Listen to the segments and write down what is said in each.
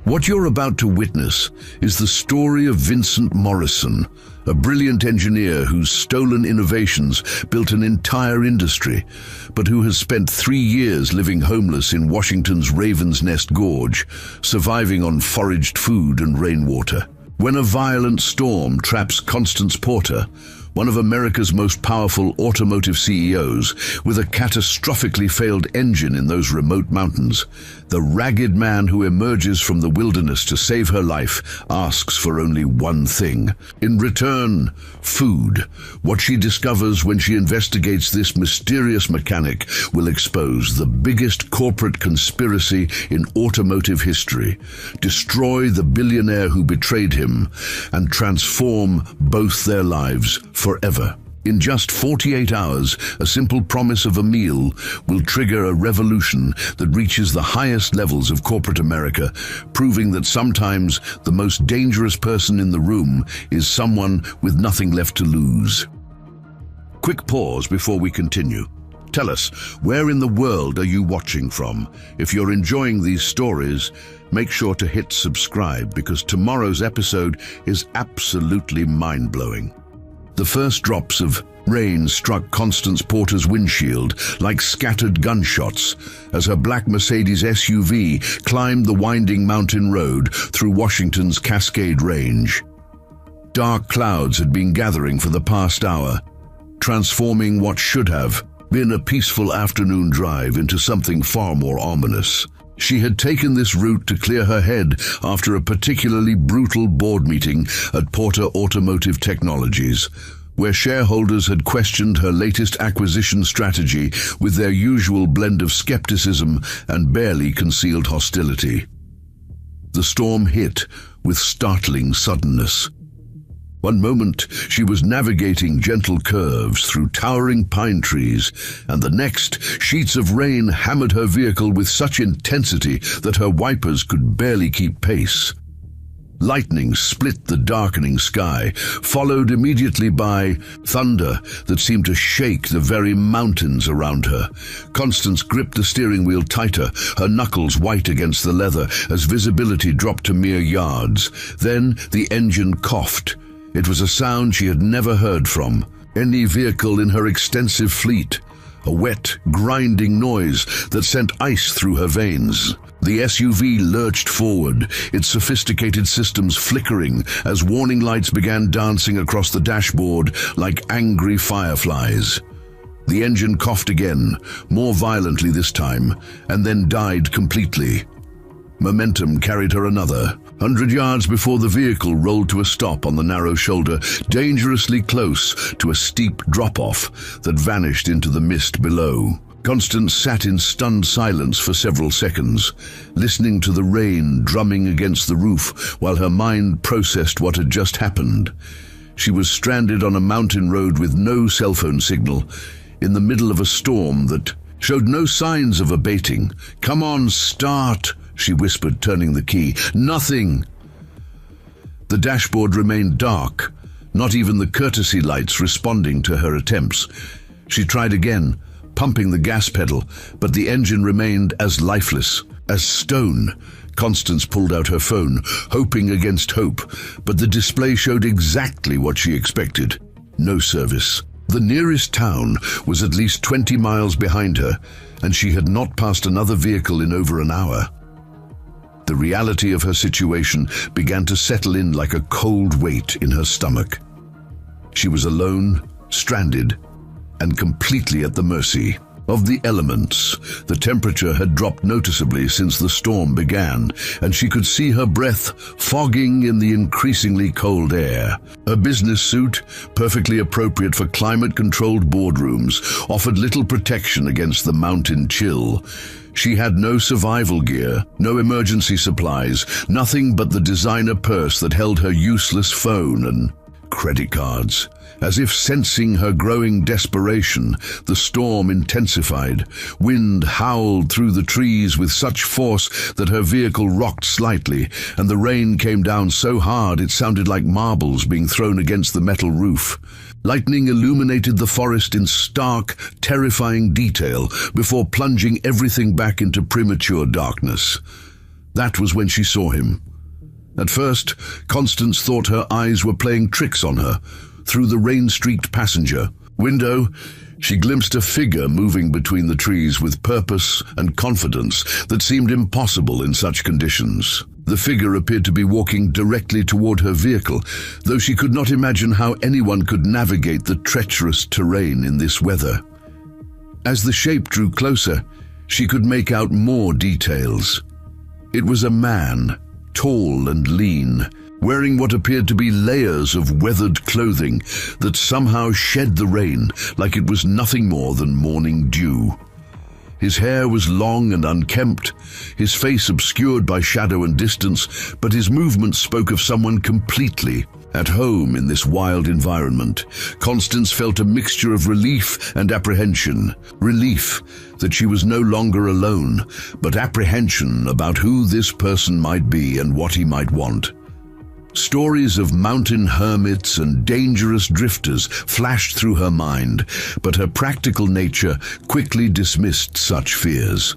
What you're about to witness is the story of Vincent Morrison, a brilliant engineer whose stolen innovations built an entire industry, but who has spent 3 years living homeless in Washington's Raven's Nest Gorge, surviving on foraged food and rainwater. When a violent storm traps Constance Porter, one of America's most powerful automotive CEOs, with a catastrophically failed engine in those remote mountains, the ragged man who emerges from the wilderness to save her life asks for only one thing. In return, food. What she discovers when she investigates this mysterious mechanic will expose the biggest corporate conspiracy in automotive history, destroy the billionaire who betrayed him, and transform both their lives forever. In just 48 hours, a simple promise of a meal will trigger a revolution that reaches the highest levels of corporate America, proving that sometimes the most dangerous person in the room is someone with nothing left to lose. Quick pause before we continue. Tell us, where in the world are you watching from? If you're enjoying these stories, make sure to hit subscribe because tomorrow's episode is absolutely mind-blowing. The first drops of rain struck Constance Porter's windshield like scattered gunshots as her black Mercedes SUV climbed the winding mountain road through Washington's Cascade Range. Dark clouds had been gathering for the past hour, transforming what should have been a peaceful afternoon drive into something far more ominous. She had taken this route to clear her head after a particularly brutal board meeting at Porter Automotive Technologies, where shareholders had questioned her latest acquisition strategy with their usual blend of skepticism and barely concealed hostility. The storm hit with startling suddenness. One moment, she was navigating gentle curves through towering pine trees, and the next, sheets of rain hammered her vehicle with such intensity that her wipers could barely keep pace. Lightning split the darkening sky, followed immediately by thunder that seemed to shake the very mountains around her. Constance gripped the steering wheel tighter, her knuckles white against the leather as visibility dropped to mere yards. Then the engine coughed. It was a sound she had never heard from any vehicle in her extensive fleet, a wet, grinding noise that sent ice through her veins. The SUV lurched forward, its sophisticated systems flickering as warning lights began dancing across the dashboard like angry fireflies. The engine coughed again, more violently this time, and then died completely. Momentum carried her another 100 yards before the vehicle rolled to a stop on the narrow shoulder, dangerously close to a steep drop-off that vanished into the mist below. Constance sat in stunned silence for several seconds, listening to the rain drumming against the roof while her mind processed what had just happened. She was stranded on a mountain road with no cell phone signal, in the middle of a storm that showed no signs of abating. "Come on, start," she whispered, turning the key. "Nothing." The dashboard remained dark, not even the courtesy lights responding to her attempts. She tried again, pumping the gas pedal, but the engine remained as lifeless as stone. Constance pulled out her phone, hoping against hope, but the display showed exactly what she expected. No service. The nearest town was at least 20 miles behind her, and she had not passed another vehicle in over an hour. The reality of her situation began to settle in like a cold weight in her stomach. She was alone, stranded, and completely at the mercy of the elements. The temperature had dropped noticeably since the storm began, and she could see her breath fogging in the increasingly cold air. Her business suit, perfectly appropriate for climate-controlled boardrooms, offered little protection against the mountain chill. She had no survival gear, no emergency supplies, nothing but the designer purse that held her useless phone and credit cards. As if sensing her growing desperation, the storm intensified. Wind howled through the trees with such force that her vehicle rocked slightly, and the rain came down so hard it sounded like marbles being thrown against the metal roof. Lightning illuminated the forest in stark, terrifying detail before plunging everything back into premature darkness. That was when she saw him. At first, Constance thought her eyes were playing tricks on her. Through the rain-streaked passenger window, she glimpsed a figure moving between the trees with purpose and confidence that seemed impossible in such conditions. The figure appeared to be walking directly toward her vehicle, though she could not imagine how anyone could navigate the treacherous terrain in this weather. As the shape drew closer, she could make out more details. It was a man, tall and lean, wearing what appeared to be layers of weathered clothing that somehow shed the rain like it was nothing more than morning dew. His hair was long and unkempt, his face obscured by shadow and distance, but his movements spoke of someone completely at home in this wild environment. Constance felt a mixture of relief and apprehension. Relief that she was no longer alone, but apprehension about who this person might be and what he might want. Stories of mountain hermits and dangerous drifters flashed through her mind, but her practical nature quickly dismissed such fears.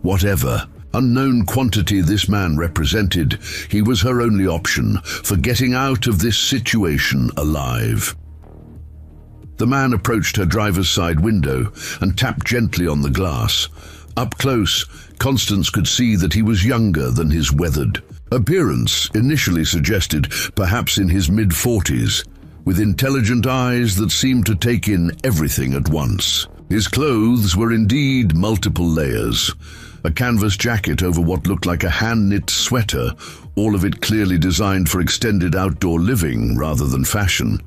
Whatever unknown quantity this man represented, he was her only option for getting out of this situation alive. The man approached her driver's side window and tapped gently on the glass. Up close, Constance could see that he was younger than his weathered appearance initially suggested, perhaps in his mid-40s, with intelligent eyes that seemed to take in everything at once. His clothes were indeed multiple layers. A canvas jacket over what looked like a hand-knit sweater, all of it clearly designed for extended outdoor living rather than fashion.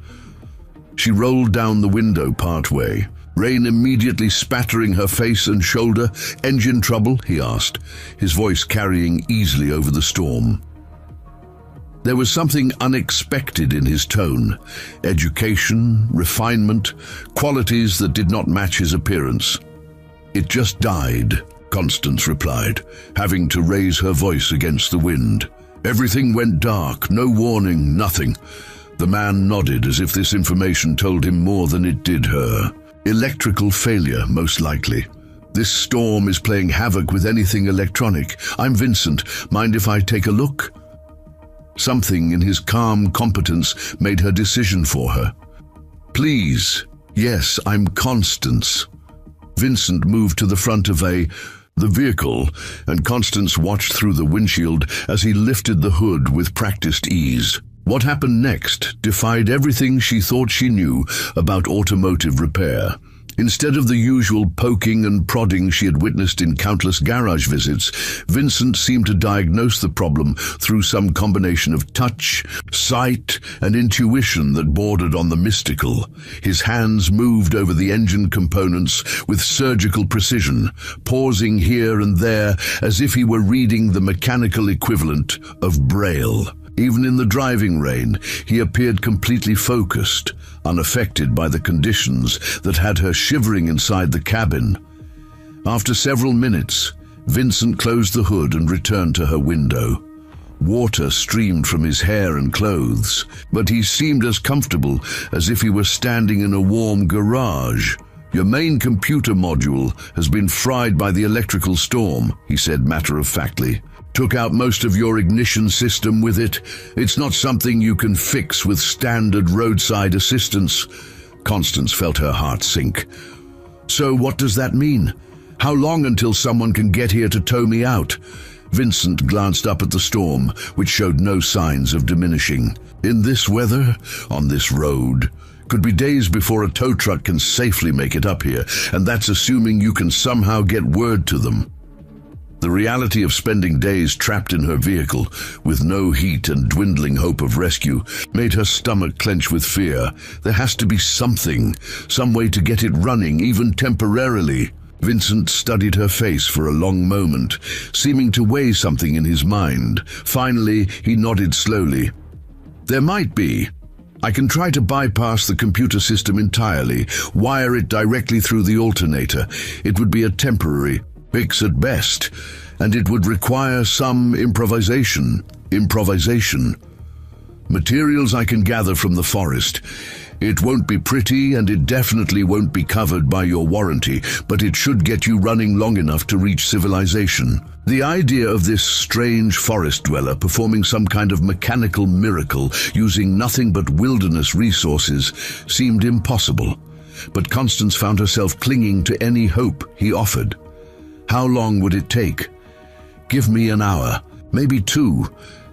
She rolled down the window partway, rain immediately spattering her face and shoulder. "Engine trouble?" he asked, his voice carrying easily over the storm. There was something unexpected in his tone. Education, refinement, qualities that did not match his appearance. "It just died," Constance replied, having to raise her voice against the wind. "Everything went dark, no warning, nothing." The man nodded as if this information told him more than it did her. "Electrical failure, most likely. This storm is playing havoc with anything electronic. I'm Vincent. Mind if I take a look?" Something in his calm competence made her decision for her. "Please. Yes, I'm Constance." Vincent moved to the front of the vehicle, and Constance watched through the windshield as he lifted the hood with practiced ease. What happened next defied everything she thought she knew about automotive repair. Instead of the usual poking and prodding she had witnessed in countless garage visits, Vincent seemed to diagnose the problem through some combination of touch, sight, and intuition that bordered on the mystical. His hands moved over the engine components with surgical precision, pausing here and there as if he were reading the mechanical equivalent of Braille. Even in the driving rain, he appeared completely focused, unaffected by the conditions that had her shivering inside the cabin. After several minutes, Vincent closed the hood and returned to her window. Water streamed from his hair and clothes, but he seemed as comfortable as if he were standing in a warm garage. "Your main computer module has been fried by the electrical storm," he said matter-of-factly. "Took out most of your ignition system with it. It's not something you can fix with standard roadside assistance." Constance felt her heart sink. "So what does that mean? How long until someone can get here to tow me out?" Vincent glanced up at the storm, which showed no signs of diminishing. "In this weather, on this road, could be days before a tow truck can safely make it up here, and that's assuming you can somehow get word to them." The reality of spending days trapped in her vehicle, with no heat and dwindling hope of rescue, made her stomach clench with fear. There has to be something, some way to get it running, even temporarily. Vincent studied her face for a long moment, seeming to weigh something in his mind. Finally, he nodded slowly. "There might be. I can try to bypass the computer system entirely, wire it directly through the alternator. It would be a temporary fix at best, and it would require some improvisation. Materials I can gather from the forest. It won't be pretty, and it definitely won't be covered by your warranty, but it should get you running long enough to reach civilization. The idea of this strange forest dweller performing some kind of mechanical miracle using nothing but wilderness resources seemed impossible, but Constance found herself clinging to any hope he offered. How long would it take? Give me an hour, maybe 2.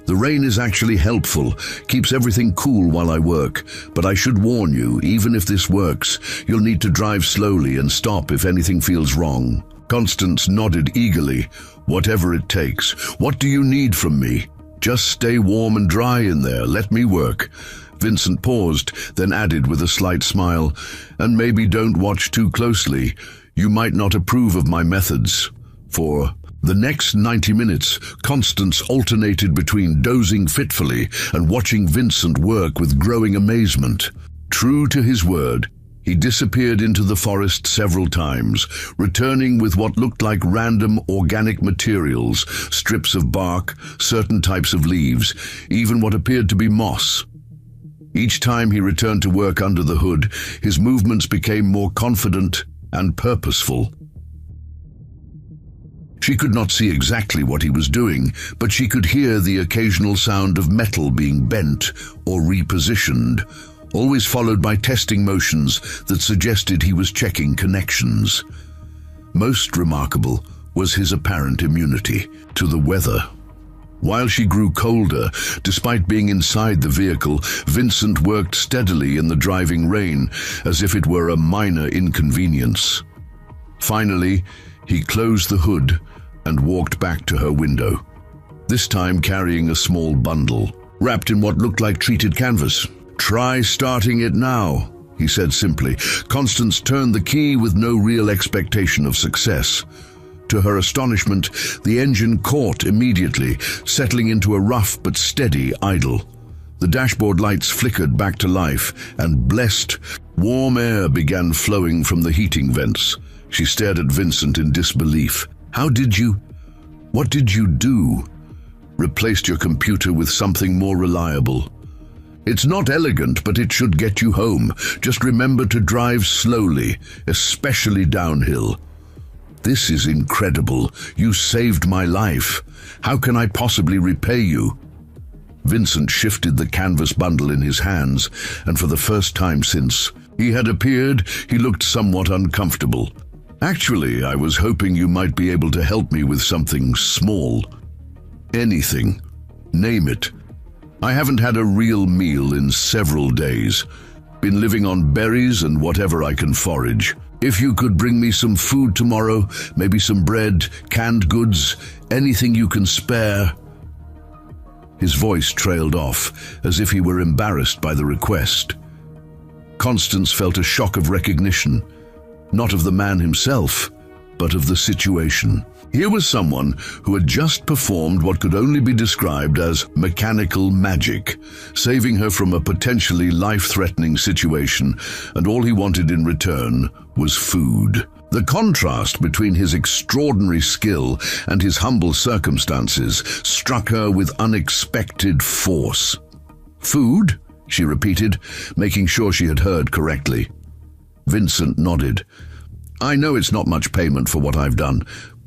The rain is actually helpful, keeps everything cool while I work, but I should warn you, even if this works, you'll need to drive slowly and stop if anything feels wrong. Constance nodded eagerly. Whatever it takes. What do you need from me? Just stay warm and dry in there. Let me work. Vincent paused, then added with a slight smile, and maybe don't watch too closely. You might not approve of my methods. For the next 90 minutes, Constance alternated between dozing fitfully and watching Vincent work with growing amazement. True to his word, he disappeared into the forest several times, returning with what looked like random organic materials, strips of bark, certain types of leaves, even what appeared to be moss. Each time he returned to work under the hood, his movements became more confident and purposeful. She could not see exactly what he was doing, but she could hear the occasional sound of metal being bent or repositioned, always followed by testing motions that suggested he was checking connections. Most remarkable was his apparent immunity to the weather. While she grew colder, despite being inside the vehicle, Vincent worked steadily in the driving rain, as if it were a minor inconvenience. Finally, he closed the hood and walked back to her window, this time carrying a small bundle, wrapped in what looked like treated canvas. "Try starting it now," he said simply. Constance turned the key with no real expectation of success. To her astonishment, the engine caught immediately, settling into a rough but steady idle. The dashboard lights flickered back to life, and blessed, warm air began flowing from the heating vents. She stared at Vincent in disbelief. What did you do? Replaced your computer with something more reliable. It's not elegant, but it should get you home. Just remember to drive slowly, especially downhill. This is incredible. You saved my life. How can I possibly repay you? Vincent shifted the canvas bundle in his hands, and for the first time since he had appeared, he looked somewhat uncomfortable. Actually, I was hoping you might be able to help me with something small. Anything. Name it. I haven't had a real meal in several days. Been living on berries and whatever I can forage. If you could bring me some food tomorrow, maybe some bread, canned goods, anything you can spare. His voice trailed off, as if he were embarrassed by the request. Constance felt a shock of recognition, not of the man himself, but of the situation. Here was someone who had just performed what could only be described as mechanical magic, saving her from a potentially life-threatening situation, and all he wanted in return was food. The contrast between his extraordinary skill and his humble circumstances struck her with unexpected force. "Food?" she repeated, making sure she had heard correctly. Vincent nodded. "I know it's not much payment for what I've done,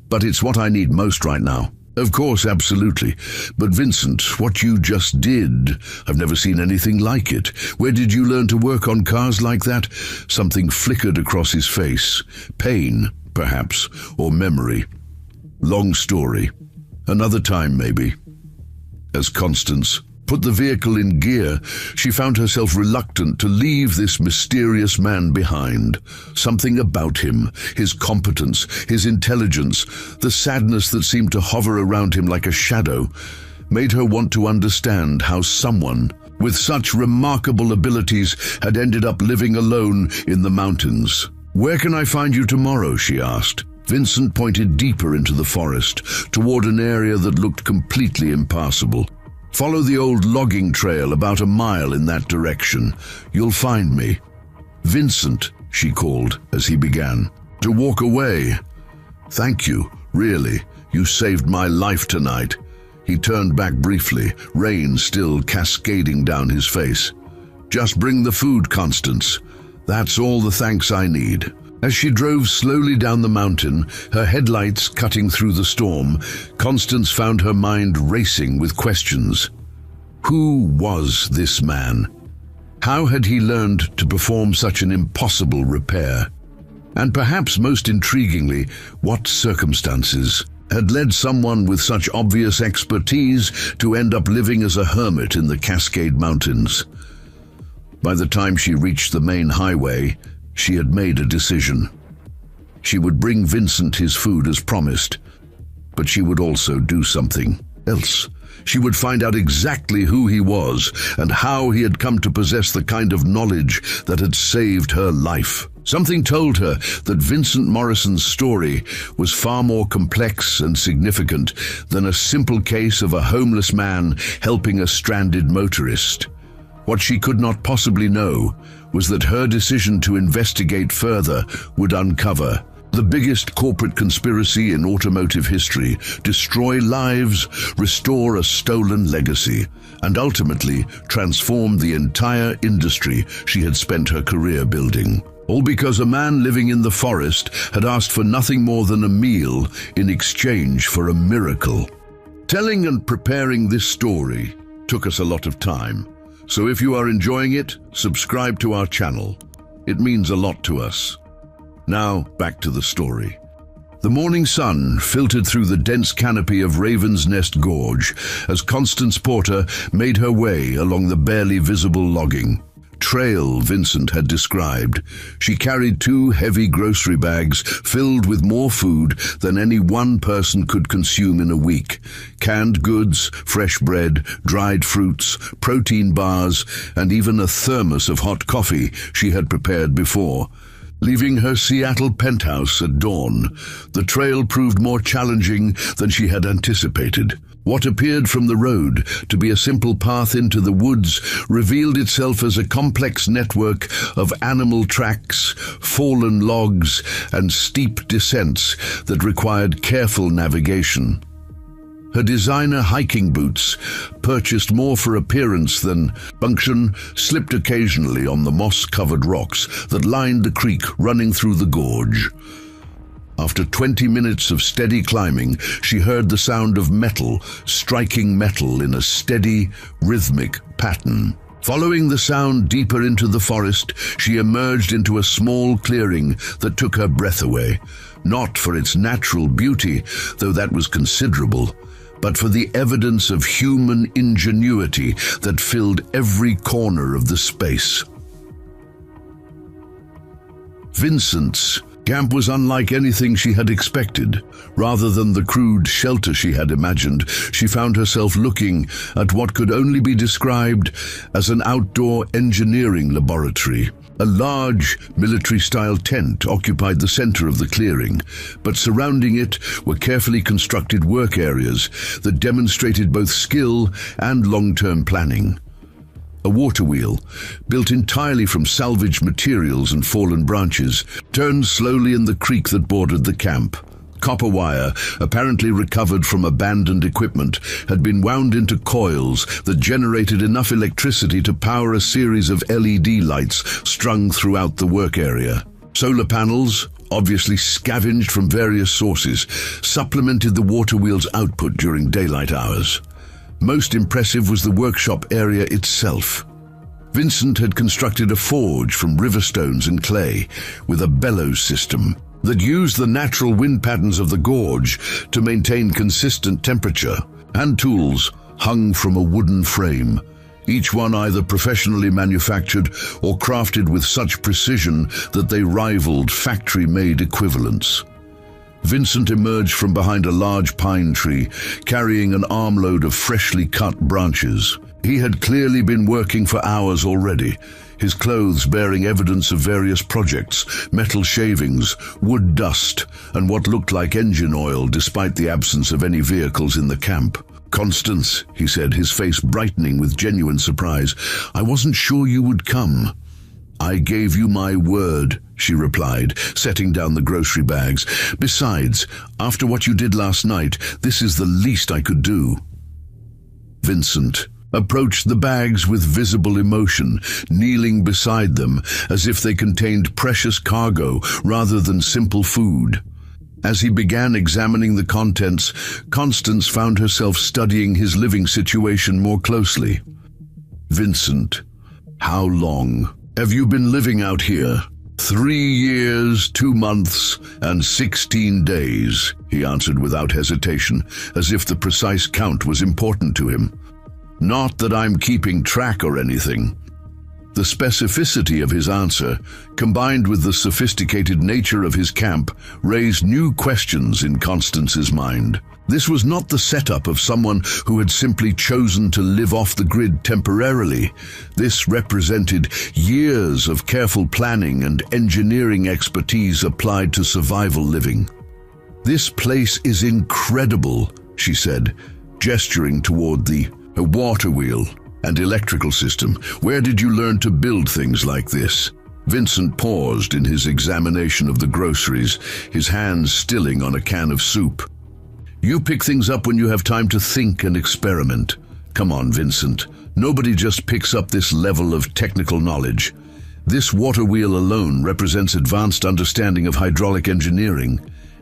but it's what I need most right now." "Of course, absolutely. But Vincent, what you just did, I've never seen anything like it. Where did you learn to work on cars like that?" Something flickered across his face. Pain, perhaps, or memory. "Long story. Another time, maybe." As Constance put the vehicle in gear, she found herself reluctant to leave this mysterious man behind. Something about him, his competence, his intelligence, the sadness that seemed to hover around him like a shadow, made her want to understand how someone with such remarkable abilities had ended up living alone in the mountains. "Where can I find you tomorrow?" she asked. Vincent pointed deeper into the forest, toward an area that looked completely impassable. "Follow the old logging trail about a mile in that direction. You'll find me." "Vincent," she called as he began to walk away. "Thank you, really. You saved my life tonight." He turned back briefly, rain still cascading down his face. Just bring the food, Constance. That's all the thanks I need." As she drove slowly down the mountain, her headlights cutting through the storm, Constance found her mind racing with questions. Who was this man? How had he learned to perform such an impossible repair? And perhaps most intriguingly, what circumstances had led someone with such obvious expertise to end up living as a hermit in the Cascade Mountains? By the time she reached the main highway, she had made a decision. She would bring Vincent his food as promised, but she would also do something else. She would find out exactly who he was and how he had come to possess the kind of knowledge that had saved her life. Something told her that Vincent Morrison's story was far more complex and significant than a simple case of a homeless man helping a stranded motorist. What she could not possibly know was that her decision to investigate further would uncover the biggest corporate conspiracy in automotive history, destroy lives, restore a stolen legacy, and ultimately transform the entire industry she had spent her career building. All because a man living in the forest had asked for nothing more than a meal in exchange for a miracle. Telling and preparing this story took us a lot of time. So if you are enjoying it, subscribe to our channel. It means a lot to us. Now, back to the story. The morning sun filtered through the dense canopy of Raven's Nest Gorge as Constance Porter made her way along the barely visible logging trail Vincent had described. She carried 2 heavy grocery bags filled with more food than any one person could consume in a week. Canned goods, fresh bread, dried fruits, protein bars, and even a thermos of hot coffee she had prepared before. Leaving her Seattle penthouse at dawn, the trail proved more challenging than she had anticipated. What appeared from the road to be a simple path into the woods revealed itself as a complex network of animal tracks, fallen logs, and steep descents that required careful navigation. Her designer hiking boots, purchased more for appearance than function, slipped occasionally on the moss-covered rocks that lined the creek running through the gorge. After 20 minutes of steady climbing, she heard the sound of metal striking metal in a steady, rhythmic pattern. Following the sound deeper into the forest, she emerged into a small clearing that took her breath away, not for its natural beauty, though that was considerable, but for the evidence of human ingenuity that filled every corner of the space. Vincent's camp was unlike anything she had expected. Rather than the crude shelter she had imagined, she found herself looking at what could only be described as an outdoor engineering laboratory. A large, military-style tent occupied the center of the clearing, but surrounding it were carefully constructed work areas that demonstrated both skill and long-term planning. A water wheel, built entirely from salvaged materials and fallen branches, turned slowly in the creek that bordered the camp. Copper wire, apparently recovered from abandoned equipment, had been wound into coils that generated enough electricity to power a series of LED lights strung throughout the work area. Solar panels, obviously scavenged from various sources, supplemented the water wheel's output during daylight hours. Most impressive was the workshop area itself. Vincent had constructed a forge from river stones and clay with a bellows system that used the natural wind patterns of the gorge to maintain consistent temperature. Hand tools hung from a wooden frame, each one either professionally manufactured or crafted with such precision that they rivaled factory-made equivalents. Vincent emerged from behind a large pine tree, carrying an armload of freshly cut branches. He had clearly been working for hours already, his clothes bearing evidence of various projects, metal shavings, wood dust, and what looked like engine oil despite the absence of any vehicles in the camp. "Constance," he said, his face brightening with genuine surprise, "I wasn't sure you would come." "I gave you my word," she replied, setting down the grocery bags. "Besides, after what you did last night, this is the least I could do." Vincent approached the bags with visible emotion, kneeling beside them as if they contained precious cargo rather than simple food. As he began examining the contents, Constance found herself studying his living situation more closely. "Vincent, how long have you been living out here?" 3 years, 2 months, and 16 days, he answered without hesitation, as if the precise count was important to him. "Not that I'm keeping track or anything." The specificity of his answer, combined with the sophisticated nature of his camp, raised new questions in Constance's mind. This was not the setup of someone who had simply chosen to live off the grid temporarily. This represented years of careful planning and engineering expertise applied to survival living. "This place is incredible," she said, gesturing toward the water wheel and electrical system. "Where did you learn to build things like this?" Vincent paused in his examination of the groceries, his hands stilling on a can of soup. "You pick things up when you have time to think and experiment. Come on, Vincent. Nobody just picks up this level of technical knowledge. This water wheel alone represents advanced understanding of hydraulic engineering.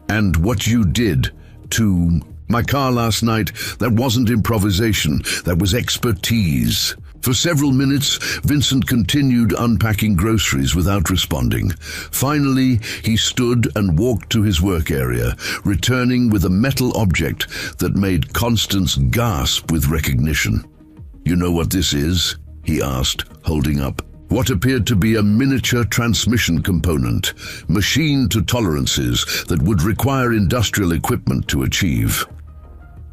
And what you did to my car last night, that wasn't improvisation, that was expertise." For several minutes, Vincent continued unpacking groceries without responding. Finally, he stood and walked to his work area, returning with a metal object that made Constance gasp with recognition. "You know what this is?" he asked, holding up what appeared to be a miniature transmission component, machined to tolerances that would require industrial equipment to achieve.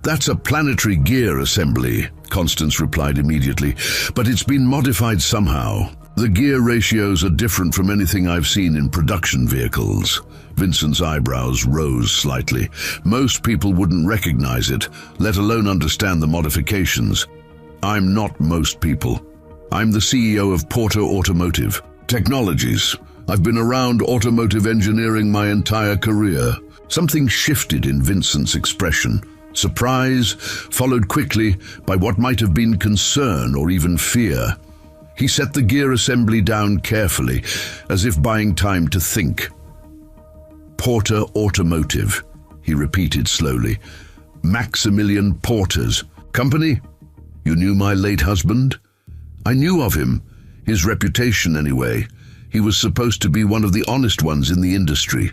"That's a planetary gear assembly," Constance replied immediately, "but it's been modified somehow. The gear ratios are different from anything I've seen in production vehicles." Vincent's eyebrows rose slightly. "Most people wouldn't recognize it, let alone understand the modifications." "I'm not most people. I'm the CEO of Porter Automotive Technologies. I've been around automotive engineering my entire career." Something shifted in Vincent's expression. Surprise, followed quickly by what might have been concern or even fear. He set the gear assembly down carefully, as if buying time to think. "Porter Automotive," he repeated slowly. "Maximilian Porter's company? You knew my late husband?" "I knew of him. His reputation, anyway. He was supposed to be one of the honest ones in the industry."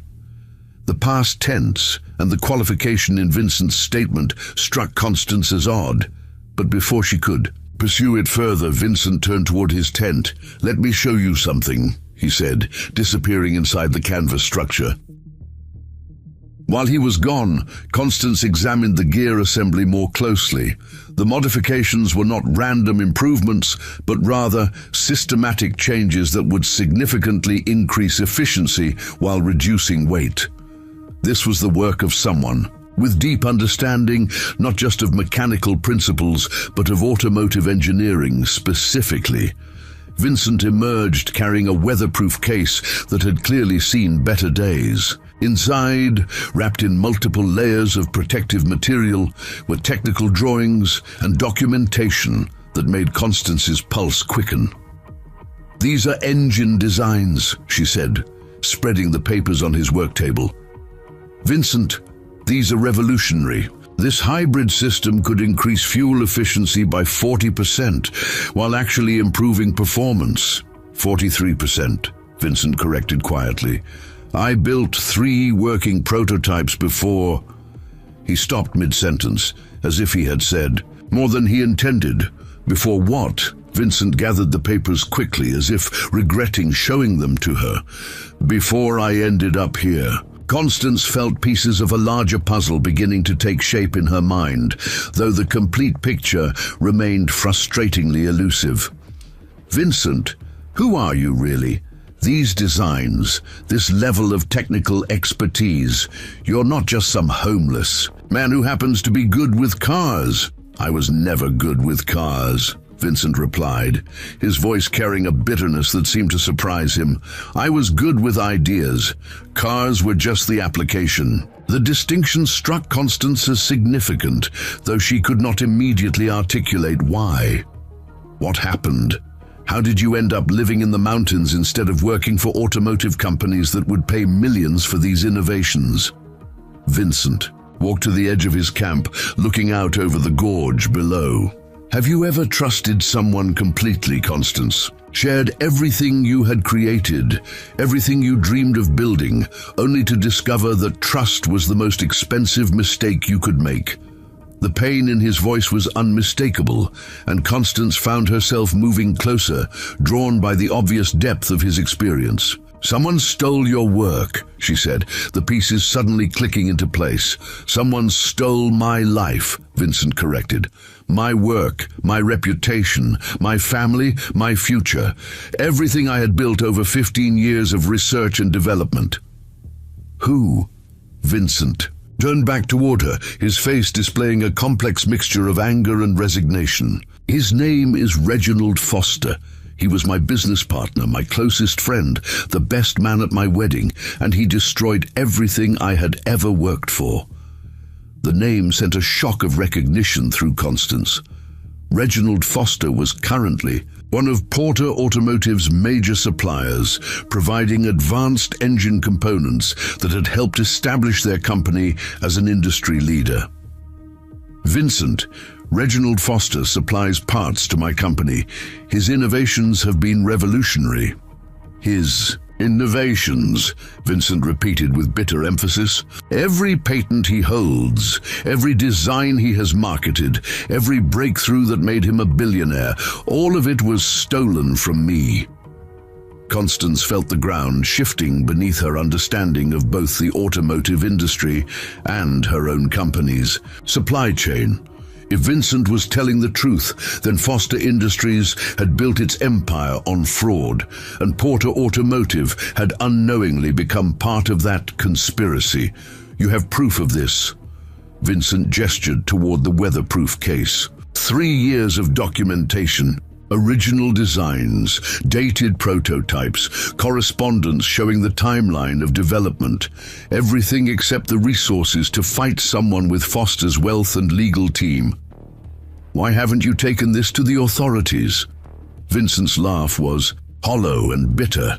The past tense and the qualification in Vincent's statement struck Constance as odd, but before she could pursue it further, Vincent turned toward his tent. "Let me show you something," he said, disappearing inside the canvas structure. While he was gone, Constance examined the gear assembly more closely. The modifications were not random improvements, but rather systematic changes that would significantly increase efficiency while reducing weight. This was the work of someone with deep understanding, not just of mechanical principles, but of automotive engineering specifically. Vincent emerged carrying a weatherproof case that had clearly seen better days. Inside, wrapped in multiple layers of protective material, were technical drawings and documentation that made Constance's pulse quicken. "These are engine designs," she said, spreading the papers on his work table. "Vincent, these are revolutionary. This hybrid system could increase fuel efficiency by 40%, while actually improving performance." 43%, Vincent corrected quietly. "I built 3 working prototypes before." He stopped mid-sentence, as if he had said more than he intended. "Before what?" Vincent gathered the papers quickly, as if regretting showing them to her. "Before I ended up here." Constance felt pieces of a larger puzzle beginning to take shape in her mind, though the complete picture remained frustratingly elusive. "Vincent, who are you really? These designs, this level of technical expertise, you're not just some homeless man who happens to be good with cars." "I was never good with cars," Vincent replied, his voice carrying a bitterness that seemed to surprise him. "I was good with ideas. Cars were just the application." The distinction struck Constance as significant, though she could not immediately articulate why. What happened? How did you end up living in the mountains instead of working for automotive companies that would pay millions for these innovations? Vincent walked to the edge of his camp, looking out over the gorge below. Have you ever trusted someone completely, Constance? Shared everything you had created, everything you dreamed of building, only to discover that trust was the most expensive mistake you could make? The pain in his voice was unmistakable, and Constance found herself moving closer, drawn by the obvious depth of his experience. Someone stole your work, she said, the pieces suddenly clicking into place. Someone stole my life, Vincent corrected. My work, my reputation, my family, my future. Everything I had built over 15 years of research and development. Who? Vincent turned back toward her, his face displaying a complex mixture of anger and resignation. His name is Reginald Foster. He was my business partner, my closest friend, the best man at my wedding, and he destroyed everything I had ever worked for. The name sent a shock of recognition through Constance. Reginald Foster was currently one of Porter Automotive's major suppliers, providing advanced engine components that had helped establish their company as an industry leader. Vincent, Reginald Foster supplies parts to my company. His innovations have been revolutionary. His innovations, Vincent repeated with bitter emphasis. Every patent he holds, every design he has marketed, every breakthrough that made him a billionaire, all of it was stolen from me. Constance felt the ground shifting beneath her understanding of both the automotive industry and her own company's supply chain. If Vincent was telling the truth, then Foster Industries had built its empire on fraud, and Porter Automotive had unknowingly become part of that conspiracy. You have proof of this. Vincent gestured toward the weatherproof case. 3 years of documentation. Original designs, dated prototypes, correspondence showing the timeline of development. Everything except the resources to fight someone with Foster's wealth and legal team. Why haven't you taken this to the authorities? Vincent's laugh was hollow and bitter.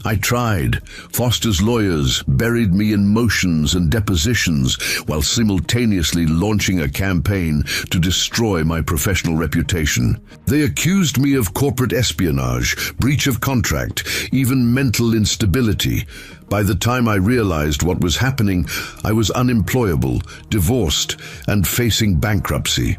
I tried. Foster's lawyers buried me in motions and depositions while simultaneously launching a campaign to destroy my professional reputation. They accused me of corporate espionage, breach of contract, even mental instability. By the time I realized what was happening, I was unemployable, divorced, and facing bankruptcy.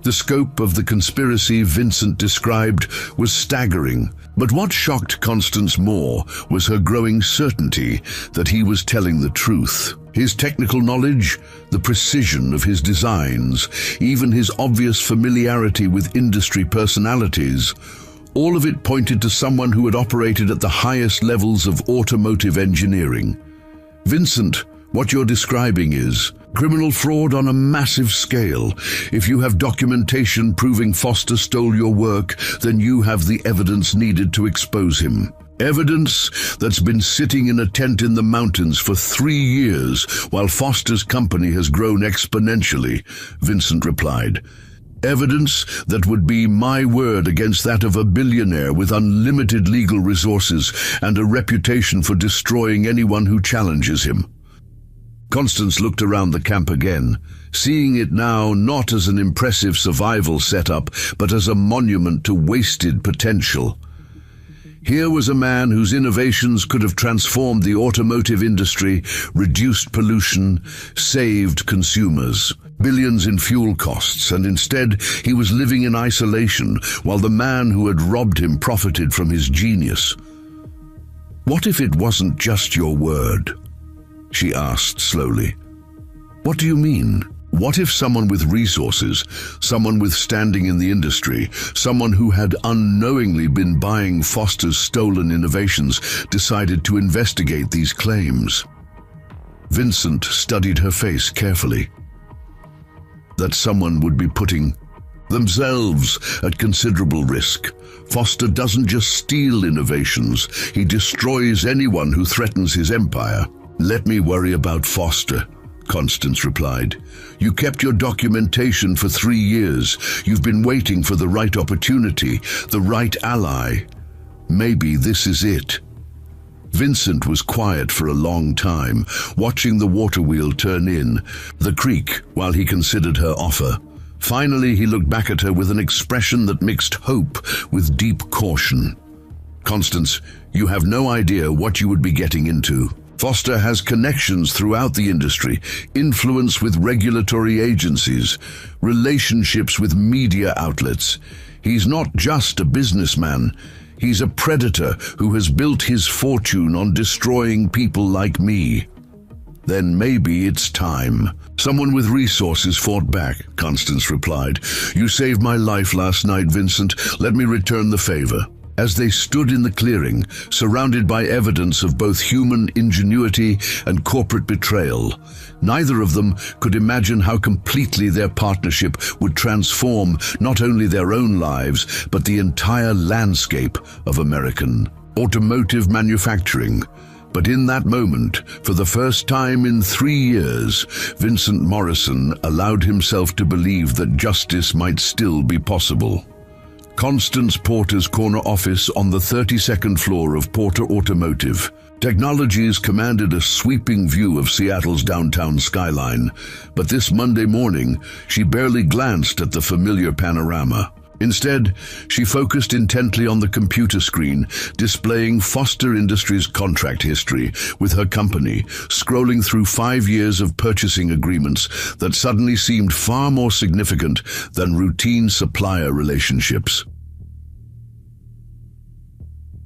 The scope of the conspiracy Vincent described was staggering, but what shocked Constance more was her growing certainty that he was telling the truth. His technical knowledge, the precision of his designs, even his obvious familiarity with industry personalities, all of it pointed to someone who had operated at the highest levels of automotive engineering. Vincent, what you're describing is criminal fraud on a massive scale. If you have documentation proving Foster stole your work, then you have the evidence needed to expose him. Evidence that's been sitting in a tent in the mountains for 3 years while Foster's company has grown exponentially, Vincent replied. Evidence that would be my word against that of a billionaire with unlimited legal resources and a reputation for destroying anyone who challenges him. Constance looked around the camp again, seeing it now not as an impressive survival setup, but as a monument to wasted potential. Here was a man whose innovations could have transformed the automotive industry, reduced pollution, saved consumers, billions in fuel costs, and instead he was living in isolation while the man who had robbed him profited from his genius. What if it wasn't just your word? She asked slowly. What do you mean? What if someone with resources, someone with standing in the industry, someone who had unknowingly been buying Foster's stolen innovations, decided to investigate these claims? Vincent studied her face carefully. That someone would be putting themselves at considerable risk. Foster doesn't just steal innovations, he destroys anyone who threatens his empire. Let me worry about Foster, Constance replied. You kept your documentation for 3 years. You've been waiting for the right opportunity, the right ally. Maybe this is it. Vincent was quiet for a long time, watching the water wheel turn in the creek while he considered her offer. Finally, he looked back at her with an expression that mixed hope with deep caution. Constance, you have no idea what you would be getting into. Foster has connections throughout the industry, influence with regulatory agencies, relationships with media outlets. He's not just a businessman. He's a predator who has built his fortune on destroying people like me. Then maybe it's time. Someone with resources fought back, Constance replied. You saved my life last night, Vincent. Let me return the favor. As they stood in the clearing, surrounded by evidence of both human ingenuity and corporate betrayal, neither of them could imagine how completely their partnership would transform not only their own lives, but the entire landscape of American automotive manufacturing. But in that moment, for the first time in 3 years, Vincent Morrison allowed himself to believe that justice might still be possible. Constance Porter's corner office on the 32nd floor of Porter Automotive Technologies commanded a sweeping view of Seattle's downtown skyline, but this Monday morning, she barely glanced at the familiar panorama. Instead, she focused intently on the computer screen, displaying Foster Industries' contract history with her company, scrolling through 5 years of purchasing agreements that suddenly seemed far more significant than routine supplier relationships.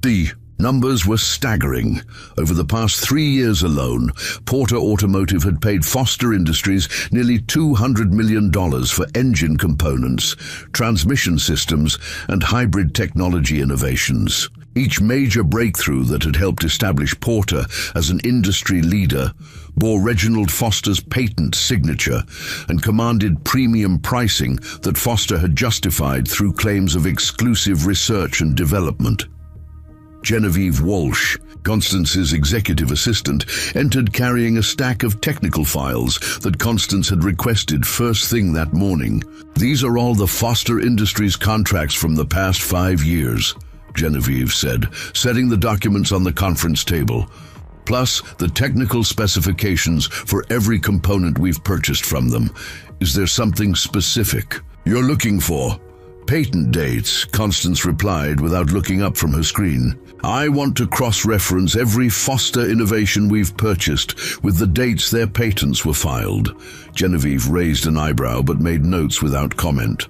The numbers were staggering. Over the past 3 years alone, Porter Automotive had paid Foster Industries nearly $200 million for engine components, transmission systems, and hybrid technology innovations. Each major breakthrough that had helped establish Porter as an industry leader bore Reginald Foster's patent signature and commanded premium pricing that Foster had justified through claims of exclusive research and development. Genevieve Walsh, Constance's executive assistant, entered carrying a stack of technical files that Constance had requested first thing that morning. These are all the Foster Industries contracts from the past 5 years, Genevieve said, setting the documents on the conference table. Plus the technical specifications for every component we've purchased from them. Is there something specific you're looking for? Patent dates, Constance replied without looking up from her screen. I want to cross-reference every Foster innovation we've purchased with the dates their patents were filed. Genevieve raised an eyebrow but made notes without comment.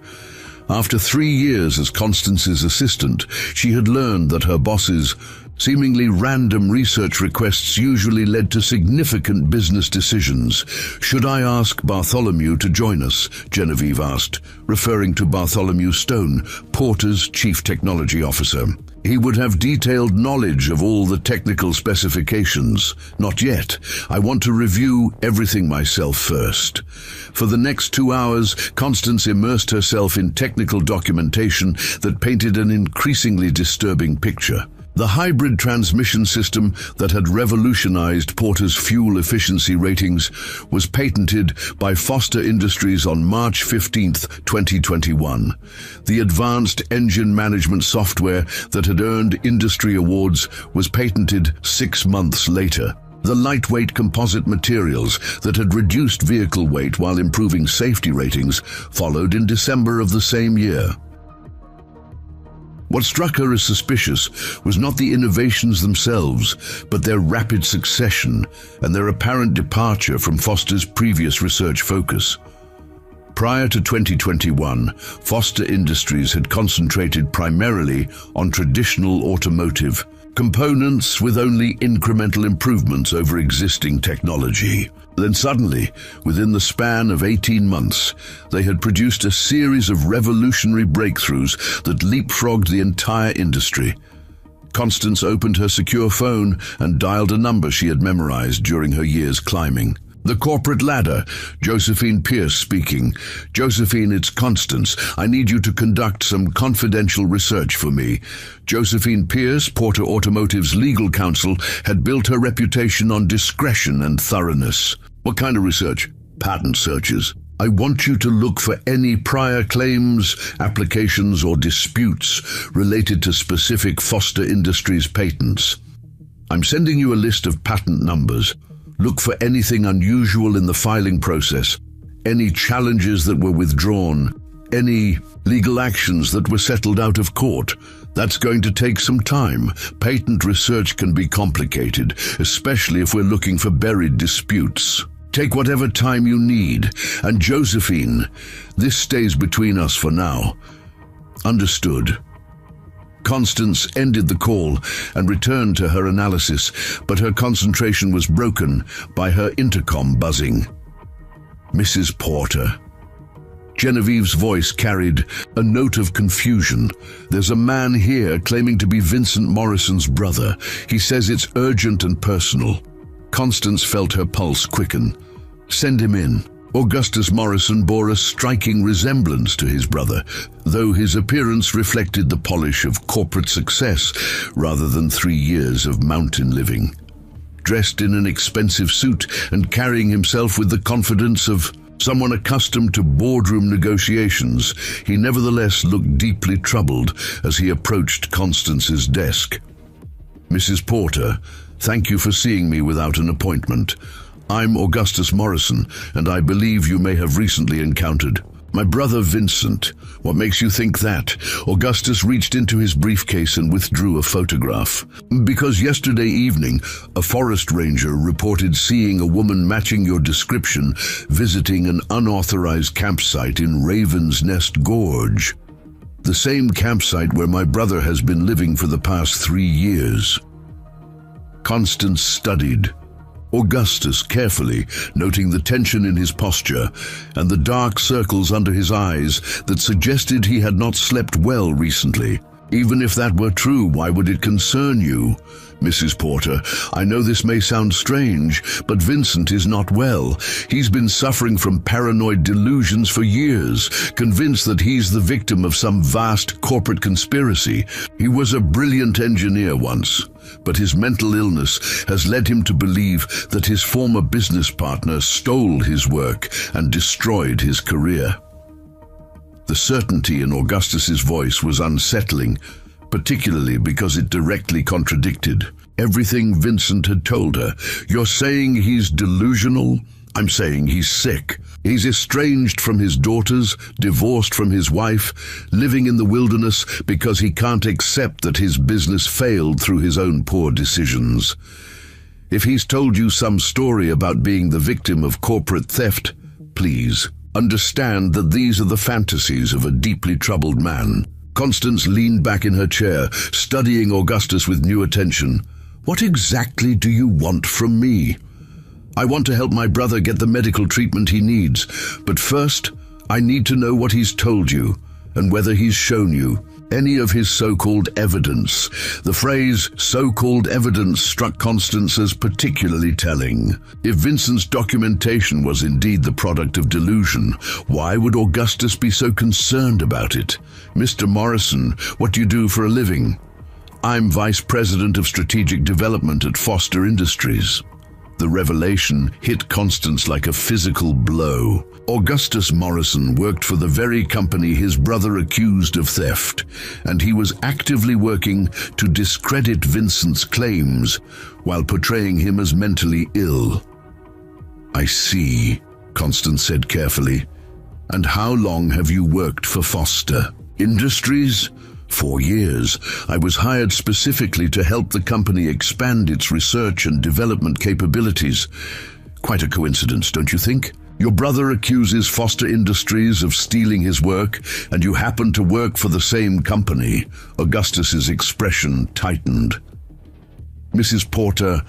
After 3 years as Constance's assistant, she had learned that her boss's seemingly random research requests usually led to significant business decisions. Should I ask Bartholomew to join us? Genevieve asked, referring to Bartholomew Stone, Porter's chief technology officer. He would have detailed knowledge of all the technical specifications. Not yet. I want to review everything myself first. For the next 2 hours, Constance immersed herself in technical documentation that painted an increasingly disturbing picture. The hybrid transmission system that had revolutionized Porter's fuel efficiency ratings was patented by Foster Industries on March 15, 2021. The advanced engine management software that had earned industry awards was patented 6 months later. The lightweight composite materials that had reduced vehicle weight while improving safety ratings followed in December of the same year. What struck her as suspicious was not the innovations themselves, but their rapid succession and their apparent departure from Foster's previous research focus. Prior to 2021, Foster Industries had concentrated primarily on traditional automotive components with only incremental improvements over existing technology. Then suddenly, within the span of 18 months, they had produced a series of revolutionary breakthroughs that leapfrogged the entire industry. Constance opened her secure phone and dialed a number she had memorized during her years climbing. The corporate ladder, Josephine Pierce speaking. Josephine, it's Constance. I need you to conduct some confidential research for me. Josephine Pierce, Porter Automotive's legal counsel, had built her reputation on discretion and thoroughness. What kind of research? Patent searches. I want you to look for any prior claims, applications, or disputes related to specific Foster Industries patents. I'm sending you a list of patent numbers. Look for anything unusual in the filing process, any challenges that were withdrawn, any legal actions that were settled out of court. That's going to take some time. Patent research can be complicated, especially if we're looking for buried disputes. Take whatever time you need. And Josephine, this stays between us for now. Understood. Constance ended the call and returned to her analysis, but her concentration was broken by her intercom buzzing. Mrs. Porter. Genevieve's voice carried a note of confusion. There's a man here claiming to be Vincent Morrison's brother. He says it's urgent and personal. Constance felt her pulse quicken. Send him in. Augustus Morrison bore a striking resemblance to his brother, though his appearance reflected the polish of corporate success rather than 3 years of mountain living. Dressed in an expensive suit and carrying himself with the confidence of someone accustomed to boardroom negotiations, he nevertheless looked deeply troubled as he approached Constance's desk. Mrs. Porter, thank you for seeing me without an appointment. I'm Augustus Morrison, and I believe you may have recently encountered my brother Vincent. What makes you think that? Augustus reached into his briefcase and withdrew a photograph. Because yesterday evening, a forest ranger reported seeing a woman matching your description visiting an unauthorized campsite in Raven's Nest Gorge. The same campsite where my brother has been living for the past 3 years. Constance studied Augustus carefully, noting the tension in his posture and the dark circles under his eyes that suggested he had not slept well recently. Even if that were true, why would it concern you? Mrs. Porter, I know this may sound strange, but Vincent is not well. He's been suffering from paranoid delusions for years, convinced that he's the victim of some vast corporate conspiracy. He was a brilliant engineer once, but his mental illness has led him to believe that his former business partner stole his work and destroyed his career. The certainty in Augustus's voice was unsettling, particularly because it directly contradicted everything Vincent had told her. You're saying he's delusional? I'm saying he's sick. He's estranged from his daughters, divorced from his wife, living in the wilderness because he can't accept that his business failed through his own poor decisions. If he's told you some story about being the victim of corporate theft, please understand that these are the fantasies of a deeply troubled man. Constance leaned back in her chair, studying Augustus with new attention. What exactly do you want from me? I want to help my brother get the medical treatment he needs, but first, I need to know what he's told you, and whether he's shown you any of his so-called evidence. The phrase so-called evidence struck Constance as particularly telling. If Vincent's documentation was indeed the product of delusion, why would Augustus be so concerned about it? Mr. Morrison, what do you do for a living? I'm Vice President of Strategic Development at Foster Industries. The revelation hit Constance like a physical blow. Augustus Morrison worked for the very company his brother accused of theft, and he was actively working to discredit Vincent's claims while portraying him as mentally ill. I see, Constance said carefully. And how long have you worked for Foster Industries? 4 years. I was hired specifically to help the company expand its research and development capabilities. Quite a coincidence, don't you think? Your brother accuses Foster Industries of stealing his work, and you happen to work for the same company. Augustus's expression tightened. Mrs. Porter,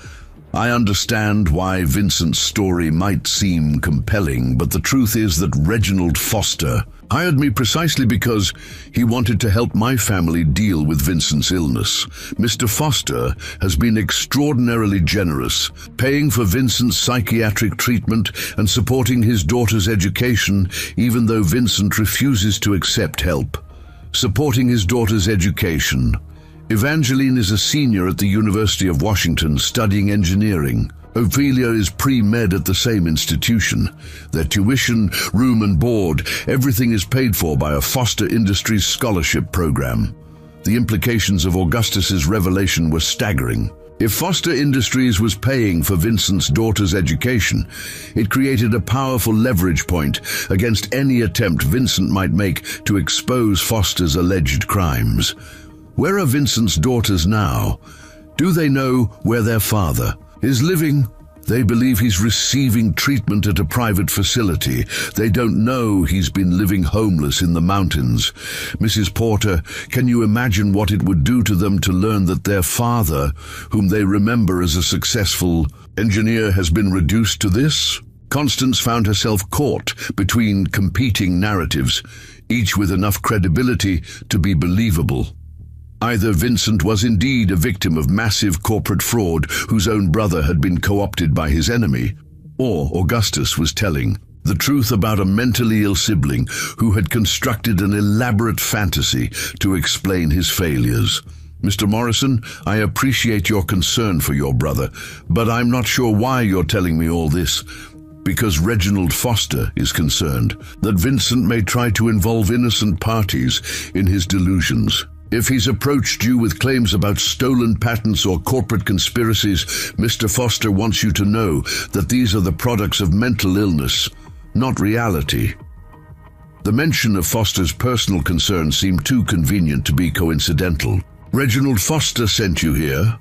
I understand why Vincent's story might seem compelling, but the truth is that Reginald Foster hired me precisely because he wanted to help my family deal with Vincent's illness. Mr. Foster has been extraordinarily generous, paying for Vincent's psychiatric treatment and supporting his daughter's education, even though Vincent refuses to accept help. Supporting his daughter's education. Evangeline is a senior at the University of Washington studying engineering. Ophelia is pre-med at the same institution. Their tuition, room and board, everything is paid for by a Foster Industries scholarship program. The implications of Augustus's revelation were staggering. If Foster Industries was paying for Vincent's daughter's education, it created a powerful leverage point against any attempt Vincent might make to expose Foster's alleged crimes. Where are Vincent's daughters now? Do they know where their father is living? They believe he's receiving treatment at a private facility. They don't know he's been living homeless in the mountains. Mrs. Porter, can you imagine what it would do to them to learn that their father, whom they remember as a successful engineer, has been reduced to this? Constance found herself caught between competing narratives, each with enough credibility to be believable. Either Vincent was indeed a victim of massive corporate fraud whose own brother had been co-opted by his enemy, or Augustus was telling the truth about a mentally ill sibling who had constructed an elaborate fantasy to explain his failures. Mr. Morrison, I appreciate your concern for your brother, but I'm not sure why you're telling me all this. Because Reginald Foster is concerned that Vincent may try to involve innocent parties in his delusions. If he's approached you with claims about stolen patents or corporate conspiracies, Mr. Foster wants you to know that these are the products of mental illness, not reality. The mention of Foster's personal concerns seemed too convenient to be coincidental. Reginald Foster sent you here.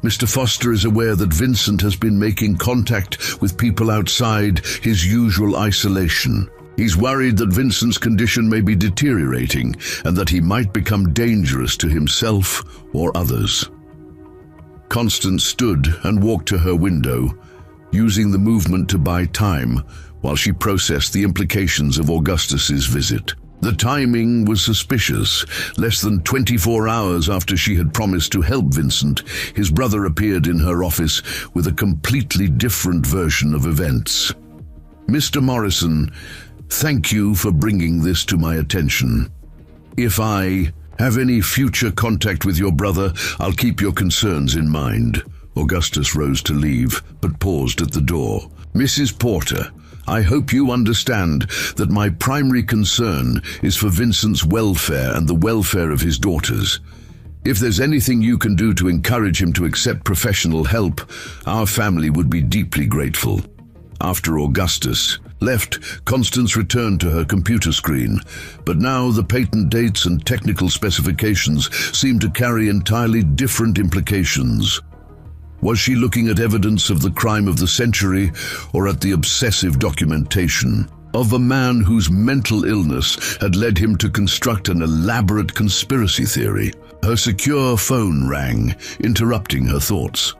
Mr. Foster is aware that Vincent has been making contact with people outside his usual isolation. He's worried that Vincent's condition may be deteriorating and that he might become dangerous to himself or others. Constance stood and walked to her window, using the movement to buy time while she processed the implications of Augustus's visit. The timing was suspicious. Less than 24 hours after she had promised to help Vincent, his brother appeared in her office with a completely different version of events. Mr. Morrison, thank you for bringing this to my attention. If I have any future contact with your brother, I'll keep your concerns in mind. Augustus rose to leave, but paused at the door. Mrs. Porter, I hope you understand that my primary concern is for Vincent's welfare and the welfare of his daughters. If there's anything you can do to encourage him to accept professional help, our family would be deeply grateful. After Augustus left, Constance returned to her computer screen, but now the patent dates and technical specifications seemed to carry entirely different implications. Was she looking at evidence of the crime of the century, or at the obsessive documentation of a man whose mental illness had led him to construct an elaborate conspiracy theory? Her secure phone rang, interrupting her thoughts.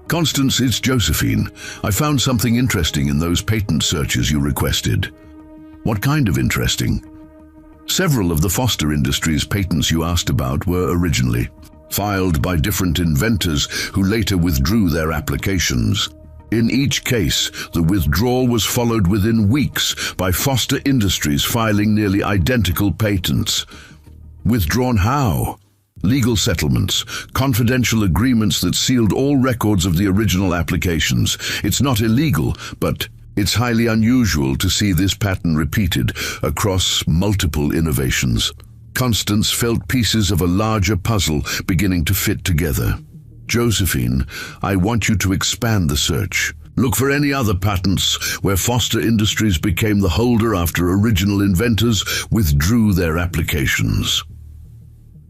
Constance, it's Josephine. I found something interesting in those patent searches you requested. What kind of interesting? Several of the Foster Industries patents you asked about were originally filed by different inventors who later withdrew their applications. In each case, the withdrawal was followed within weeks by Foster Industries filing nearly identical patents. Withdrawn how? Legal settlements, confidential agreements that sealed all records of the original applications. It's not illegal, but it's highly unusual to see this pattern repeated across multiple innovations. Constance felt pieces of a larger puzzle beginning to fit together. Josephine, I want you to expand the search. Look for any other patents where Foster Industries became the holder after original inventors withdrew their applications.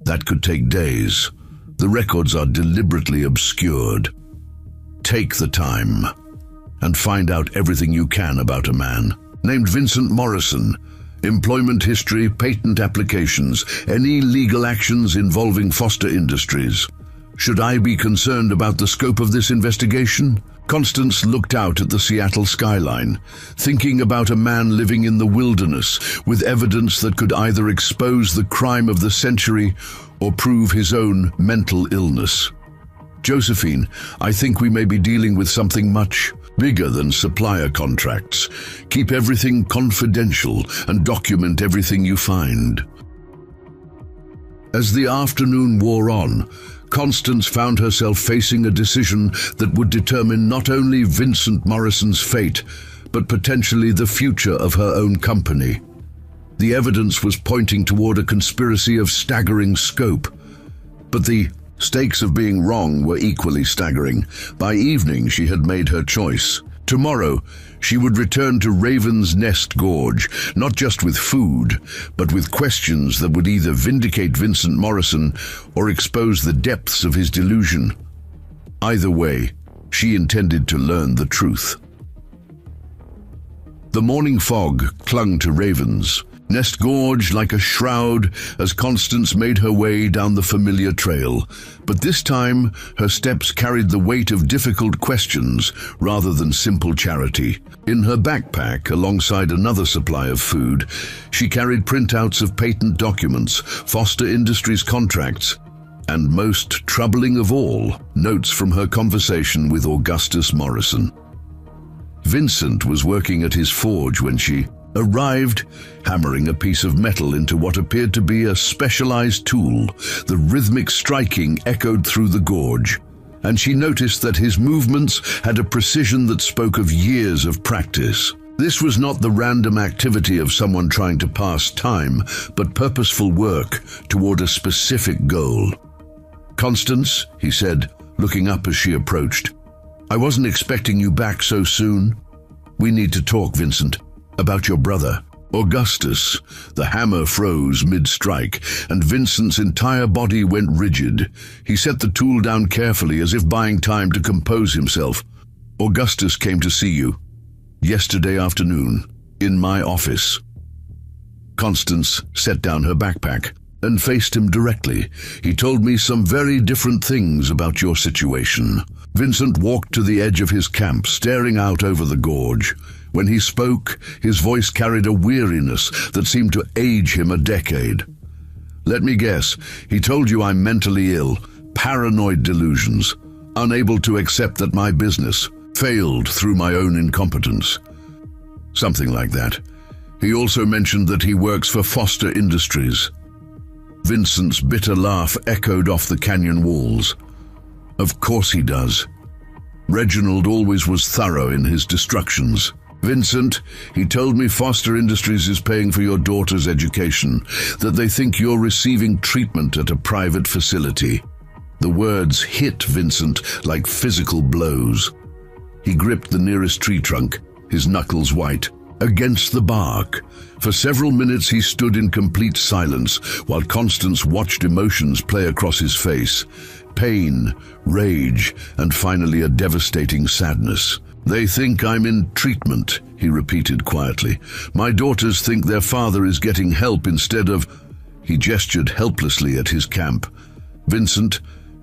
That could take days. The records are deliberately obscured. Take the time and find out everything you can about a man named Vincent Morrison. Employment history, patent applications, any legal actions involving Foster Industries. Should I be concerned about the scope of this investigation? Constance looked out at the Seattle skyline, thinking about a man living in the wilderness with evidence that could either expose the crime of the century or prove his own mental illness. Josephine, I think we may be dealing with something much bigger than supplier contracts. Keep everything confidential and document everything you find. As the afternoon wore on, Constance found herself facing a decision that would determine not only Vincent Morrison's fate, but potentially the future of her own company. The evidence was pointing toward a conspiracy of staggering scope, but the stakes of being wrong were equally staggering. By evening, she had made her choice. Tomorrow, she would return to Raven's Nest Gorge, not just with food, but with questions that would either vindicate Vincent Morrison or expose the depths of his delusion. Either way, she intended to learn the truth. The morning fog clung to Raven's Nest Gorge like a shroud as Constance made her way down the familiar trail, but this time her steps carried the weight of difficult questions rather than simple charity. In her backpack, alongside another supply of food, she carried printouts of patent documents, Foster Industries contracts, and most troubling of all, notes from her conversation with Augustus Morrison. Vincent was working at his forge when she arrived, hammering a piece of metal into what appeared to be a specialized tool. The rhythmic striking echoed through the gorge, and she noticed that his movements had a precision that spoke of years of practice. This was not the random activity of someone trying to pass time, but purposeful work toward a specific goal. "Constance," he said, looking up as she approached, "I wasn't expecting you back so soon. We need to talk, Vincent, about your brother, Augustus." The hammer froze mid-strike, and Vincent's entire body went rigid. He set the tool down carefully, as if buying time to compose himself. "Augustus came to see you yesterday afternoon, in my office." Constance set down her backpack and faced him directly. "He told me some very different things about your situation." Vincent walked to the edge of his camp, staring out over the gorge. When he spoke, his voice carried a weariness that seemed to age him a decade. "Let me guess, he told you I'm mentally ill, paranoid delusions, unable to accept that my business failed through my own incompetence." "Something like that. He also mentioned that he works for Foster Industries." Vincent's bitter laugh echoed off the canyon walls. "Of course he does. Reginald always was thorough in his destructions. Vincent, he told me Foster Industries is paying for your daughter's education, that they think you're receiving treatment at a private facility." The words hit Vincent like physical blows. He gripped the nearest tree trunk, his knuckles white, against the bark. For several minutes he stood in complete silence, while Constance watched emotions play across his face. Pain, rage, and finally a devastating sadness. "They think I'm in treatment," he repeated quietly. "My daughters think their father is getting help instead of—" He gestured helplessly at his camp. "Vincent,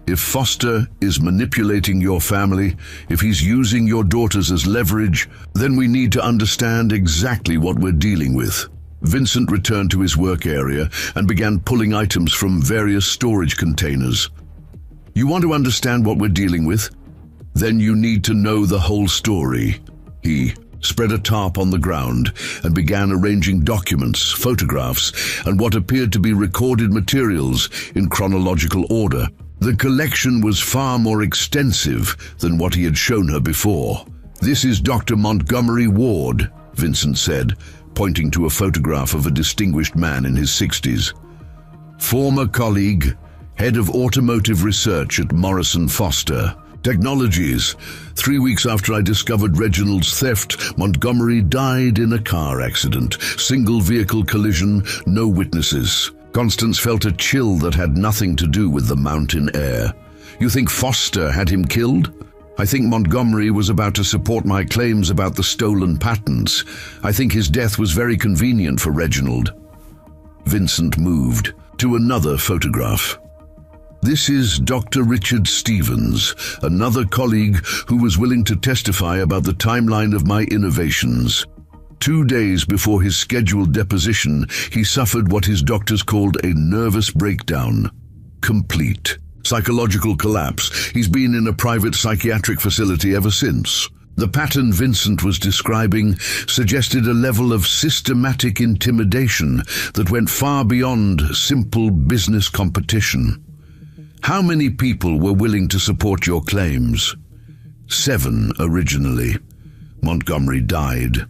if Foster is manipulating your family, if he's using your daughters as leverage, then we need to understand exactly what we're dealing with." Vincent returned to his work area and began pulling items from various storage containers. "You want to understand what we're dealing with? Then you need to know the whole story." He spread a tarp on the ground and began arranging documents, photographs, and what appeared to be recorded materials in chronological order. The collection was far more extensive than what he had shown her before. "This is Dr. Montgomery Ward," Vincent said, pointing to a photograph of a distinguished man in his 60s. "Former colleague, head of automotive research at Morrison Foster Technologies. 3 weeks after I discovered Reginald's theft, Montgomery died in a car accident. Single vehicle collision, no witnesses." Constance felt a chill that had nothing to do with the mountain air. "You think Foster had him killed?" "I think Montgomery was about to support my claims about the stolen patents. I think his death was very convenient for Reginald." Vincent moved to another photograph. "This is Dr. Richard Stevens, another colleague who was willing to testify about the timeline of my innovations. 2 days before his scheduled deposition, he suffered what his doctors called a nervous breakdown. Complete psychological collapse. He's been in a private psychiatric facility ever since." The pattern Vincent was describing suggested a level of systematic intimidation that went far beyond simple business competition. How many people were willing to support your claims? 7 originally. Montgomery died.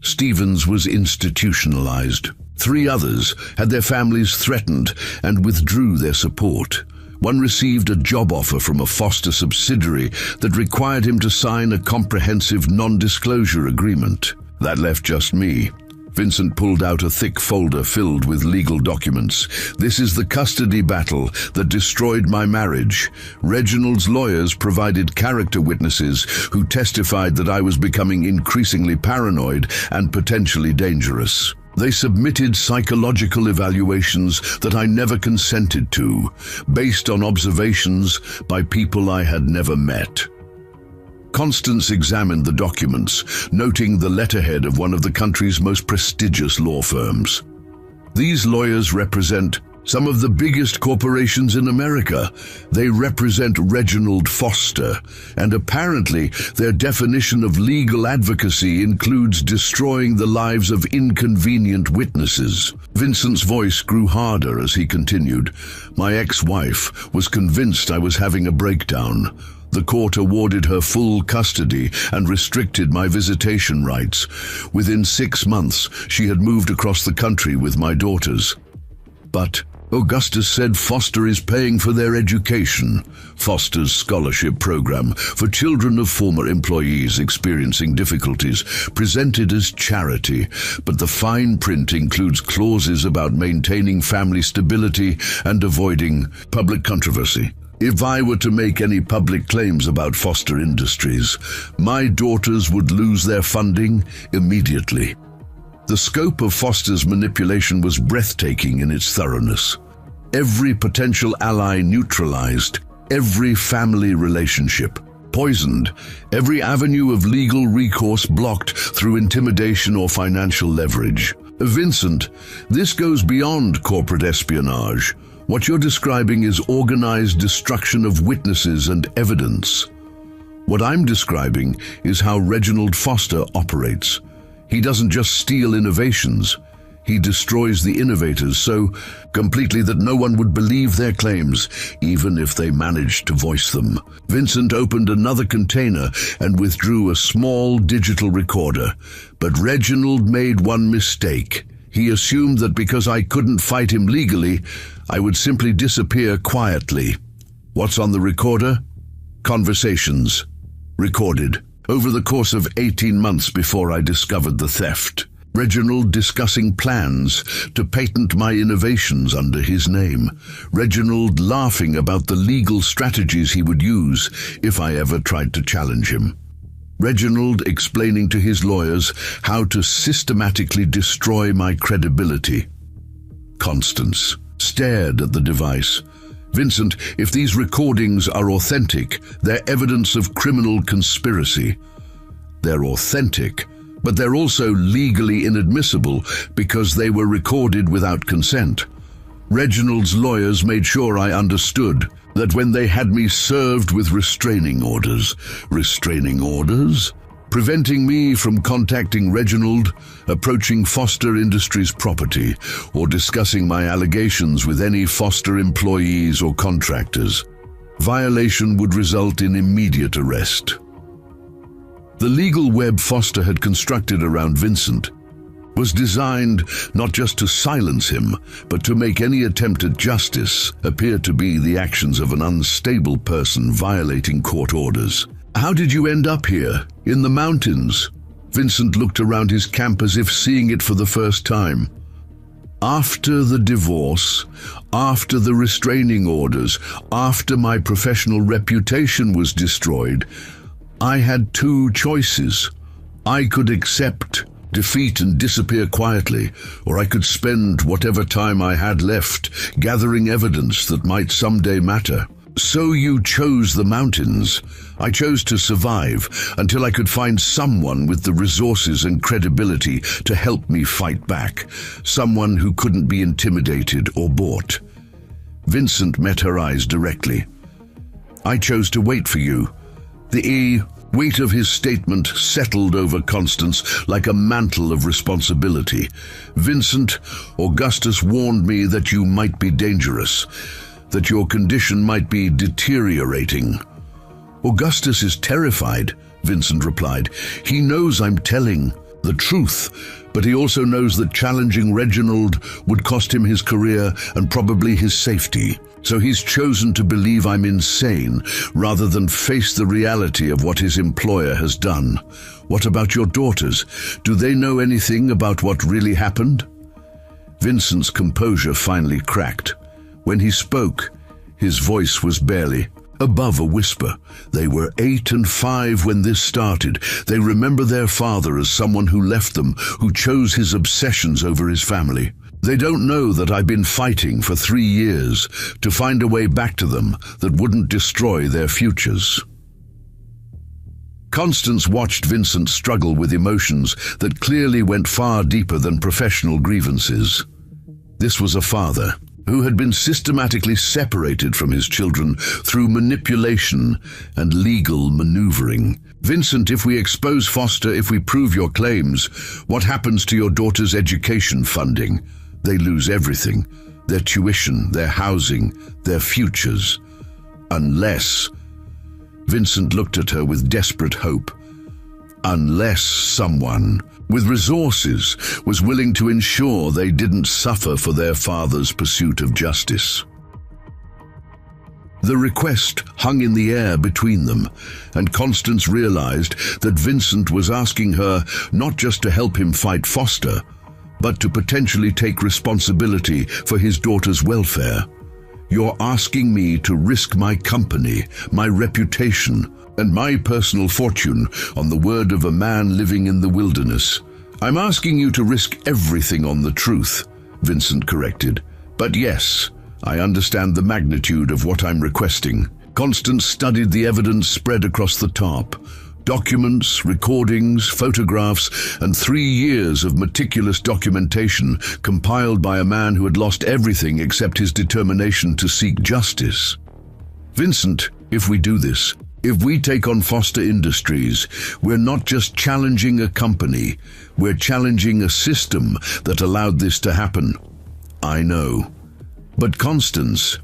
Stevens was institutionalized. 3 others had their families threatened and withdrew their support. One received a job offer from a Foster subsidiary that required him to sign a comprehensive non-disclosure agreement. That left just me. Vincent pulled out a thick folder filled with legal documents. This is the custody battle that destroyed my marriage. Reginald's lawyers provided character witnesses who testified that I was becoming increasingly paranoid and potentially dangerous. They submitted psychological evaluations that I never consented to, based on observations by people I had never met. Constance examined the documents, noting the letterhead of one of the country's most prestigious law firms. These lawyers represent some of the biggest corporations in America. They represent Reginald Foster, and apparently their definition of legal advocacy includes destroying the lives of inconvenient witnesses. Vincent's voice grew harder as he continued. My ex-wife was convinced I was having a breakdown. The court awarded her full custody and restricted my visitation rights. Within 6 months, she had moved across the country with my daughters. But Augustus said Foster is paying for their education. Foster's scholarship program for children of former employees experiencing difficulties, presented as charity, but the fine print includes clauses about maintaining family stability and avoiding public controversy. If I were to make any public claims about Foster Industries, my daughters would lose their funding immediately. The scope of Foster's manipulation was breathtaking in its thoroughness. Every potential ally neutralized, every family relationship poisoned, every avenue of legal recourse blocked through intimidation or financial leverage. Vincent, this goes beyond corporate espionage. What you're describing is organized destruction of witnesses and evidence. What I'm describing is how Reginald Foster operates. He doesn't just steal innovations. He destroys the innovators so completely that no one would believe their claims, even if they managed to voice them. Vincent opened another container and withdrew a small digital recorder. But Reginald made one mistake. He assumed that because I couldn't fight him legally, I would simply disappear quietly. What's on the recorder? Conversations. Recorded. Over the course of 18 months before I discovered the theft. Reginald discussing plans to patent my innovations under his name. Reginald laughing about the legal strategies he would use if I ever tried to challenge him. Reginald explaining to his lawyers how to systematically destroy my credibility. Constance stared at the device. Vincent, if these recordings are authentic, they're evidence of criminal conspiracy. They're authentic, but they're also legally inadmissible because they were recorded without consent. Reginald's lawyers made sure I understood that when they had me served with restraining orders, preventing me from contacting Reginald, approaching Foster Industries property, or discussing my allegations with any Foster employees or contractors. Violation would result in immediate arrest. The legal web Foster had constructed around Vincent was designed not just to silence him, but to make any attempt at justice appear to be the actions of an unstable person violating court orders. How did you end up here, in the mountains? Vincent looked around his camp as if seeing it for the first time. After the divorce, after the restraining orders, after my professional reputation was destroyed, I had 2 choices. I could accept defeat and disappear quietly, or I could spend whatever time I had left gathering evidence that might someday matter. So you chose the mountains. I chose to survive until I could find someone with the resources and credibility to help me fight back, someone who couldn't be intimidated or bought. Vincent met her eyes directly. I chose to wait for you. The weight of his statement settled over Constance like a mantle of responsibility. Vincent, Augustus warned me that you might be dangerous. that your condition might be deteriorating." "Augustus is terrified," Vincent replied. "He knows I'm telling the truth, but he also knows that challenging Reginald would cost him his career and probably his safety. So he's chosen to believe I'm insane rather than face the reality of what his employer has done. What about your daughters? Do they know anything about what really happened?" Vincent's composure finally cracked. When he spoke, his voice was barely above a whisper. "They were 8 and 5 when this started. They remember their father as someone who left them, who chose his obsessions over his family. They don't know that I've been fighting for 3 years to find a way back to them that wouldn't destroy their futures." Constance watched Vincent struggle with emotions that clearly went far deeper than professional grievances. This was a father who had been systematically separated from his children through manipulation and legal maneuvering. "Vincent, if we expose Foster, if we prove your claims, what happens to your daughter's education funding? They lose everything, their tuition, their housing, their futures. Unless—" Vincent looked at her with desperate hope. "Unless someone with resources was willing to ensure they didn't suffer for their father's pursuit of justice." The request hung in the air between them, and Constance realized that Vincent was asking her not just to help him fight Foster, but to potentially take responsibility for his daughter's welfare. "You're asking me to risk my company, my reputation, and my personal fortune on the word of a man living in the wilderness." "I'm asking you to risk everything on the truth," Vincent corrected. "But yes, I understand the magnitude of what I'm requesting." Constance studied the evidence spread across the top. Documents, recordings, photographs, and 3 years of meticulous documentation compiled by a man who had lost everything except his determination to seek justice. "Vincent, if we do this, if we take on Foster Industries, we're not just challenging a company, we're challenging a system that allowed this to happen." "I know. But Constance,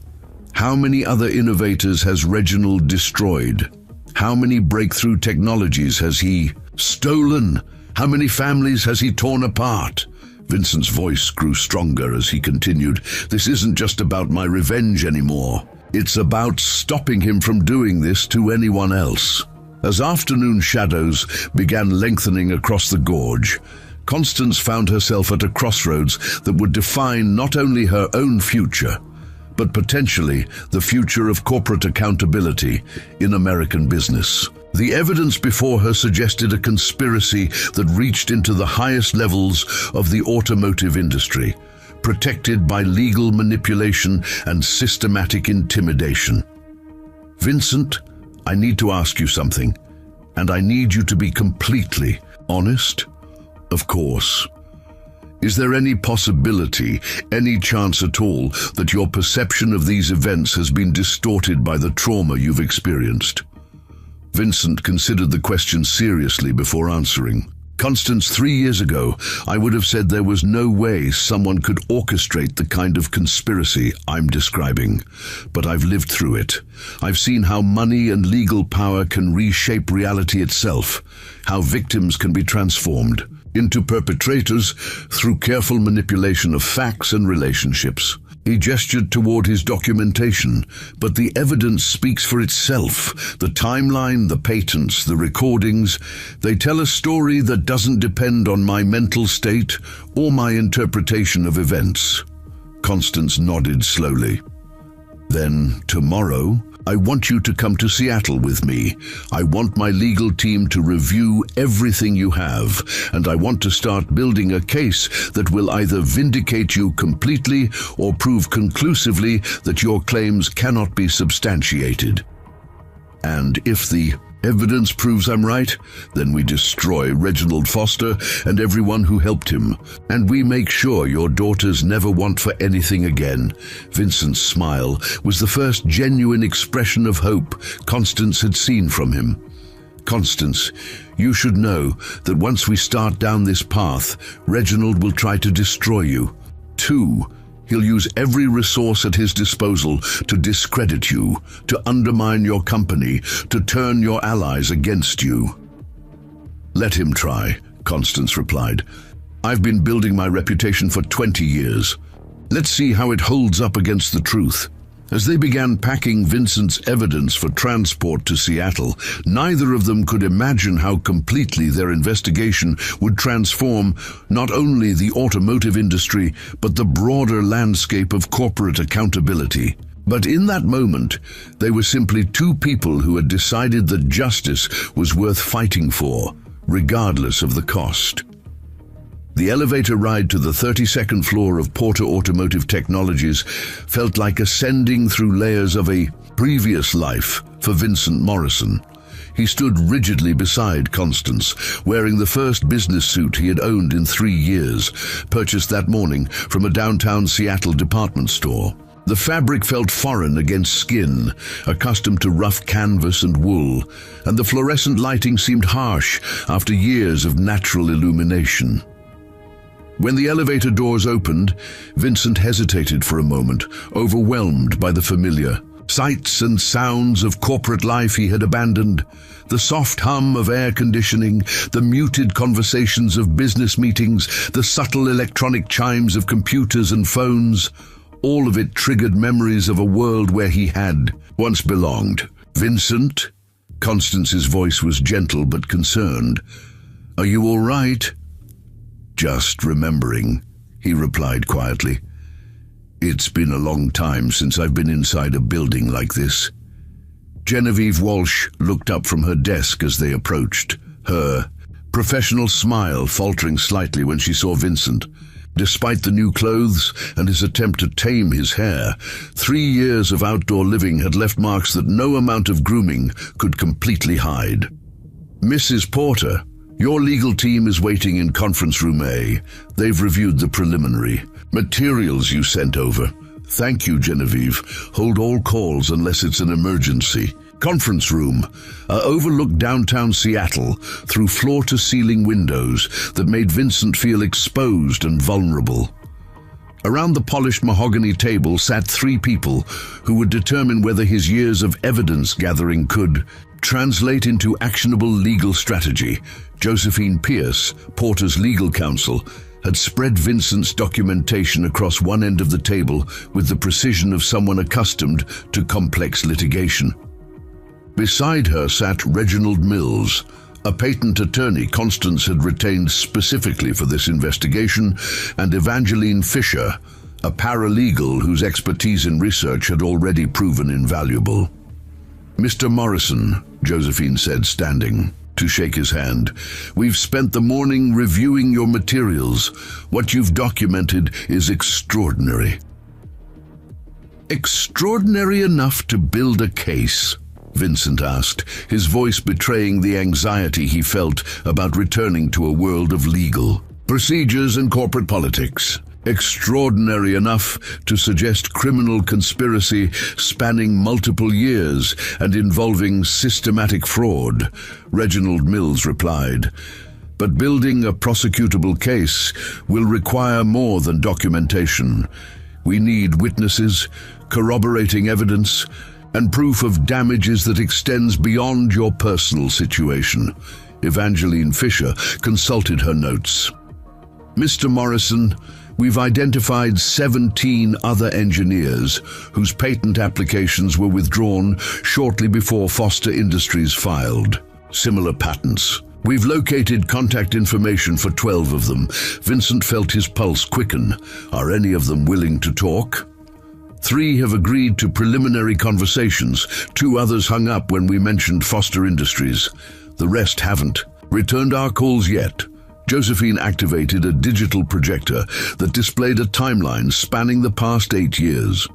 how many other innovators has Reginald destroyed? How many breakthrough technologies has he stolen? How many families has he torn apart?" Vincent's voice grew stronger as he continued. "This isn't just about my revenge anymore. It's about stopping him from doing this to anyone else." As afternoon shadows began lengthening across the gorge, Constance found herself at a crossroads that would define not only her own future, but potentially the future of corporate accountability in American business. The evidence before her suggested a conspiracy that reached into the highest levels of the automotive industry, protected by legal manipulation and systematic intimidation. "Vincent, I need to ask you something, and I need you to be completely honest." "Of course. Is there any possibility, any chance at all, that your perception of these events has been distorted by the trauma you've experienced?" Vincent considered the question seriously before answering. "Constance, 3 years ago, I would have said there was no way someone could orchestrate the kind of conspiracy I'm describing. But I've lived through it. I've seen how money and legal power can reshape reality itself, how victims can be transformed into perpetrators through careful manipulation of facts and relationships." He gestured toward his documentation, but the evidence speaks for itself. The timeline, the patents, the recordings, they tell a story that doesn't depend on my mental state or my interpretation of events. Constance nodded slowly. "Then, tomorrow, I want you to come to Seattle with me. I want my legal team to review everything you have, and I want to start building a case that will either vindicate you completely or prove conclusively that your claims cannot be substantiated. And if the evidence proves I'm right, then we destroy Reginald Foster and everyone who helped him, and we make sure your daughters never want for anything again." Vincent's smile was the first genuine expression of hope Constance had seen from him. "Constance, you should know that once we start down this path, Reginald will try to destroy you. 2, He'll use every resource at his disposal to discredit you, to undermine your company, to turn your allies against you." "Let him try," Constance replied. "I've been building my reputation for 20 years. Let's see how it holds up against the truth." As they began packing Vincent's evidence for transport to Seattle, neither of them could imagine how completely their investigation would transform not only the automotive industry, but the broader landscape of corporate accountability. But in that moment, they were simply two people who had decided that justice was worth fighting for, regardless of the cost. The elevator ride to the 32nd floor of Porter Automotive Technologies felt like ascending through layers of a previous life for Vincent Morrison. He stood rigidly beside Constance, wearing the first business suit he had owned in 3 years, purchased that morning from a downtown Seattle department store. The fabric felt foreign against skin, accustomed to rough canvas and wool, and the fluorescent lighting seemed harsh after years of natural illumination. When the elevator doors opened, Vincent hesitated for a moment, overwhelmed by the familiar sights and sounds of corporate life he had abandoned. The soft hum of air conditioning, the muted conversations of business meetings, the subtle electronic chimes of computers and phones, all of it triggered memories of a world where he had once belonged. "Vincent?" Constance's voice was gentle but concerned. "Are you all right?" "Just remembering," he replied quietly. "It's been a long time since I've been inside a building like this." Genevieve Walsh looked up from her desk as they approached, her professional smile faltering slightly when she saw Vincent. Despite the new clothes and his attempt to tame his hair, 3 years of outdoor living had left marks that no amount of grooming could completely hide. "Mrs. Porter, your legal team is waiting in conference room A. They've reviewed the preliminary materials you sent over." "Thank you, Genevieve. Hold all calls unless it's an emergency." Conference room overlooked downtown Seattle through floor-to-ceiling windows that made Vincent feel exposed and vulnerable. Around the polished mahogany table sat 3 people who would determine whether his years of evidence gathering could translate into actionable legal strategy. Josephine Pierce, Porter's legal counsel, had spread Vincent's documentation across one end of the table with the precision of someone accustomed to complex litigation. Beside her sat Reginald Mills, a patent attorney Constance had retained specifically for this investigation, and Evangeline Fisher, a paralegal whose expertise in research had already proven invaluable. "Mr. Morrison," Josephine said, standing to shake his hand, "we've spent the morning reviewing your materials. What you've documented is extraordinary." "Extraordinary enough to build a case?" Vincent asked, his voice betraying the anxiety he felt about returning to a world of legal procedures and corporate politics. "Extraordinary enough to suggest criminal conspiracy spanning multiple years and involving systematic fraud," Reginald Mills replied. "But building a prosecutable case will require more than documentation. We need witnesses, corroborating evidence, and proof of damages that extends beyond your personal situation." Evangeline Fisher consulted her notes. "Mr. Morrison, we've identified 17 other engineers whose patent applications were withdrawn shortly before Foster Industries filed similar patents. We've located contact information for 12 of them." Vincent felt his pulse quicken. "Are any of them willing to talk?" 3 have agreed to preliminary conversations. 2 others hung up when we mentioned Foster Industries. The rest haven't returned our calls yet. Josephine activated a digital projector that displayed a timeline spanning the past 8 years.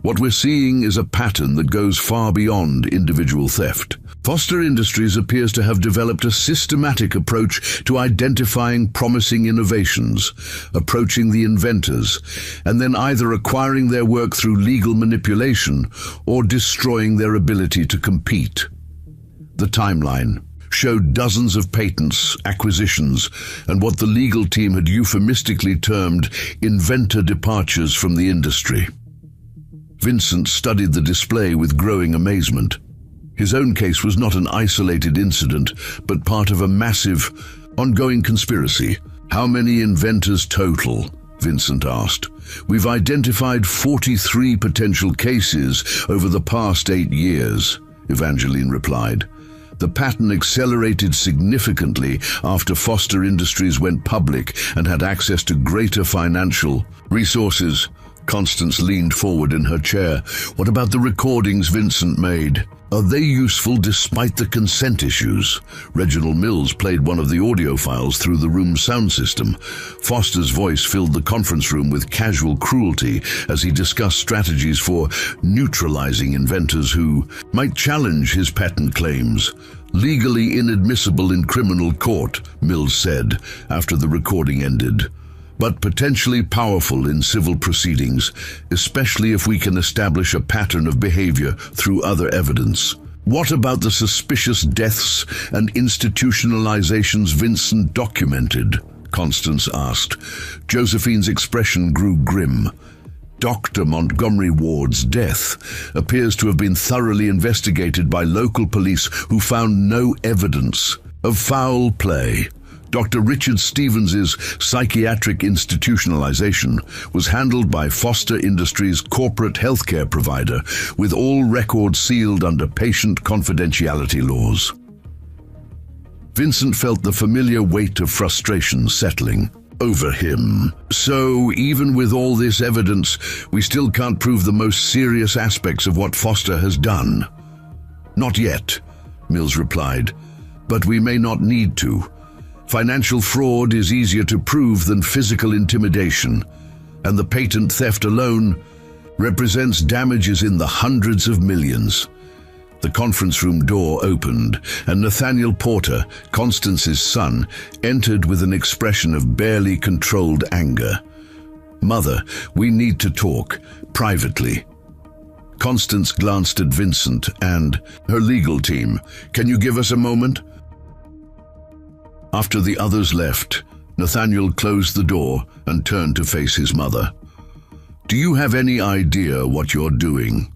"What we're seeing is a pattern that goes far beyond individual theft. Foster Industries appears to have developed a systematic approach to identifying promising innovations, approaching the inventors, and then either acquiring their work through legal manipulation or destroying their ability to compete." The timeline showed dozens of patents, acquisitions, and what the legal team had euphemistically termed inventor departures from the industry. Vincent studied the display with growing amazement. His own case was not an isolated incident, but part of a massive, ongoing conspiracy. "How many inventors total?" Vincent asked. "We've identified 43 potential cases over the past 8 years, Evangeline replied. The pattern accelerated significantly after Foster Industries went public and had access to greater financial resources. Constance leaned forward in her chair. "What about the recordings Vincent made? Are they useful despite the consent issues?" Reginald Mills played one of the audio files through the room's sound system. Foster's voice filled the conference room with casual cruelty as he discussed strategies for neutralizing inventors who might challenge his patent claims. "Legally inadmissible in criminal court," Mills said after the recording ended, "but potentially powerful in civil proceedings, especially if we can establish a pattern of behavior through other evidence." "What about the suspicious deaths and institutionalizations Vincent documented?" Constance asked. Josephine's expression grew grim. "Dr. Montgomery Ward's death appears to have been thoroughly investigated by local police who found no evidence of foul play. Dr. Richard Stevens's psychiatric institutionalization was handled by Foster Industries' corporate healthcare provider, with all records sealed under patient confidentiality laws." Vincent felt the familiar weight of frustration settling over him. "So, even with all this evidence, we still can't prove the most serious aspects of what Foster has done?" "Not yet," Mills replied, "but we may not need to. Financial fraud is easier to prove than physical intimidation, and the patent theft alone represents damages in the hundreds of millions." The conference room door opened, and Nathaniel Porter, Constance's son, entered with an expression of barely controlled anger. "Mother, we need to talk, privately." Constance glanced at Vincent and her legal team. "Can you give us a moment?" After the others left, Nathaniel closed the door and turned to face his mother. "Do you have any idea what you're doing?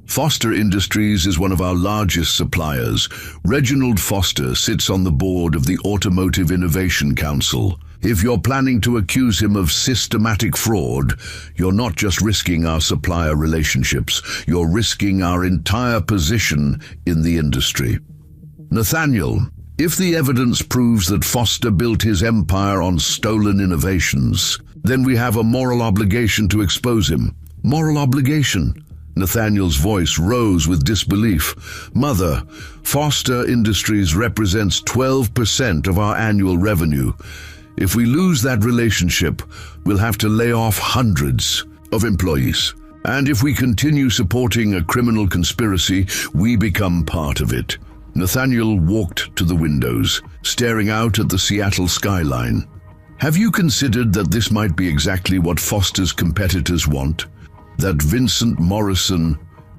Foster Industries is one of our largest suppliers. Reginald Foster sits on the board of the Automotive Innovation Council. If you're planning to accuse him of systematic fraud, you're not just risking our supplier relationships, you're risking our entire position in the industry." "Nathaniel, if the evidence proves that Foster built his empire on stolen innovations, then we have a moral obligation to expose him." "Moral obligation?" Nathaniel's voice rose with disbelief. "Mother, Foster Industries represents 12% of our annual revenue. If we lose that relationship, we'll have to lay off hundreds of employees. And if we continue supporting a criminal conspiracy, we become part of it." Nathaniel walked to the windows, staring out at the Seattle skyline. "Have you considered that this might be exactly what Foster's competitors want? That Vincent Morrison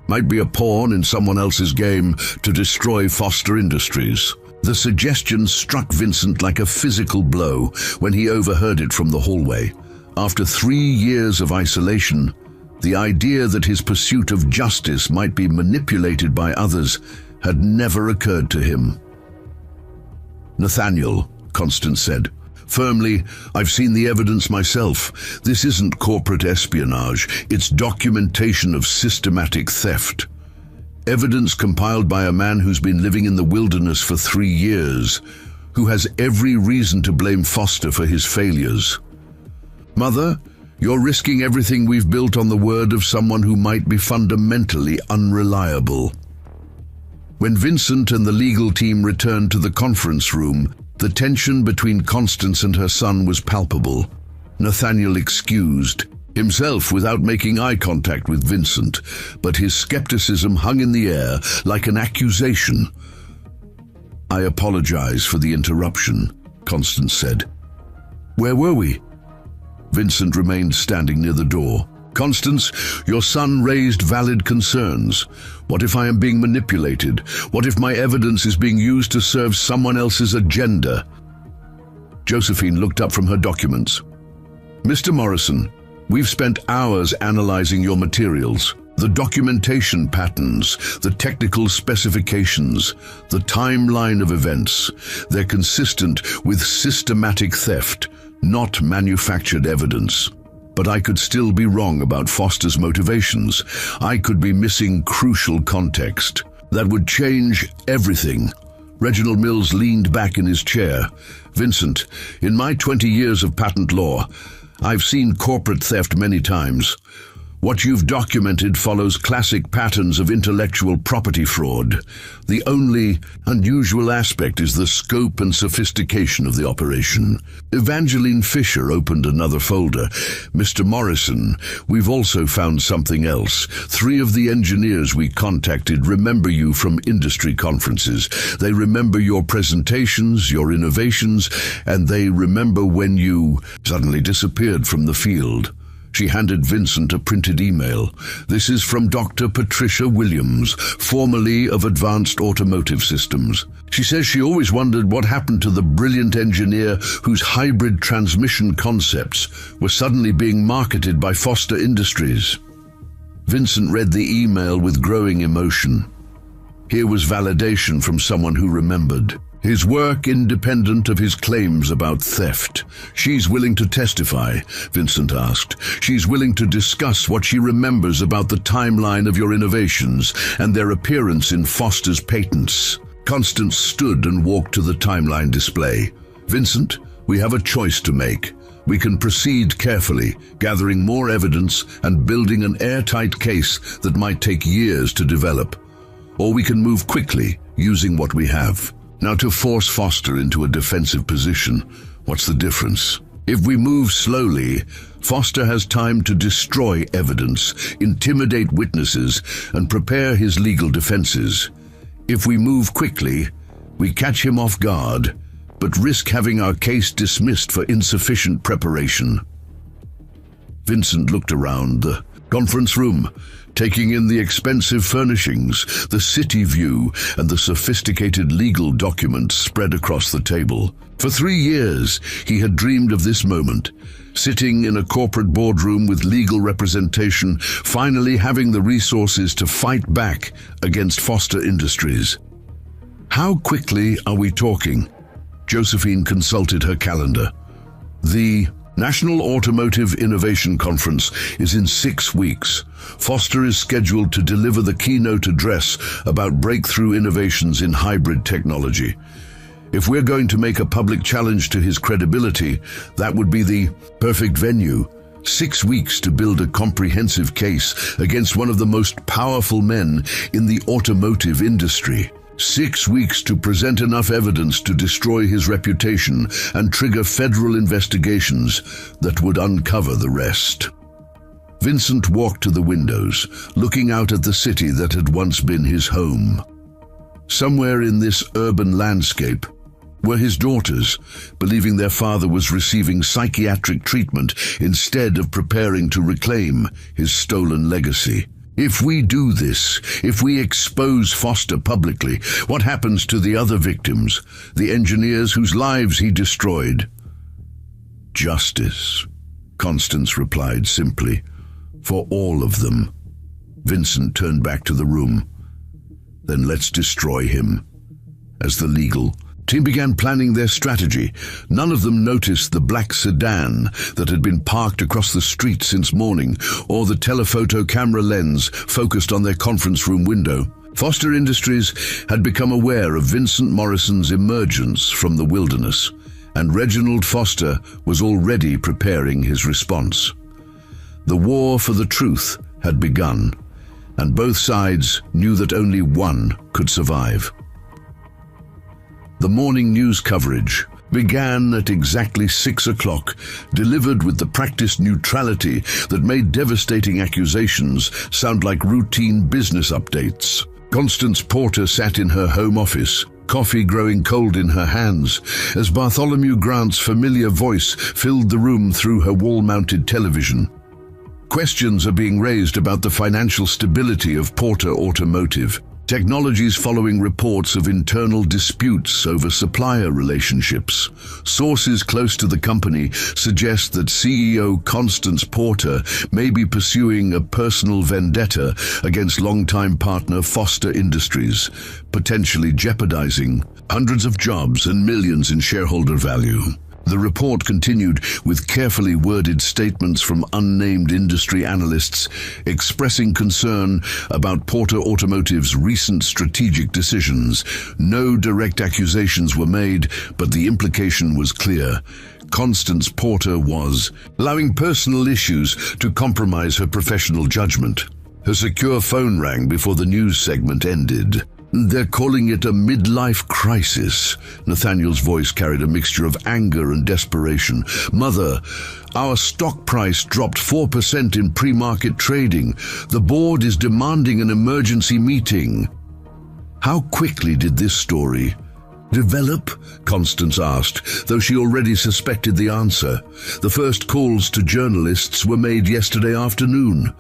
might be a pawn in someone else's game to destroy Foster Industries?" The suggestion struck Vincent like a physical blow when he overheard it from the hallway. After 3 years of isolation, the idea that his pursuit of justice might be manipulated by others had never occurred to him. "Nathaniel," Constance said firmly, "I've seen the evidence myself. This isn't corporate espionage, it's documentation of systematic theft. Evidence compiled by a man who's been living in the wilderness for 3 years, who has every reason to blame Foster for his failures. Mother, you're risking everything we've built on the word of someone who might be fundamentally unreliable." When Vincent and the legal team returned to the conference room, the tension between Constance and her son was palpable. Nathaniel excused himself without making eye contact with Vincent, but his skepticism hung in the air like an accusation. "I apologize for the interruption," Constance said. "Where were we?" Vincent remained standing near the door. Constance, your son raised valid concerns. What if I am being manipulated? What if my evidence is being used to serve someone else's agenda? Josephine looked up from her documents. Mr. Morrison, we've spent hours analyzing your materials. The documentation patterns, the technical specifications, the timeline of events. They're consistent with systematic theft, not manufactured evidence. But I could still be wrong about Foster's motivations. I could be missing crucial context. That would change everything. Reginald Mills leaned back in his chair. Vincent, in my 20 years of patent law, I've seen corporate theft many times. What you've documented follows classic patterns of intellectual property fraud. The only unusual aspect is the scope and sophistication of the operation. Evangeline Fisher opened another folder. Mr. Morrison, we've also found something else. 3 of the engineers we contacted remember you from industry conferences. They remember your presentations, your innovations, and they remember when you suddenly disappeared from the field. She handed Vincent a printed email. This is from Dr. Patricia Williams, formerly of Advanced Automotive Systems. She says she always wondered what happened to the brilliant engineer whose hybrid transmission concepts were suddenly being marketed by Foster Industries. Vincent read the email with growing emotion. Here was validation from someone who remembered. His work independent of his claims about theft. She's willing to testify, Vincent asked. She's willing to discuss what she remembers about the timeline of your innovations and their appearance in Foster's patents. Constance stood and walked to the timeline display. Vincent, we have a choice to make. We can proceed carefully, gathering more evidence and building an airtight case that might take years to develop. Or we can move quickly, using what we have. Now, to force Foster into a defensive position, what's the difference? If we move slowly, Foster has time to destroy evidence, intimidate witnesses, and prepare his legal defenses. If we move quickly, we catch him off guard, but risk having our case dismissed for insufficient preparation. Vincent looked around the conference room, taking in the expensive furnishings, the city view, and the sophisticated legal documents spread across the table. For 3 years, he had dreamed of this moment, sitting in a corporate boardroom with legal representation, finally having the resources to fight back against Foster Industries. How quickly are we talking? Josephine consulted her calendar. The National Automotive Innovation Conference is in 6 weeks. Foster is scheduled to deliver the keynote address about breakthrough innovations in hybrid technology. If we're going to make a public challenge to his credibility, that would be the perfect venue. 6 weeks to build a comprehensive case against one of the most powerful men in the automotive industry. 6 weeks to present enough evidence to destroy his reputation and trigger federal investigations that would uncover the rest. Vincent walked to the windows, looking out at the city that had once been his home. Somewhere in this urban landscape were his daughters, believing their father was receiving psychiatric treatment instead of preparing to reclaim his stolen legacy. If we do this, if we expose Foster publicly, what happens to the other victims, the engineers whose lives he destroyed? Justice, Constance replied simply. For all of them. Vincent turned back to the room. Then let's destroy him. As the legal team began planning their strategy, none of them noticed the black sedan that had been parked across the street since morning, or the telephoto camera lens focused on their conference room window. Foster Industries had become aware of Vincent Morrison's emergence from the wilderness, and Reginald Foster was already preparing his response. The war for the truth had begun, and both sides knew that only one could survive. The morning news coverage began at exactly 6 o'clock, delivered with the practiced neutrality that made devastating accusations sound like routine business updates. Constance Porter sat in her home office, coffee growing cold in her hands, as Bartholomew Grant's familiar voice filled the room through her wall-mounted television. Questions are being raised about the financial stability of Porter Automotive Technologies following reports of internal disputes over supplier relationships. Sources close to the company suggest that CEO Constance Porter may be pursuing a personal vendetta against longtime partner Foster Industries, potentially jeopardizing hundreds of jobs and millions in shareholder value. The report continued with carefully worded statements from unnamed industry analysts expressing concern about Porter Automotive's recent strategic decisions. No direct accusations were made, but the implication was clear. Constance Porter was allowing personal issues to compromise her professional judgment. Her secure phone rang before the news segment ended. "They're calling it a midlife crisis." Nathaniel's voice carried a mixture of anger and desperation. "Mother, our stock price dropped 4% in pre-market trading. The board is demanding an emergency meeting." How quickly did this story develop? Constance asked, though she already suspected the answer. The first calls to journalists were made yesterday afternoon.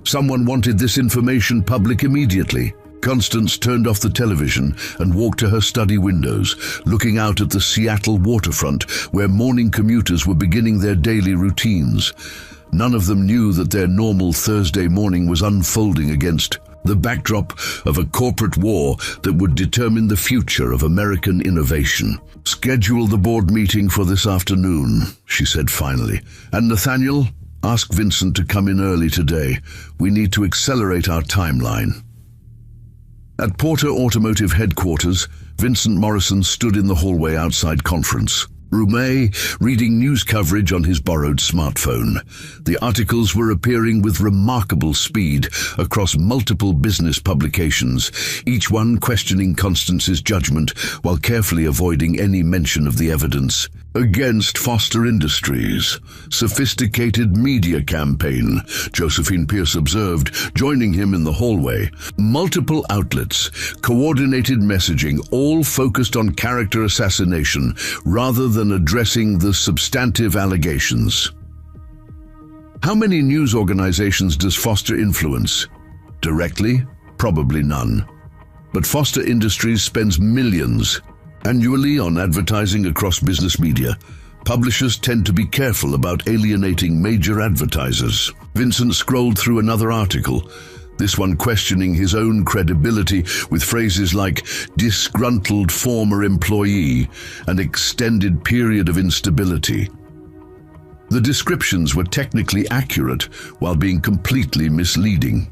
Someone wanted this information public immediately. Constance turned off the television and walked to her study windows, looking out at the Seattle waterfront where morning commuters were beginning their daily routines. None of them knew that their normal Thursday morning was unfolding against the backdrop of a corporate war that would determine the future of American innovation. "Schedule the board meeting for this afternoon," she said finally. "And Nathaniel, ask Vincent to come in early today. We need to accelerate our timeline." At Porter Automotive headquarters, Vincent Morrison stood in the hallway outside conference room A, reading news coverage on his borrowed smartphone. The articles were appearing with remarkable speed across multiple business publications, each one questioning Constance's judgment while carefully avoiding any mention of the evidence against Foster Industries. "Sophisticated media campaign," Josephine Pierce observed, joining him in the hallway. "Multiple outlets, coordinated messaging, all focused on character assassination rather than addressing the substantive allegations." How many news organizations does Foster influence? Directly? Probably none. But Foster Industries spends millions annually on advertising across business media. Publishers tend to be careful about alienating major advertisers. Vincent scrolled through another article, this one questioning his own credibility with phrases like disgruntled former employee and extended period of instability. The descriptions were technically accurate while being completely misleading.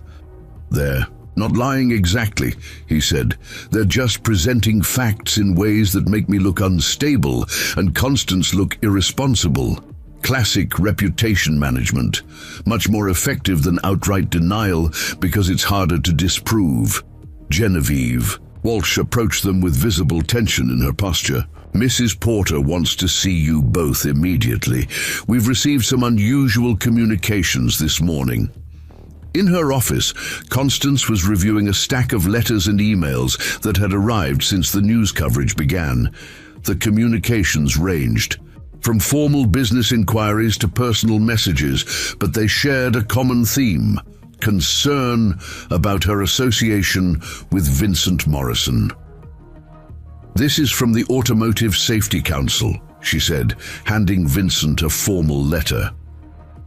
"They're not lying exactly," he said. "They're just presenting facts in ways that make me look unstable and Constance look irresponsible. Classic reputation management, much more effective than outright denial because it's harder to disprove." Genevieve Walsh approached them with visible tension in her posture. "Mrs. Porter wants to see you both immediately. We've received some unusual communications this morning." In her office, Constance was reviewing a stack of letters and emails that had arrived since the news coverage began. The communications ranged from formal business inquiries to personal messages, but they shared a common theme: concern about her association with Vincent Morrison. "This is from the Automotive Safety Council," she said, handing Vincent a formal letter.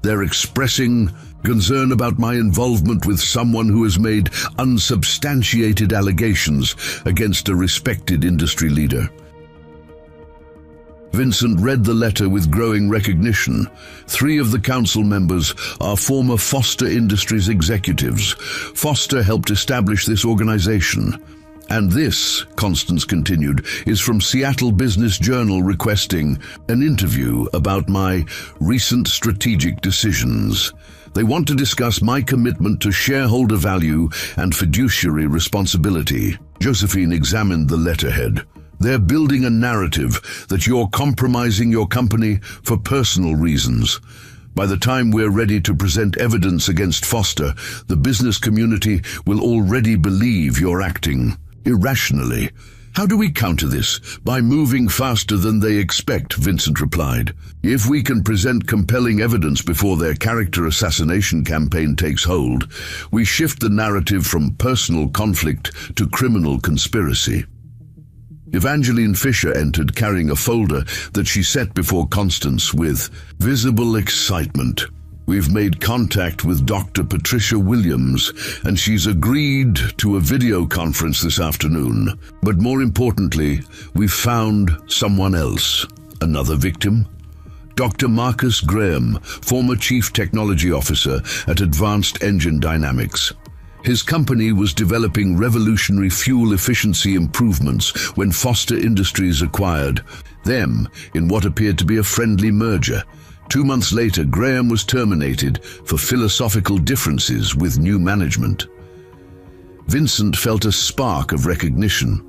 "They're expressing concern about my involvement with someone who has made unsubstantiated allegations against a respected industry leader." Vincent read the letter with growing recognition. 3 of the council members are former Foster Industries executives. Foster helped establish this organization. "And this," Constance continued, "is from Seattle Business Journal requesting an interview about my recent strategic decisions. They want to discuss my commitment to shareholder value and fiduciary responsibility." Josephine examined the letterhead. "They're building a narrative that you're compromising your company for personal reasons. By the time we're ready to present evidence against Foster, the business community will already believe you're acting irrationally. How do we counter this? By moving faster than they expect, Vincent replied. If we can present compelling evidence before their character assassination campaign takes hold, we shift the narrative from personal conflict to criminal conspiracy. Evangeline Fisher entered carrying a folder that she set before Constance with visible excitement. We've made contact with Dr. Patricia Williams, and she's agreed to a video conference this afternoon. But more importantly, we've found someone else. Another victim? Dr. Marcus Graham, former Chief Technology Officer at Advanced Engine Dynamics. His company was developing revolutionary fuel efficiency improvements when Foster Industries acquired them in what appeared to be a friendly merger. 2 months later, Graham was terminated for philosophical differences with new management. Vincent felt a spark of recognition.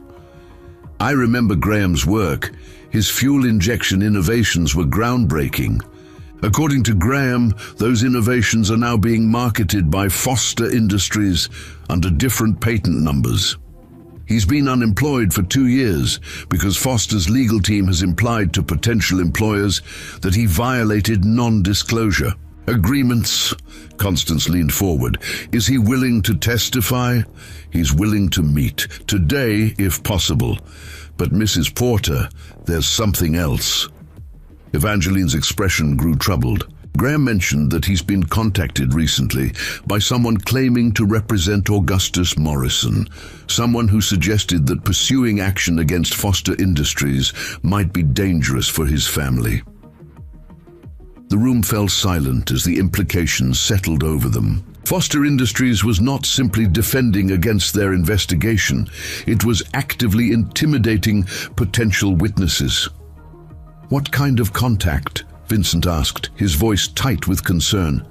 I remember Graham's work. His fuel injection innovations were groundbreaking. According to Graham, those innovations are now being marketed by Foster Industries under different patent numbers. He's been unemployed for 2 years because Foster's legal team has implied to potential employers that he violated non-disclosure agreements. Constance leaned forward. Is he willing to testify? He's willing to meet, today if possible. But Mrs. Porter, there's something else. Evangeline's expression grew troubled. Graham mentioned that he's been contacted recently by someone claiming to represent Augustus Morrison, someone who suggested that pursuing action against Foster Industries might be dangerous for his family. The room fell silent as the implications settled over them. Foster Industries was not simply defending against their investigation, it was actively intimidating potential witnesses. What kind of contact? Vincent asked, his voice tight with concern.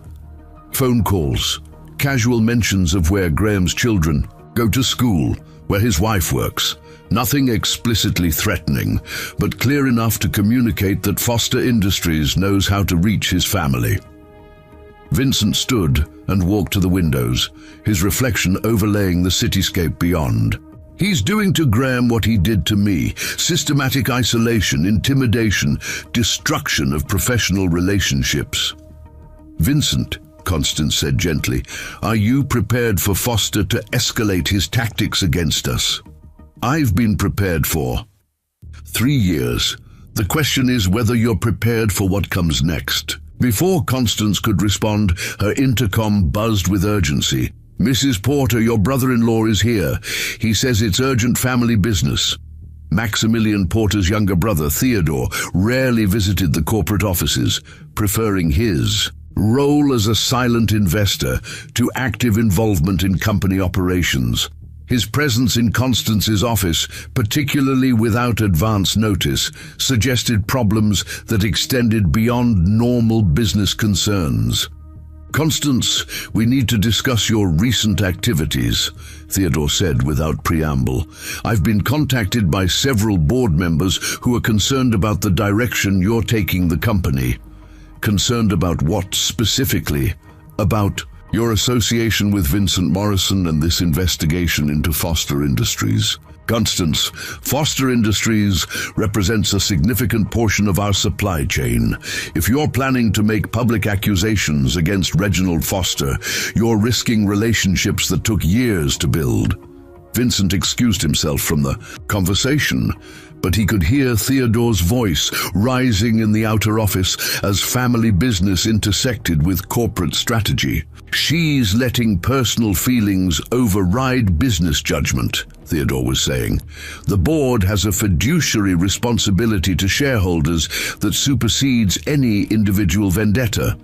Phone calls, casual mentions of where Graham's children go to school, where his wife works. Nothing explicitly threatening, but clear enough to communicate that Foster Industries knows how to reach his family. Vincent stood and walked to the windows, his reflection overlaying the cityscape beyond. He's doing to Graham what he did to me: systematic isolation, intimidation, destruction of professional relationships. Vincent, Constance said gently, are you prepared for Foster to escalate his tactics against us? I've been prepared for 3 years. The question is whether you're prepared for what comes next. Before Constance could respond, her intercom buzzed with urgency. Mrs. Porter, your brother-in-law is here. He says it's urgent family business. Maximilian Porter's younger brother, Theodore, rarely visited the corporate offices, preferring his role as a silent investor to active involvement in company operations. His presence in Constance's office, particularly without advance notice, suggested problems that extended beyond normal business concerns. Constance, we need to discuss your recent activities, Theodore said without preamble. I've been contacted by several board members who are concerned about the direction you're taking the company. Concerned about what specifically? About your association with Vincent Morrison and this investigation into Foster Industries. Constance, Foster Industries represents a significant portion of our supply chain. If you're planning to make public accusations against Reginald Foster, you're risking relationships that took years to build. Vincent excused himself from the conversation, but he could hear Theodore's voice rising in the outer office as family business intersected with corporate strategy. She's letting personal feelings override business judgment, Theodore was saying. The board has a fiduciary responsibility to shareholders that supersedes any individual vendetta.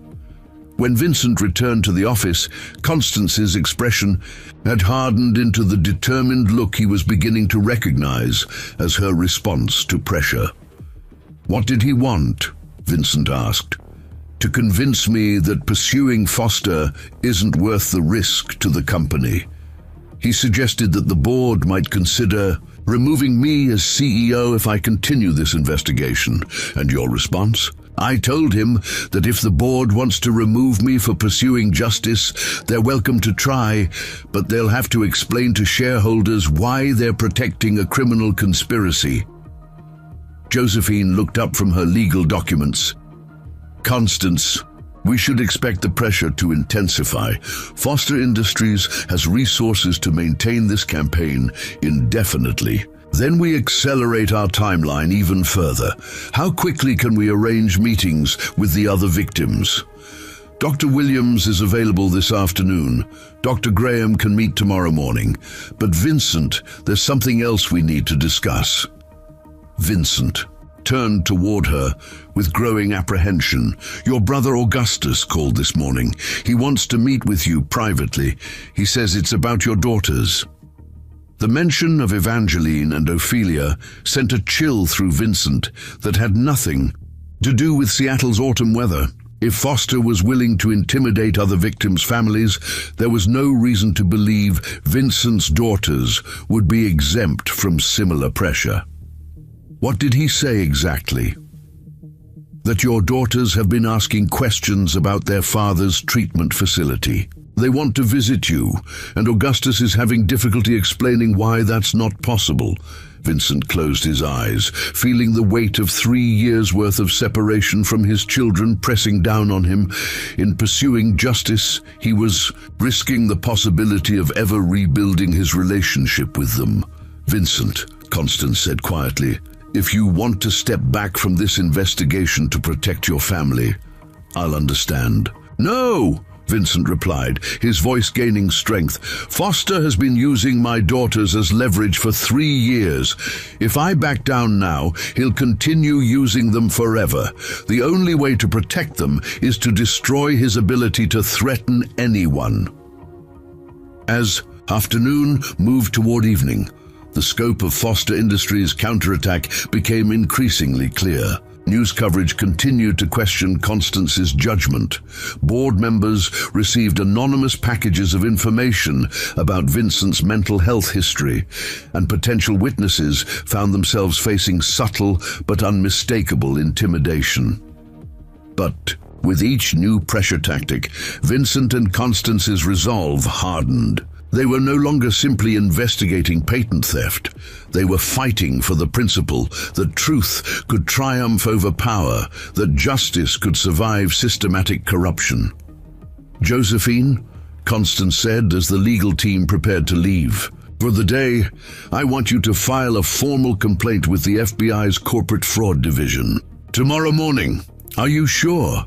When Vincent returned to the office, Constance's expression had hardened into the determined look he was beginning to recognize as her response to pressure. What did he want? Vincent asked. To convince me that pursuing Foster isn't worth the risk to the company. He suggested that the board might consider removing me as CEO if I continue this investigation. And your response? I told him that if the board wants to remove me for pursuing justice, they're welcome to try, but they'll have to explain to shareholders why they're protecting a criminal conspiracy. Josephine looked up from her legal documents. Constance, we should expect the pressure to intensify. Foster Industries has resources to maintain this campaign indefinitely. Then we accelerate our timeline even further. How quickly can we arrange meetings with the other victims? Dr. Williams is available this afternoon. Dr. Graham can meet tomorrow morning. But Vincent, there's something else we need to discuss. Vincent turned toward her with growing apprehension. Your brother Augustus called this morning. He wants to meet with you privately. He says it's about your daughters. The mention of Evangeline and Ophelia sent a chill through Vincent that had nothing to do with Seattle's autumn weather. If Foster was willing to intimidate other victims' families, there was no reason to believe Vincent's daughters would be exempt from similar pressure. What did he say exactly? That your daughters have been asking questions about their father's treatment facility. They want to visit you, and Augustus is having difficulty explaining why that's not possible. Vincent closed his eyes, feeling the weight of 3 years' worth of separation from his children pressing down on him. In pursuing justice, he was risking the possibility of ever rebuilding his relationship with them. Vincent, Constance said quietly, if you want to step back from this investigation to protect your family, I'll understand. No! Vincent replied, his voice gaining strength. Foster has been using my daughters as leverage for 3 years. If I back down now, he'll continue using them forever. The only way to protect them is to destroy his ability to threaten anyone. As afternoon moved toward evening, the scope of Foster Industries' counterattack became increasingly clear. News coverage continued to question Constance's judgment. Board members received anonymous packages of information about Vincent's mental health history, and potential witnesses found themselves facing subtle but unmistakable intimidation. But with each new pressure tactic, Vincent and Constance's resolve hardened. They were no longer simply investigating patent theft. They were fighting for the principle that truth could triumph over power, that justice could survive systematic corruption. Josephine, Constance said as the legal team prepared to leave, for the day, I want you to file a formal complaint with the FBI's Corporate Fraud Division. Tomorrow morning. Are you sure?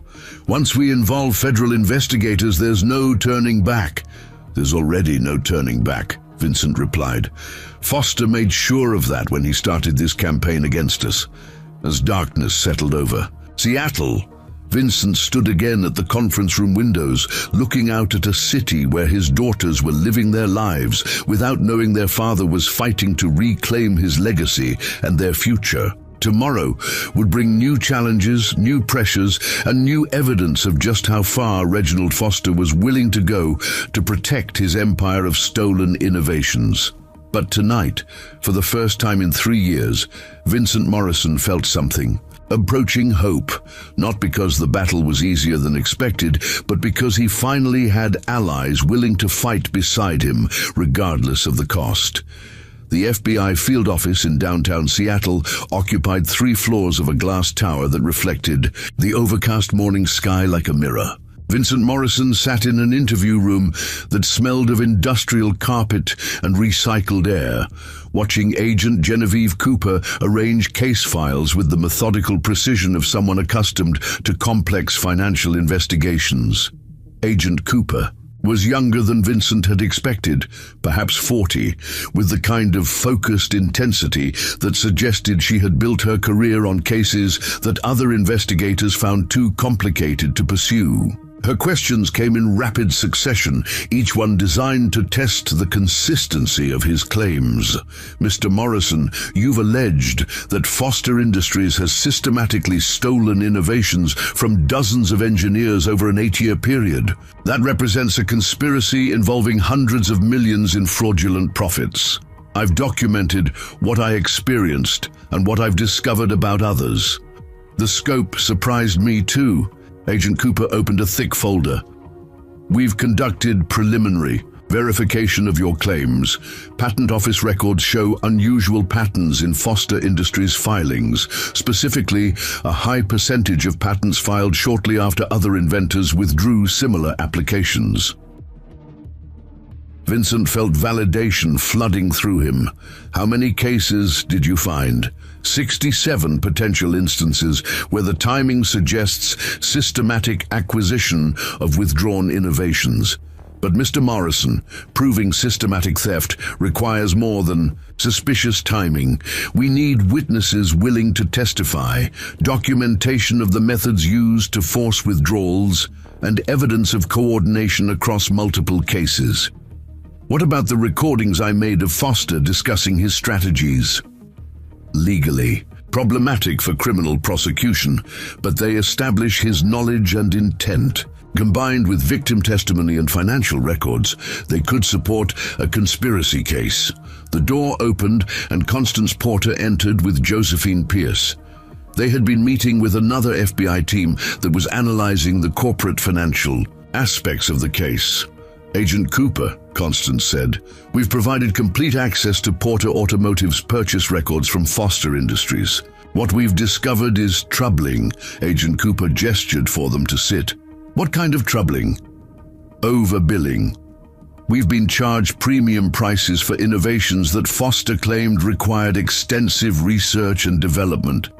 Once we involve federal investigators, there's no turning back. There's already no turning back, Vincent replied. Foster made sure of that when he started this campaign against us. As darkness settled over Seattle, Vincent stood again at the conference room windows, looking out at a city where his daughters were living their lives without knowing their father was fighting to reclaim his legacy and their future. Tomorrow would bring new challenges, new pressures, and new evidence of just how far Reginald Foster was willing to go to protect his empire of stolen innovations. But tonight, for the first time in 3 years, Vincent Morrison felt something. Approaching hope, not because the battle was easier than expected, but because he finally had allies willing to fight beside him, regardless of the cost. The FBI field office in downtown Seattle occupied 3 floors of a glass tower that reflected the overcast morning sky like a mirror. Vincent Morrison sat in an interview room that smelled of industrial carpet and recycled air, watching Agent Genevieve Cooper arrange case files with the methodical precision of someone accustomed to complex financial investigations. Agent Cooper was younger than Vincent had expected, perhaps 40, with the kind of focused intensity that suggested she had built her career on cases that other investigators found too complicated to pursue. Her questions came in rapid succession, each one designed to test the consistency of his claims. Mr. Morrison, you've alleged that Foster Industries has systematically stolen innovations from dozens of engineers over an 8-year period. That represents a conspiracy involving hundreds of millions in fraudulent profits. I've documented what I experienced and what I've discovered about others. The scope surprised me too. Agent Cooper opened a thick folder. We've conducted preliminary verification of your claims. Patent Office records show unusual patterns in Foster Industries filings, specifically a high percentage of patents filed shortly after other inventors withdrew similar applications. Vincent felt validation flooding through him. How many cases did you find? 67 potential instances where the timing suggests systematic acquisition of withdrawn innovations. But Mr. Morrison, proving systematic theft requires more than suspicious timing. We need witnesses willing to testify, documentation of the methods used to force withdrawals, and evidence of coordination across multiple cases. What about the recordings I made of Foster discussing his strategies? Legally problematic for criminal prosecution, but they establish his knowledge and intent. Combined with victim testimony and financial records, they could support a conspiracy case. The door opened and Constance Porter entered with Josephine Pierce. They had been meeting with another FBI team that was analyzing the corporate financial aspects of the case. Agent Cooper, Constance said, we've provided complete access to Porter Automotive's purchase records from Foster Industries. What we've discovered is troubling. Agent Cooper gestured for them to sit. What kind of troubling? Overbilling. We've been charged premium prices for innovations that Foster claimed required extensive research and development.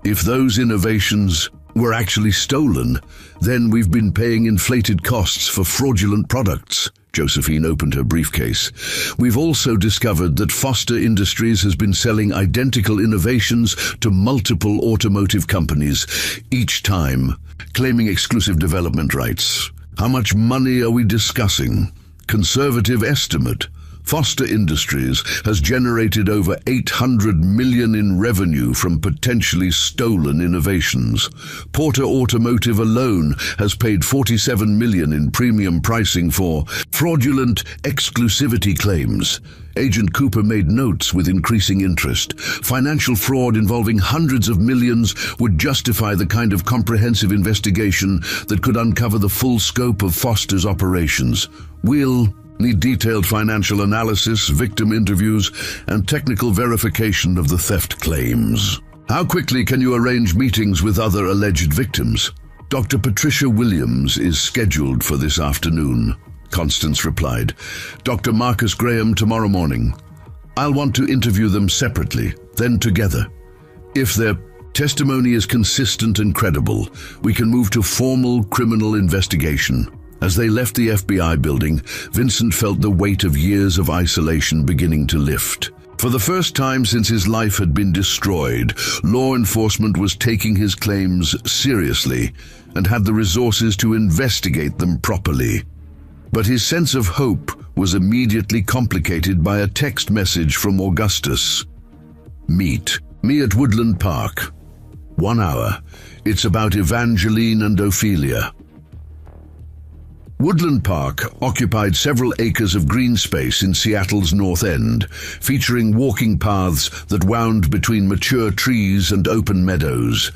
If those innovations were actually stolen, then we've been paying inflated costs for fraudulent products. Josephine opened her briefcase. We've also discovered that Foster Industries has been selling identical innovations to multiple automotive companies, each time claiming exclusive development rights. How much money are we discussing? Conservative estimate. Foster Industries has generated over $800 million in revenue from potentially stolen innovations. Porter Automotive alone has paid $47 million in premium pricing for fraudulent exclusivity claims. Agent Cooper made notes with increasing interest. Financial fraud involving hundreds of millions would justify the kind of comprehensive investigation that could uncover the full scope of Foster's operations. We'll need detailed financial analysis, victim interviews, and technical verification of the theft claims. How quickly can you arrange meetings with other alleged victims? Dr. Patricia Williams is scheduled for this afternoon, Constance replied. Dr. Marcus Graham tomorrow morning. I'll want to interview them separately, then together. If their testimony is consistent and credible, we can move to formal criminal investigation. As they left the FBI building, Vincent felt the weight of years of isolation beginning to lift. For the first time since his life had been destroyed, law enforcement was taking his claims seriously and had the resources to investigate them properly. But his sense of hope was immediately complicated by a text message from Augustus. Meet me at Woodland Park. 1 hour. It's about Evangeline and Ophelia. Woodland Park occupied several acres of green space in Seattle's North End, featuring walking paths that wound between mature trees and open meadows.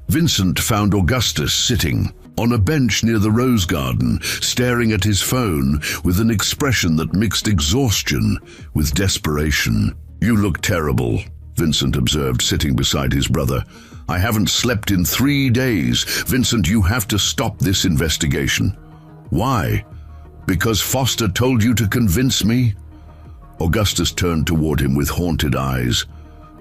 Vincent found Augustus sitting on a bench near the rose garden, staring at his phone with an expression that mixed exhaustion with desperation. You look terrible, Vincent observed, sitting beside his brother. I haven't slept in 3 days. Vincent, you have to stop this investigation. Why? Because Foster told you to convince me? Augustus turned toward him with haunted eyes.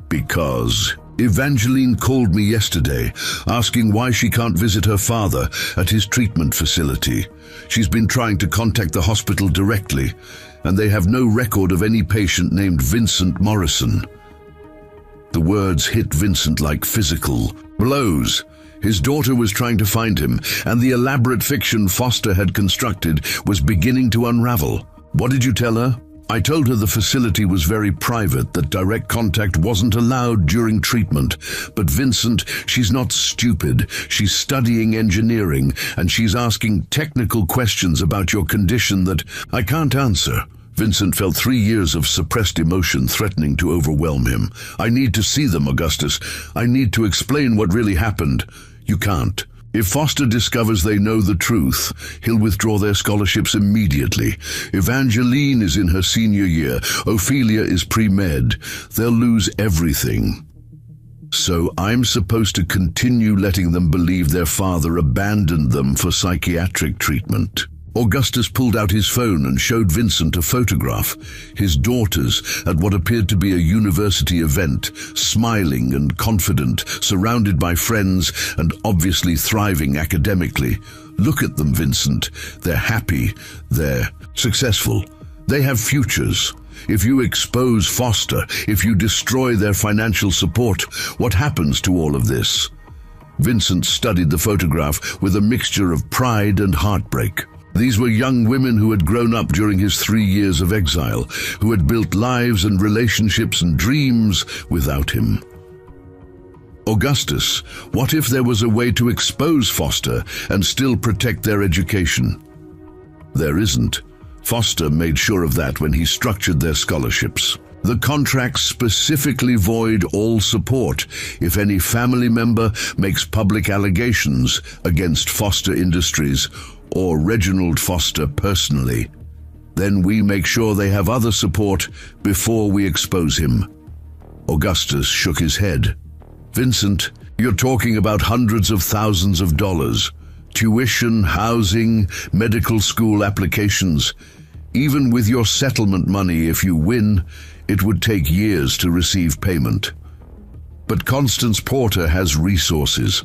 Because Evangeline called me yesterday, asking why she can't visit her father at his treatment facility. She's been trying to contact the hospital directly, and they have no record of any patient named Vincent Morrison. The words hit Vincent like physical blows. His daughter was trying to find him, and the elaborate fiction Foster had constructed was beginning to unravel. What did you tell her? I told her the facility was very private, that direct contact wasn't allowed during treatment. But Vincent, she's not stupid. She's studying engineering, and she's asking technical questions about your condition that I can't answer. Vincent felt 3 years of suppressed emotion threatening to overwhelm him. "I need to see them, Augustus. I need to explain what really happened." "You can't. If Foster discovers they know the truth, he'll withdraw their scholarships immediately. Evangeline is in her senior year. Ophelia is pre-med. They'll lose everything. So I'm supposed to continue letting them believe their father abandoned them for psychiatric treatment." Augustus pulled out his phone and showed Vincent a photograph. His daughters at what appeared to be a university event, smiling and confident, surrounded by friends and obviously thriving academically. "Look at them, Vincent. They're happy. They're successful. They have futures. If you expose Foster, if you destroy their financial support, what happens to all of this?" Vincent studied the photograph with a mixture of pride and heartbreak. These were young women who had grown up during his 3 years of exile, who had built lives and relationships and dreams without him. "Augustus, what if there was a way to expose Foster and still protect their education?" "There isn't. Foster made sure of that when he structured their scholarships. The contracts specifically void all support if any family member makes public allegations against Foster Industries or Reginald Foster personally. Then we make sure they have other support before we expose him." Augustus shook his head. "Vincent, you're talking about hundreds of thousands of dollars. Tuition, housing, medical school applications. Even with your settlement money, if you win, it would take years to receive payment. But Constance Porter has resources.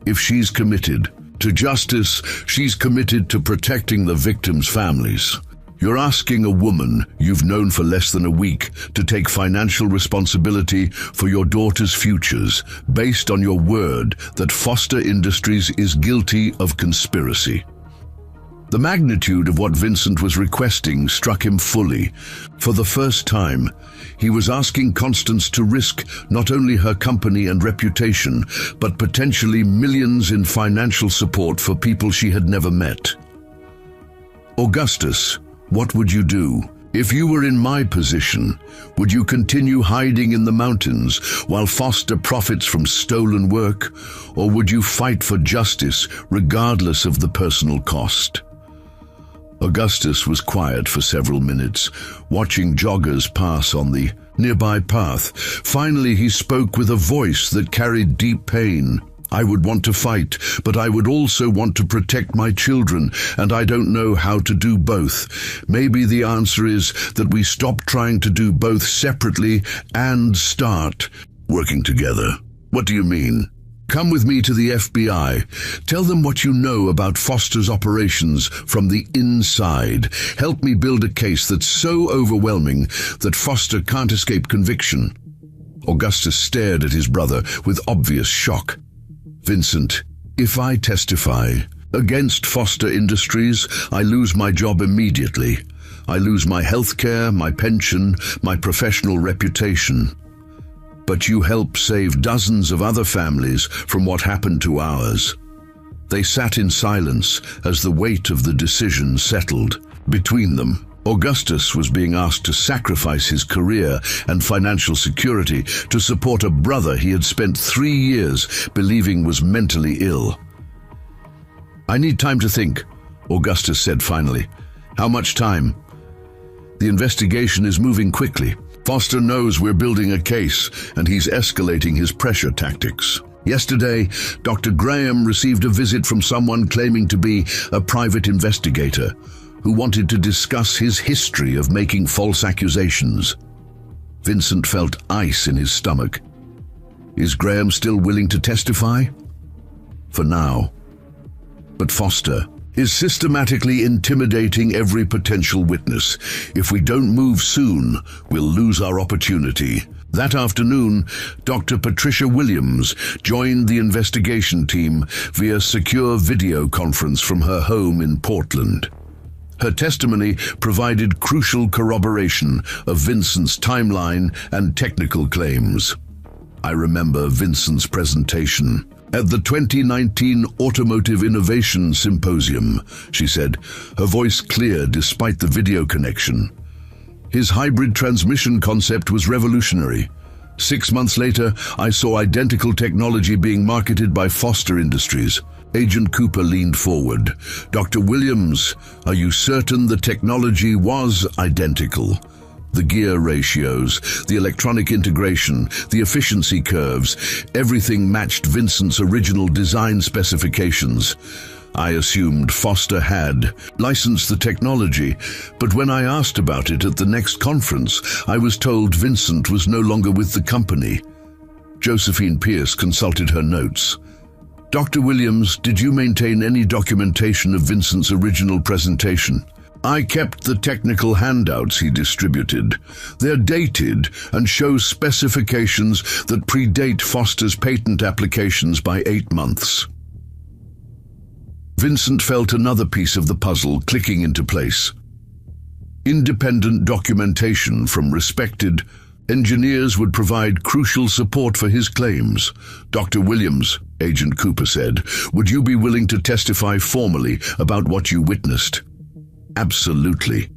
If she's committed to justice, she's committed to protecting the victims' families. You're asking a woman you've known for less than a week to take financial responsibility for your daughter's futures based on your word that Foster Industries is guilty of conspiracy." The magnitude of what Vincent was requesting struck him fully. For the first time, he was asking Constance to risk not only her company and reputation, but potentially millions in financial support for people she had never met. "Augustus, what would you do? If you were in my position, would you continue hiding in the mountains while Foster profits from stolen work, or would you fight for justice regardless of the personal cost?" Augustus was quiet for several minutes, watching joggers pass on the nearby path. Finally, he spoke with a voice that carried deep pain. "I would want to fight, but I would also want to protect my children, and I don't know how to do both. Maybe the answer is that we stop trying to do both separately and start working together." "What do you mean?" "Come with me to the FBI. Tell them what you know about Foster's operations from the inside. Help me build a case that's so overwhelming that Foster can't escape conviction." Augustus stared at his brother with obvious shock. "Vincent, if I testify against Foster Industries, I lose my job immediately. I lose my health care, my pension, my professional reputation. But you help save dozens of other families from what happened to ours." They sat in silence as the weight of the decision settled between them. Augustus was being asked to sacrifice his career and financial security to support a brother he had spent 3 years believing was mentally ill. "I need time to think," Augustus said finally. "How much time?" "The investigation is moving quickly. Foster knows we're building a case, and he's escalating his pressure tactics. Yesterday, Dr. Graham received a visit from someone claiming to be a private investigator who wanted to discuss his history of making false accusations." Vincent felt ice in his stomach. Is Graham still willing to testify? For now. But Foster is systematically intimidating every potential witness. If we don't move soon, we'll lose our opportunity. That afternoon, Dr. Patricia Williams joined the investigation team via secure video conference from her home in Portland. Her testimony provided crucial corroboration of Vincent's timeline and technical claims. "I remember Vincent's presentation at the 2019 Automotive Innovation Symposium," she said, her voice clear despite the video connection. His hybrid transmission concept was revolutionary. 6 months later, I saw identical technology being marketed by Foster Industries. Agent Cooper leaned forward. "Dr. Williams, are you certain the technology was identical? The gear ratios, the electronic integration, the efficiency curves, everything matched Vincent's original design specifications." I assumed Foster had licensed the technology, but when I asked about it at the next conference, I was told Vincent was no longer with the company. Josephine Pierce consulted her notes. "Dr. Williams, did you maintain any documentation of Vincent's original presentation?" "I kept the technical handouts he distributed. They're dated and show specifications that predate Foster's patent applications by 8 months. Vincent felt another piece of the puzzle clicking into place. Independent documentation from respected engineers would provide crucial support for his claims. "Dr. Williams," Agent Cooper said, "would you be willing to testify formally about what you witnessed?" "Absolutely.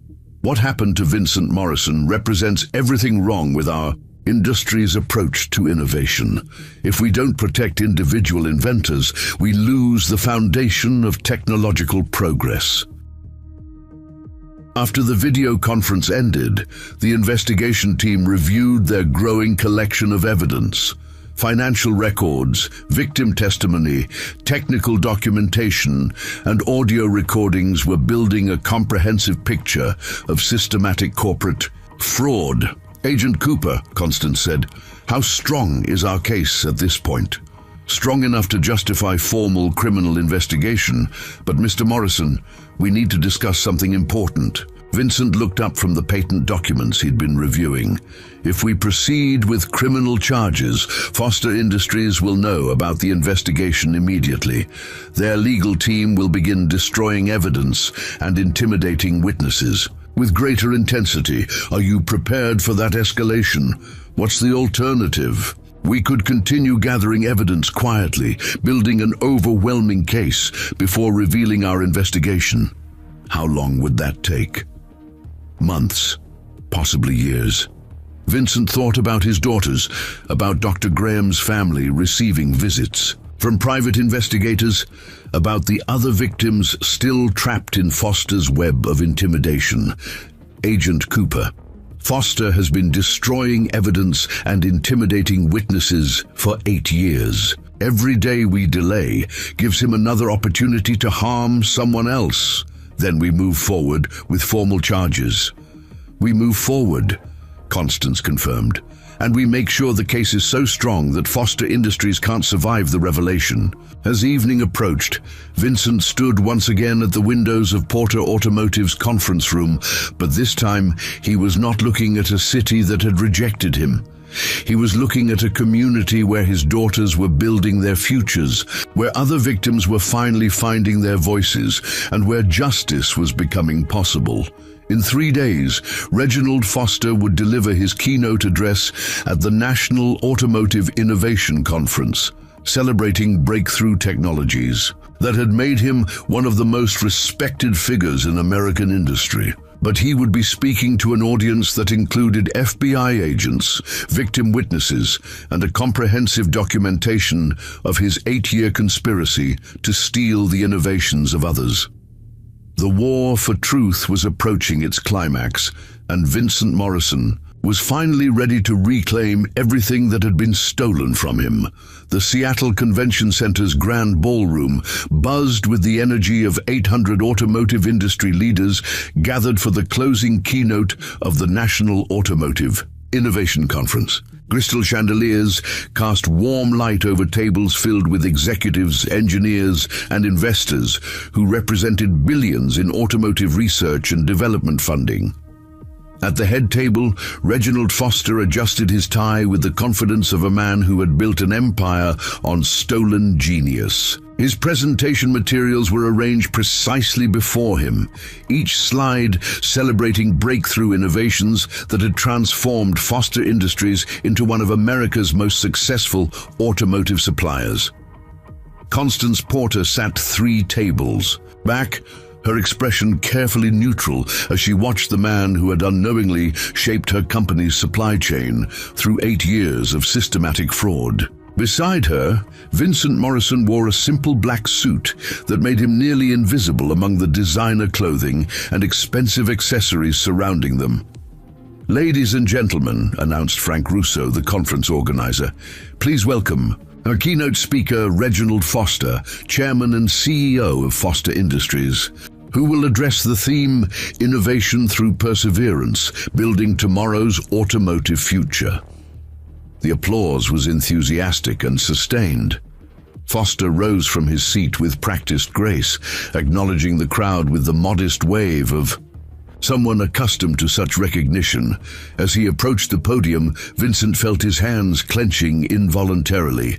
What happened to Vincent Morrison represents everything wrong with our industry's approach to innovation. If we don't protect individual inventors, we lose the foundation of technological progress." After the video conference ended, the investigation team reviewed their growing collection of evidence. Financial records, victim testimony, technical documentation, and audio recordings were building a comprehensive picture of systematic corporate fraud. "Agent Cooper," Constance said, "how strong is our case at this point?" "Strong enough to justify formal criminal investigation, but Mr. Morrison, we need to discuss something important." Vincent looked up from the patent documents he'd been reviewing. "If we proceed with criminal charges, Foster Industries will know about the investigation immediately. Their legal team will begin destroying evidence and intimidating witnesses with greater intensity. Are you prepared for that escalation? What's the alternative? We could continue gathering evidence quietly, building an overwhelming case before revealing our investigation. How long would that take? Months, possibly years." Vincent thought about his daughters, about Dr. Graham's family receiving visits from private investigators, about the other victims still trapped in Foster's web of intimidation. "Agent Cooper, Foster has been destroying evidence and intimidating witnesses for 8 years. Every day we delay gives him another opportunity to harm someone else. Then we move forward with formal charges." "We move forward," Constance confirmed, "and we make sure the case is so strong that Foster Industries can't survive the revelation." As evening approached, Vincent stood once again at the windows of Porter Automotive's conference room, but this time he was not looking at a city that had rejected him. He was looking at a community where his daughters were building their futures, where other victims were finally finding their voices, and where justice was becoming possible. In 3 days, Reginald Foster would deliver his keynote address at the National Automotive Innovation Conference, celebrating breakthrough technologies that had made him one of the most respected figures in American industry. But he would be speaking to an audience that included FBI agents, victim witnesses, and a comprehensive documentation of his 8-year conspiracy to steal the innovations of others. The war for truth was approaching its climax, and Vincent Morrison was finally ready to reclaim everything that had been stolen from him. The Seattle Convention Center's grand ballroom buzzed with the energy of 800 automotive industry leaders gathered for the closing keynote of the National Automotive Innovation Conference. Crystal chandeliers cast warm light over tables filled with executives, engineers, and investors who represented billions in automotive research and development funding. At the head table, Reginald Foster adjusted his tie with the confidence of a man who had built an empire on stolen genius. His presentation materials were arranged precisely before him, each slide celebrating breakthrough innovations that had transformed Foster Industries into one of America's most successful automotive suppliers. Constance Porter sat 3 tables back, her expression carefully neutral as she watched the man who had unknowingly shaped her company's supply chain through 8 years of systematic fraud. Beside her, Vincent Morrison wore a simple black suit that made him nearly invisible among the designer clothing and expensive accessories surrounding them. "Ladies and gentlemen," announced Frank Russo, the conference organizer, "please welcome our keynote speaker, Reginald Foster, Chairman and CEO of Foster Industries, who will address the theme, Innovation Through Perseverance, Building Tomorrow's Automotive Future." The applause was enthusiastic and sustained. Foster rose from his seat with practiced grace, acknowledging the crowd with the modest wave of someone accustomed to such recognition. As he approached the podium, Vincent felt his hands clenching involuntarily.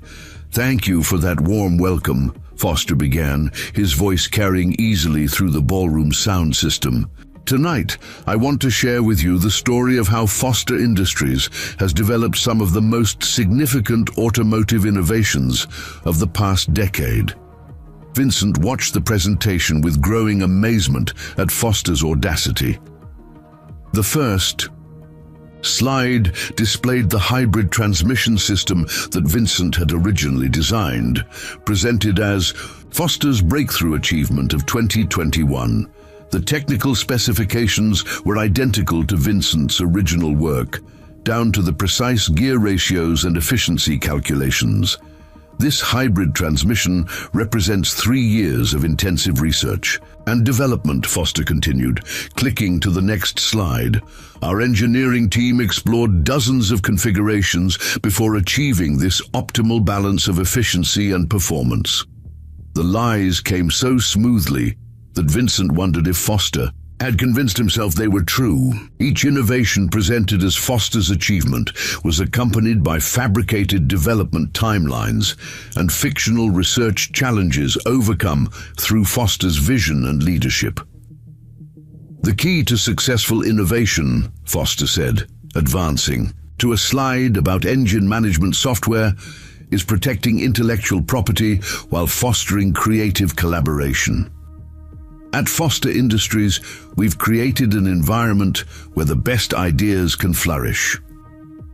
"Thank you for that warm welcome," Foster began, his voice carrying easily through the ballroom sound system. "Tonight, I want to share with you the story of how Foster Industries has developed some of the most significant automotive innovations of the past decade." Vincent watched the presentation with growing amazement at Foster's audacity. The first slide displayed the hybrid transmission system that Vincent had originally designed, presented as Foster's breakthrough achievement of 2021. The technical specifications were identical to Vincent's original work, down to the precise gear ratios and efficiency calculations. This hybrid transmission represents 3 years of intensive research and development, Foster continued, clicking to the next slide. "Our engineering team explored dozens of configurations before achieving this optimal balance of efficiency and performance." The lies came so smoothly that Vincent wondered if Foster had convinced himself they were true. Each innovation presented as Foster's achievement was accompanied by fabricated development timelines and fictional research challenges overcome through Foster's vision and leadership. "The key to successful innovation," Foster said, advancing to a slide about engine management software, "is protecting intellectual property while fostering creative collaboration. At Foster Industries, we've created an environment where the best ideas can flourish."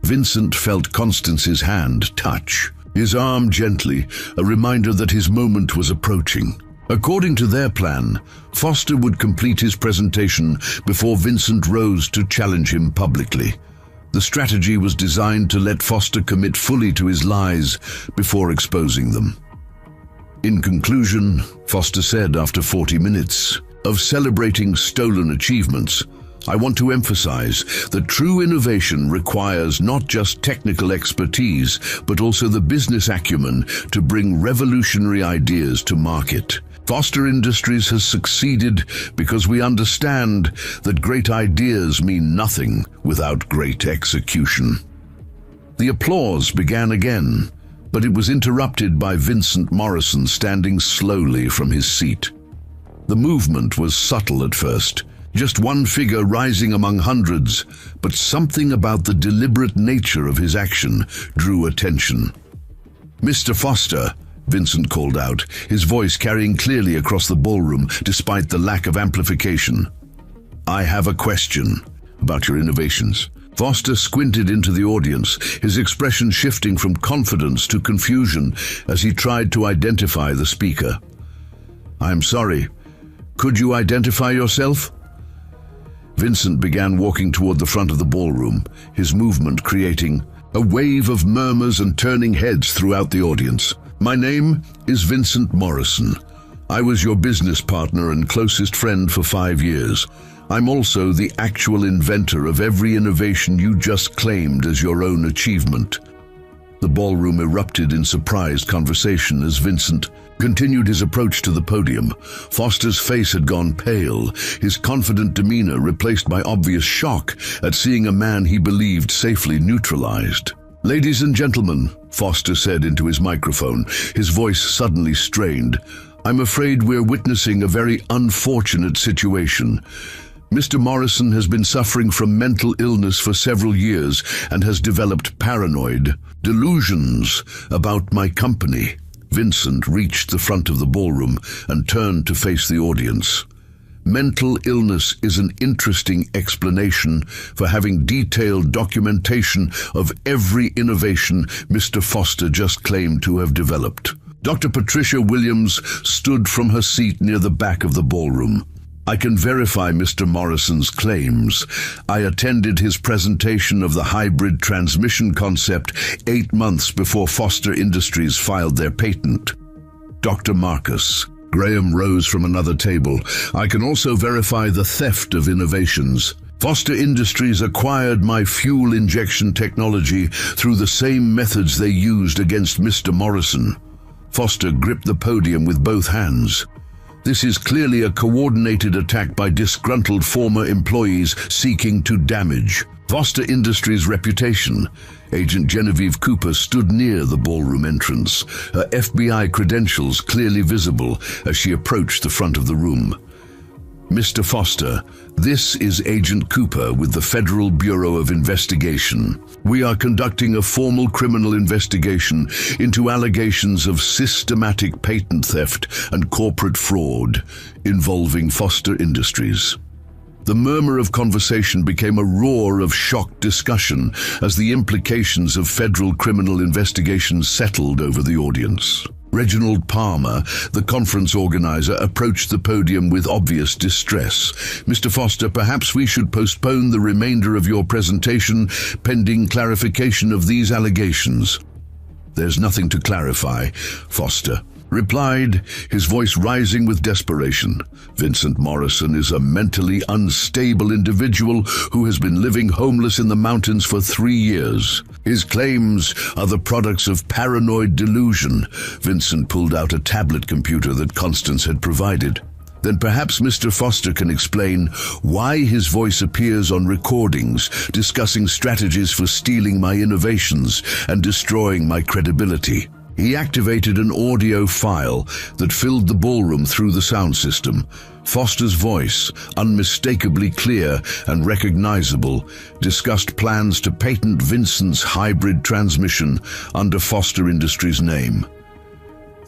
Vincent felt Constance's hand touch his arm gently, a reminder that his moment was approaching. According to their plan, Foster would complete his presentation before Vincent rose to challenge him publicly. The strategy was designed to let Foster commit fully to his lies before exposing them. "In conclusion," Foster said after 40 minutes of celebrating stolen achievements, "I want to emphasize that true innovation requires not just technical expertise, but also the business acumen to bring revolutionary ideas to market. Foster Industries has succeeded because we understand that great ideas mean nothing without great execution." The applause began again, but it was interrupted by Vincent Morrison standing slowly from his seat. The movement was subtle at first, just one figure rising among hundreds, but something about the deliberate nature of his action drew attention. "Mr. Foster," Vincent called out, his voice carrying clearly across the ballroom despite the lack of amplification. "I have a question about your innovations." Foster squinted into the audience, his expression shifting from confidence to confusion as he tried to identify the speaker. "I'm sorry, could you identify yourself?" Vincent began walking toward the front of the ballroom, his movement creating a wave of murmurs and turning heads throughout the audience. "My name is Vincent Morrison. I was your business partner and closest friend for 5 years. I'm also the actual inventor of every innovation you just claimed as your own achievement." The ballroom erupted in surprised conversation as Vincent continued his approach to the podium. Foster's face had gone pale, his confident demeanor replaced by obvious shock at seeing a man he believed safely neutralized. "Ladies and gentlemen," Foster said into his microphone, his voice suddenly strained, "I'm afraid we're witnessing a very unfortunate situation. Mr. Morrison has been suffering from mental illness for several years and has developed paranoid delusions about my company." Vincent reached the front of the ballroom and turned to face the audience. Mental illness is an interesting explanation for having detailed documentation of every innovation Mr. Foster just claimed to have developed. Dr. Patricia Williams stood from her seat near the back of the ballroom. I can verify Mr. Morrison's claims. I attended his presentation of the hybrid transmission concept 8 months before Foster Industries filed their patent. Dr. Marcus. Graham rose from another table. I can also verify the theft of innovations. Foster Industries acquired my fuel injection technology through the same methods they used against Mr. Morrison. Foster gripped the podium with both hands. This is clearly a coordinated attack by disgruntled former employees seeking to damage Foster Industries' reputation. Agent Genevieve Cooper stood near the ballroom entrance, her FBI credentials clearly visible as she approached the front of the room. Mr. Foster, this is Agent Cooper with the Federal Bureau of Investigation. We are conducting a formal criminal investigation into allegations of systematic patent theft and corporate fraud involving Foster Industries. The murmur of conversation became a roar of shocked discussion as the implications of federal criminal investigations settled over the audience. Reginald Palmer, the conference organizer, approached the podium with obvious distress. Mr. Foster, perhaps we should postpone the remainder of your presentation pending clarification of these allegations. There's nothing to clarify, Foster replied, his voice rising with desperation. Vincent Morrison is a mentally unstable individual who has been living homeless in the mountains for 3 years. His claims are the products of paranoid delusion. Vincent pulled out a tablet computer that Constance had provided. Then perhaps Mr. Foster can explain why his voice appears on recordings discussing strategies for stealing my innovations and destroying my credibility. He activated an audio file that filled the ballroom through the sound system. Foster's voice, unmistakably clear and recognizable, discussed plans to patent Vincent's hybrid transmission under Foster Industries' name.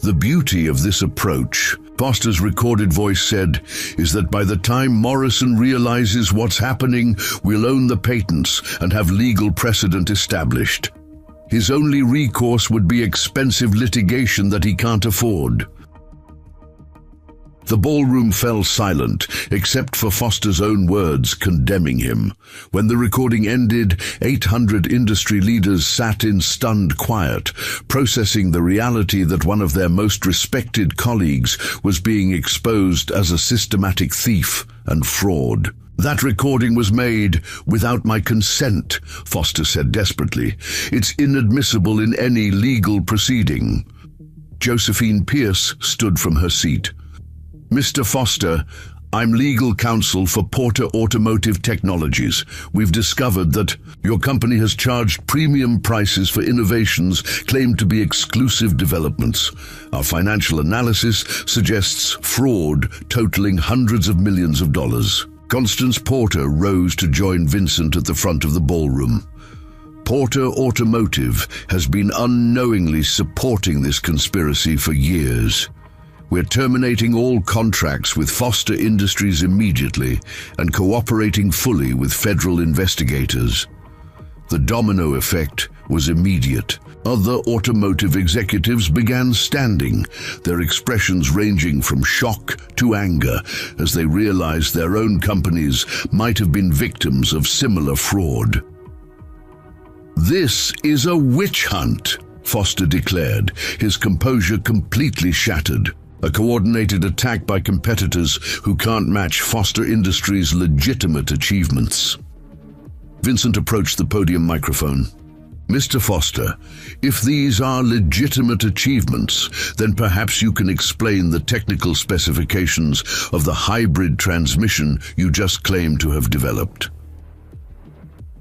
The beauty of this approach, Foster's recorded voice said, is that by the time Morrison realizes what's happening, we'll own the patents and have legal precedent established. His only recourse would be expensive litigation that he can't afford. The ballroom fell silent, except for Foster's own words condemning him. When the recording ended, 800 industry leaders sat in stunned quiet, processing the reality that one of their most respected colleagues was being exposed as a systematic thief and fraud. That recording was made without my consent, Foster said desperately. It's inadmissible in any legal proceeding. Josephine Pierce stood from her seat. Mr. Foster, I'm legal counsel for Porter Automotive Technologies. We've discovered that your company has charged premium prices for innovations claimed to be exclusive developments. Our financial analysis suggests fraud totaling hundreds of millions of dollars. Constance Porter rose to join Vincent at the front of the ballroom. Porter Automotive has been unknowingly supporting this conspiracy for years. We're terminating all contracts with Foster Industries immediately and cooperating fully with federal investigators. The domino effect was immediate. Other automotive executives began standing, their expressions ranging from shock to anger as they realized their own companies might have been victims of similar fraud. This is a witch hunt, Foster declared, his composure completely shattered. A coordinated attack by competitors who can't match Foster Industries' legitimate achievements. Vincent approached the podium microphone. Mr. Foster, if these are legitimate achievements, then perhaps you can explain the technical specifications of the hybrid transmission you just claimed to have developed.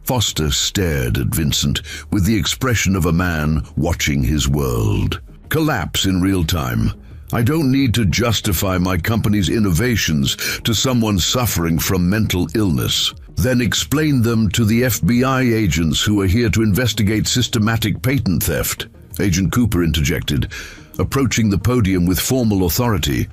Foster stared at Vincent with the expression of a man watching his world collapse in real time. I don't need to justify my company's innovations to someone suffering from mental illness. Then explain them to the FBI agents who are here to investigate systematic patent theft, Agent Cooper interjected, approaching the podium with formal authority.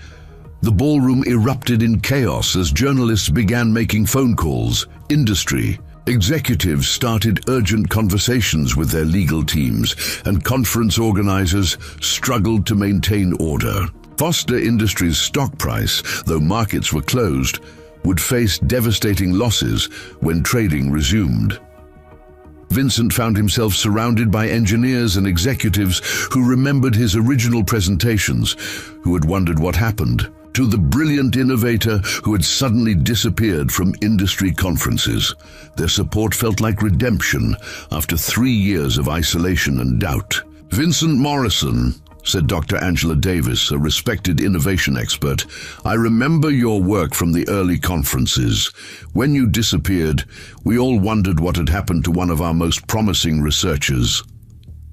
The ballroom erupted in chaos as journalists began making phone calls. Industry executives started urgent conversations with their legal teams, and conference organizers struggled to maintain order. Foster Industries' stock price, though markets were closed, would face devastating losses when trading resumed. Vincent found himself surrounded by engineers and executives who remembered his original presentations, who had wondered what happened to the brilliant innovator who had suddenly disappeared from industry conferences. Their support felt like redemption after 3 years of isolation and doubt. "Vincent Morrison," said Dr. Angela Davis, a respected innovation expert, "I remember your work from the early conferences. When you disappeared, we all wondered what had happened to one of our most promising researchers."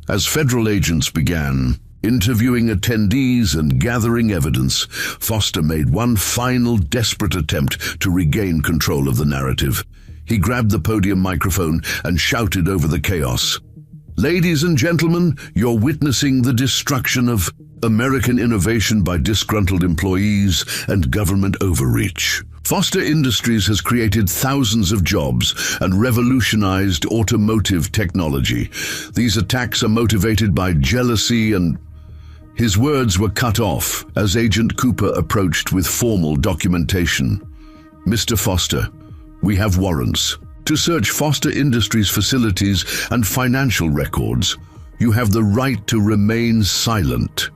As federal agents began interviewing attendees and gathering evidence, Foster made one final desperate attempt to regain control of the narrative. He grabbed the podium microphone and shouted over the chaos, "Ladies and gentlemen, you're witnessing the destruction of American innovation by disgruntled employees and government overreach. Foster Industries has created thousands of jobs and revolutionized automotive technology. These attacks are motivated by jealousy and..." His words were cut off as Agent Cooper approached with formal documentation. "Mr. Foster, we have warrants to search Foster Industries' facilities and financial records. You have the right to remain silent."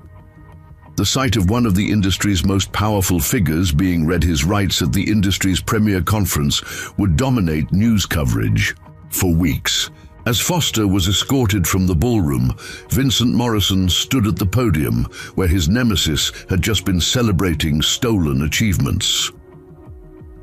The sight of one of the industry's most powerful figures being read his rights at the industry's premier conference would dominate news coverage for weeks. As Foster was escorted from the ballroom, Vincent Morrison stood at the podium where his nemesis had just been celebrating stolen achievements.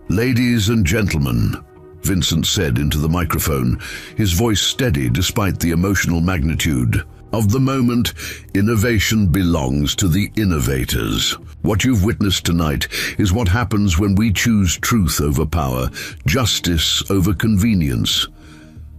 "Ladies and gentlemen," Vincent said into the microphone, his voice steady despite the emotional magnitude of the moment, "innovation belongs to the innovators. What you've witnessed tonight is what happens when we choose truth over power, justice over convenience."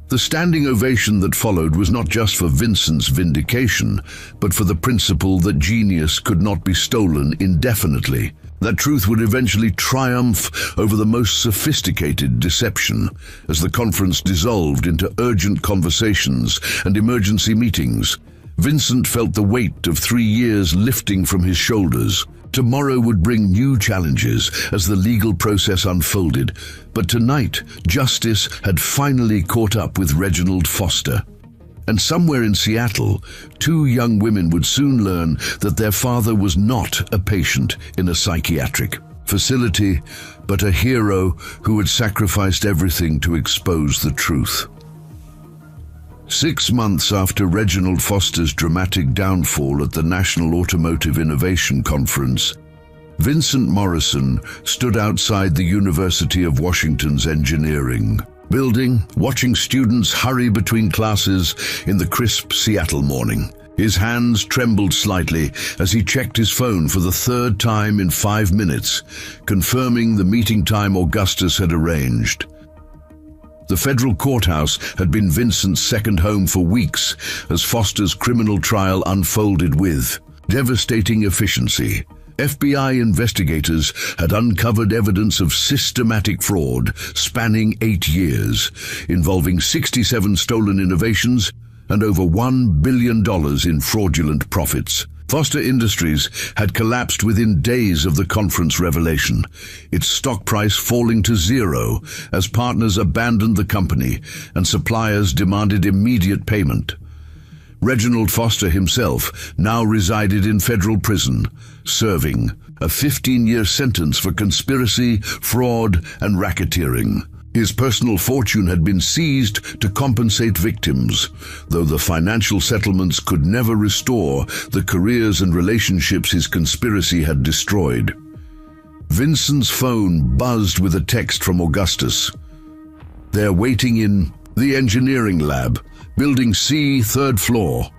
The standing ovation that followed was not just for Vincent's vindication, but for the principle that genius could not be stolen indefinitely, that truth would eventually triumph over the most sophisticated deception. As the conference dissolved into urgent conversations and emergency meetings, Vincent felt the weight of 3 years lifting from his shoulders. Tomorrow would bring new challenges as the legal process unfolded, but tonight, justice had finally caught up with Reginald Foster. And somewhere in Seattle, 2 young women would soon learn that their father was not a patient in a psychiatric facility, but a hero who had sacrificed everything to expose the truth. 6 months after Reginald Foster's dramatic downfall at the National Automotive Innovation Conference, Vincent Morrison stood outside the University of Washington's engineering building, watching students hurry between classes in the crisp Seattle morning. His hands trembled slightly as he checked his phone for the 3rd time in 5 minutes, confirming the meeting time Augustus had arranged. The federal courthouse had been Vincent's second home for weeks as Foster's criminal trial unfolded with devastating efficiency. FBI investigators had uncovered evidence of systematic fraud spanning 8 years, involving 67 stolen innovations and over $1 billion in fraudulent profits. Foster Industries had collapsed within days of the conference revelation, its stock price falling to zero as partners abandoned the company and suppliers demanded immediate payment. Reginald Foster himself now resided in federal prison, serving a 15-year sentence for conspiracy, fraud, and racketeering. His personal fortune had been seized to compensate victims, though the financial settlements could never restore the careers and relationships his conspiracy had destroyed. Vincent's phone buzzed with a text from Augustus. "They're waiting in the engineering lab, Building C, 3rd floor."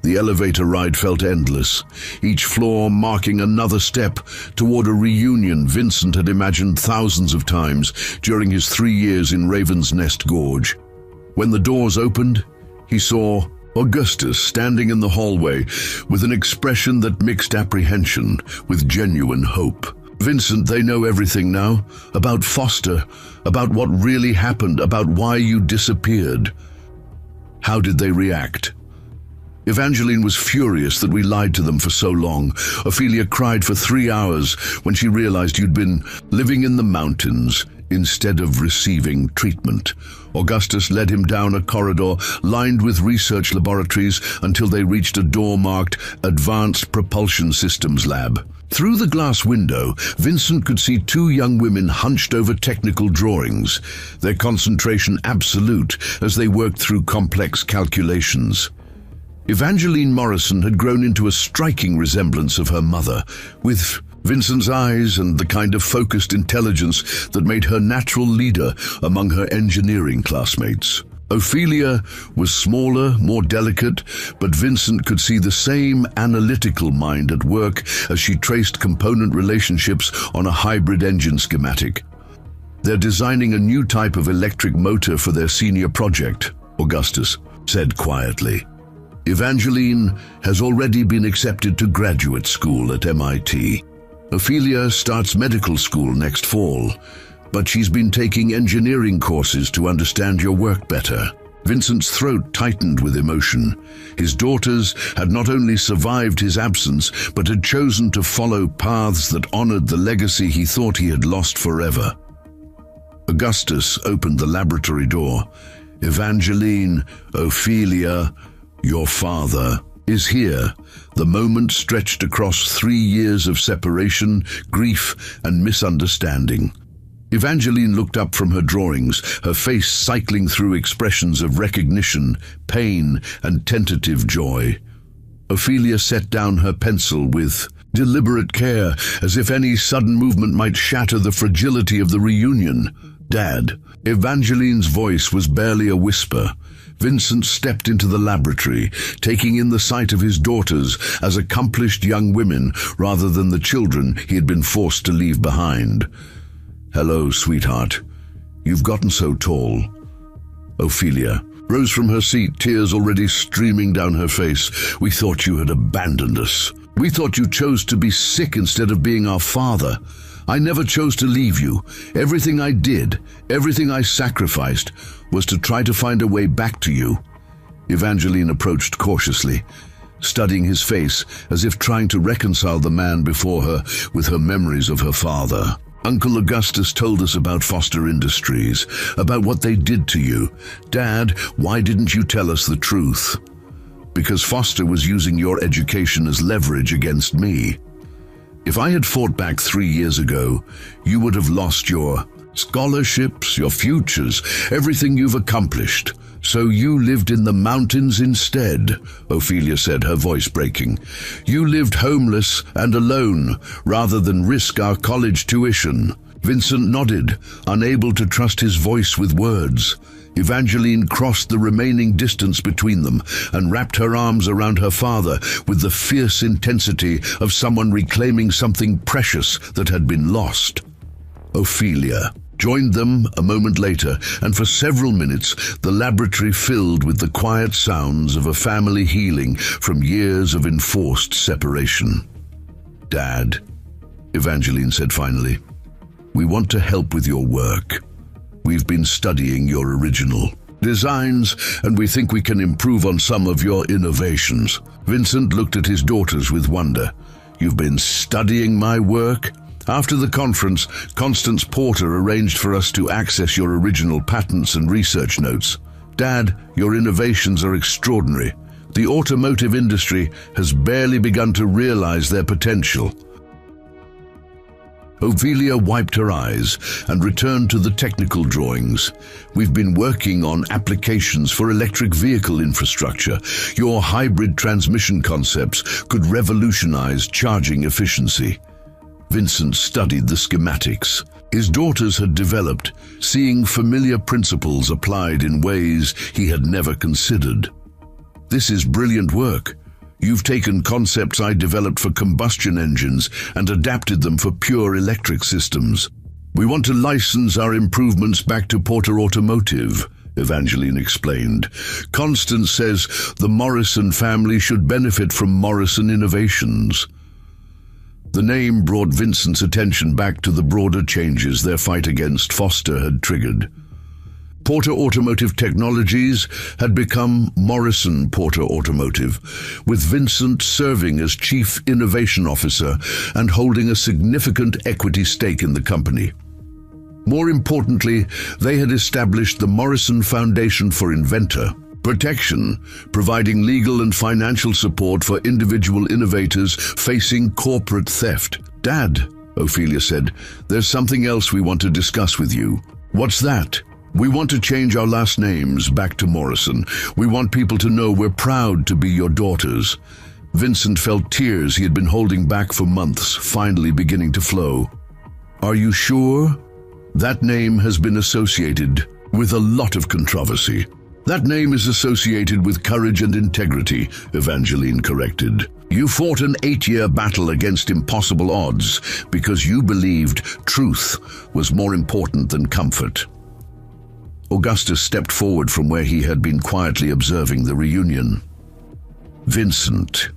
The elevator ride felt endless, each floor marking another step toward a reunion Vincent had imagined thousands of times during his 3 years in Raven's Nest Gorge. When the doors opened, he saw Augustus standing in the hallway with an expression that mixed apprehension with genuine hope. Vincent, they know everything now. About Foster, about what really happened, about why you disappeared. How did they react? Evangeline was furious that we lied to them for so long. Ophelia cried for 3 hours when she realized you'd been living in the mountains instead of receiving treatment. Augustus led him down a corridor lined with research laboratories until they reached a door marked Advanced Propulsion Systems Lab. Through the glass window, Vincent could see 2 young women hunched over technical drawings, their concentration absolute as they worked through complex calculations. Evangeline Morrison had grown into a striking resemblance of her mother, with Vincent's eyes and the kind of focused intelligence that made her natural leader among her engineering classmates. Ophelia was smaller, more delicate, but Vincent could see the same analytical mind at work as she traced component relationships on a hybrid engine schematic. They're designing a new type of electric motor for their senior project, Augustus said quietly. Evangeline has already been accepted to graduate school at MIT. Ophelia starts medical school next fall, but she's been taking engineering courses to understand your work better. Vincent's throat tightened with emotion. His daughters had not only survived his absence, but had chosen to follow paths that honored the legacy he thought he had lost forever. Augustus opened the laboratory door. Evangeline, Ophelia, your father is here. The moment stretched across 3 years of separation, grief, and misunderstanding. Evangeline looked up from her drawings, her face cycling through expressions of recognition, pain, and tentative joy. Ophelia set down her pencil with deliberate care, as if any sudden movement might shatter the fragility of the reunion. Dad. Evangeline's voice was barely a whisper. Vincent stepped into the laboratory, taking in the sight of his daughters as accomplished young women rather than the children he had been forced to leave behind. Hello, sweetheart. You've gotten so tall. Ophelia rose from her seat, tears already streaming down her face. We thought you had abandoned us. We thought you chose to be sick instead of being our father. I never chose to leave you. Everything I did, everything I sacrificed, was to try to find a way back to you. Evangeline approached cautiously, studying his face as if trying to reconcile the man before her with her memories of her father. Uncle Augustus told us about Foster Industries, about what they did to you. Dad, why didn't you tell us the truth? Because Foster was using your education as leverage against me. If I had fought back 3 years ago, you would have lost your scholarships, your futures, everything you've accomplished. So you lived in the mountains instead, Ophelia said, her voice breaking. You lived homeless and alone, rather than risk our college tuition. Vincent nodded, unable to trust his voice with words. Evangeline crossed the remaining distance between them and wrapped her arms around her father with the fierce intensity of someone reclaiming something precious that had been lost. Ophelia joined them a moment later, and for several minutes the laboratory filled with the quiet sounds of a family healing from years of enforced separation. Dad, Evangeline said finally, we want to help with your work. We've been studying your original designs, and we think we can improve on some of your innovations. Vincent looked at his daughters with wonder. You've been studying my work? After the conference, Constance Porter arranged for us to access your original patents and research notes. Dad, your innovations are extraordinary. The automotive industry has barely begun to realize their potential. Ophelia wiped her eyes and returned to the technical drawings. We've been working on applications for electric vehicle infrastructure. Your hybrid transmission concepts could revolutionize charging efficiency. Vincent studied the schematics. His daughters had developed, seeing familiar principles applied in ways he had never considered. This is brilliant work. You've taken concepts I developed for combustion engines and adapted them for pure electric systems. We want to license our improvements back to Porter Automotive, Evangeline explained. Constance says the Morrison family should benefit from Morrison innovations. The name brought Vincent's attention back to the broader changes their fight against Foster had triggered. Porter Automotive Technologies had become Morrison Porter Automotive, with Vincent serving as Chief Innovation Officer and holding a significant equity stake in the company. More importantly, they had established the Morrison Foundation for Inventor Protection, providing legal and financial support for individual innovators facing corporate theft. "Dad," Ophelia said, "there's something else we want to discuss with you." "What's that?" "We want to change our last names back to Morrison. We want people to know we're proud to be your daughters." Vincent felt tears he had been holding back for months finally beginning to flow. "Are you sure?" "That name has been associated with a lot of controversy." "That name is associated with courage and integrity," Evangeline corrected. "You fought an 8-year battle against impossible odds because you believed truth was more important than comfort." Augustus stepped forward from where he had been quietly observing the reunion. "Vincent,